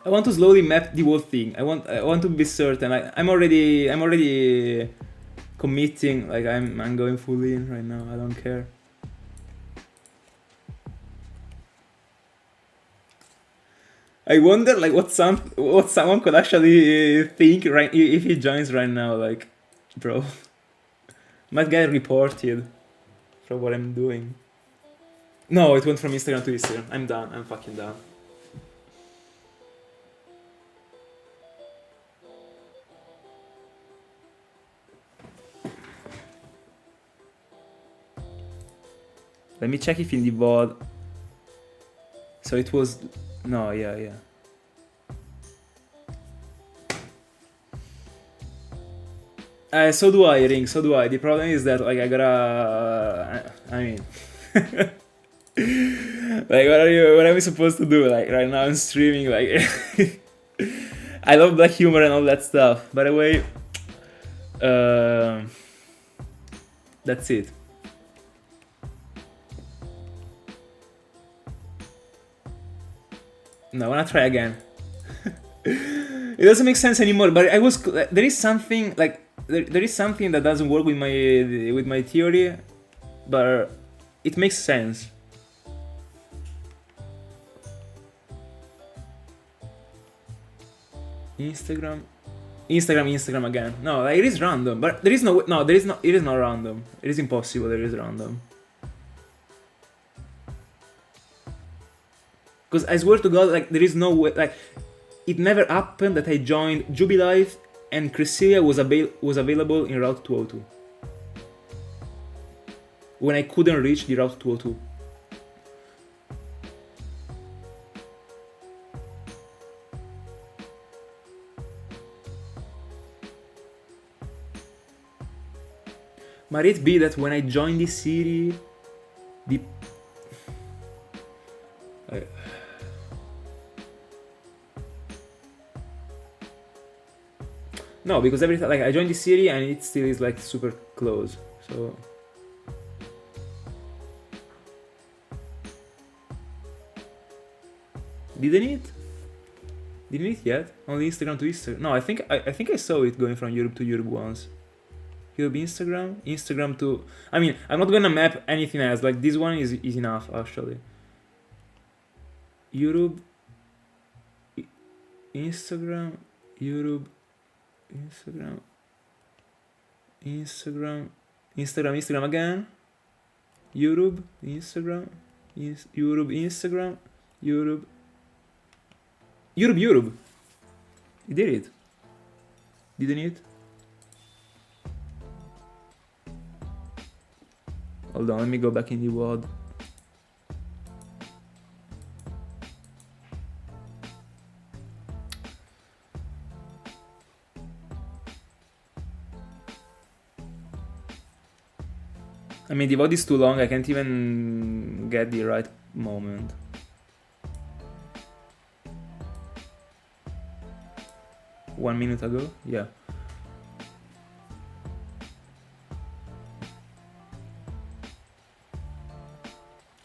I want to slowly map the whole thing. I want to be certain. I'm already committing. Like I'm going full in right now. I don't care. I wonder like what someone could actually think right if he joins right now. Like, bro, might get reported for what I'm doing. No, it went from Instagram to Instagram. I'm done. I'm fucking done. Let me check if in the VOD. So it was... No, yeah. So do I, Ring, so do I. The problem is that, like, I gotta... I mean... like, what am I supposed to do? Like, right now I'm streaming, like... I love black humor and all that stuff. By the way... that's it. No, I wanna try again. It doesn't make sense anymore, but there is something like there is something that doesn't work with my theory, but it makes sense. Instagram again. No, like, it is random, but it is not random. It is impossible. There is random. Because I swear to God, like, there is no way, like, it never happened that I joined Jubilife and Cresselia was available in Route 202. When I couldn't reach the Route 202. Might it be that when I joined this city, no, because every time, like, I joined the city and it still is like super close, so... Didn't it? Didn't it yet? Only Instagram to Instagram. No, I think I saw it going from Europe to Europe once. Europe, Instagram to... I mean, I'm not gonna map anything else, like, this one is enough, actually. Europe... Instagram... Europe... Instagram again. Europe, Instagram, Europe, Instagram, Europe. You did it. Didn't it? Hold on, let me go back in the WOD. I mean, the VOD is too long, I can't even get the right moment. One minute ago? Yeah.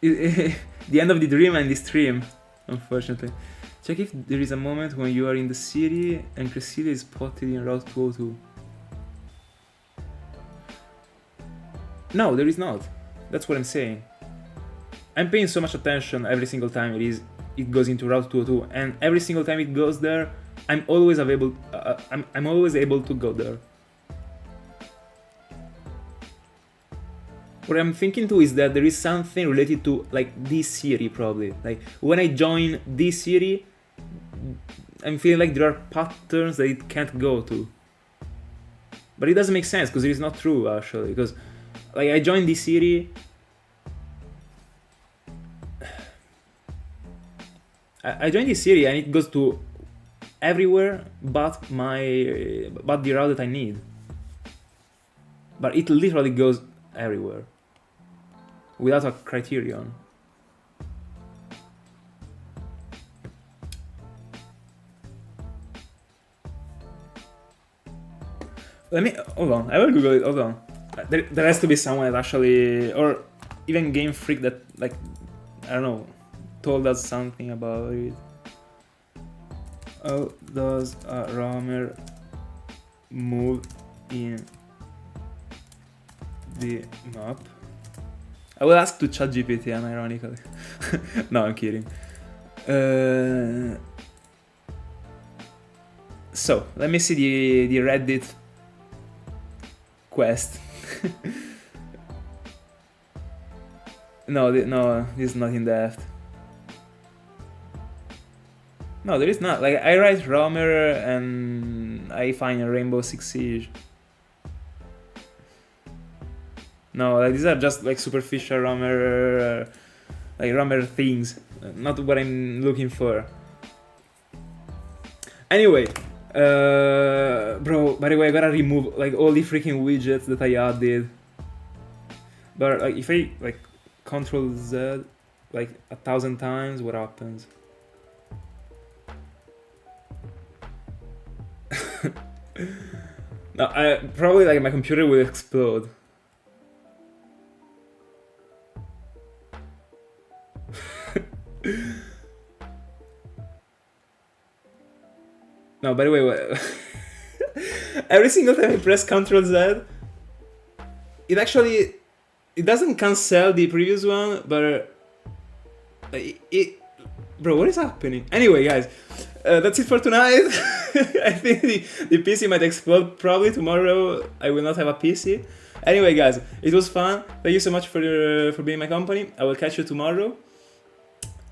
The end of the dream and the stream, unfortunately. Check if there is a moment when you are in the city and Cresselia is spotted in Route 202. No, there is not. That's what I'm saying. I'm paying so much attention every single time it it goes into Route 202, and every single time it goes there, I'm always able to go there. What I'm thinking too is that there is something related to like this series probably. Like when I join this series, I'm feeling like there are patterns that it can't go to. But it doesn't make sense because it is not true actually. Because like I joined this series, I joined this series and it goes to everywhere but the route that I need. But it literally goes everywhere without a criterion. Let me hold on. I will Google it. Hold on. There has to be someone that actually, or even Game Freak that like I don't know, told us something about it. How does a roamer move in the map? I will ask to ChatGPT, unironically. No, I'm kidding. So let me see the Reddit quest. No, this is not in depth. No, there is not. Like I write roamer and I find a Rainbow Six Siege. No, like, these are just like superficial roamer, like roamer things. Not what I'm looking for. Anyway, bro. By the way, I gotta remove like all the freaking widgets that I added. But like, if I like Control Z like 1,000 times, what happens? No, I probably like my computer will explode. No, by the way, every single time I press Ctrl Z, it doesn't cancel the previous one, but bro, what is happening? Anyway, guys, that's it for tonight. I think the PC might explode probably tomorrow. I will not have a PC. Anyway, guys, it was fun. Thank you so much for being in my company. I will catch you tomorrow.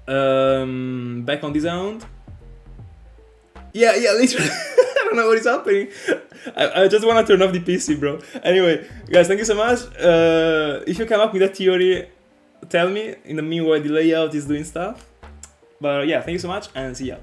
Back on the sound. Yeah, literally. I don't know what is happening. I just want to turn off the PC, bro. Anyway, guys, thank you so much. If you come up with a theory, tell me. In the meanwhile, the layout is doing stuff. But yeah, thank you so much and see ya.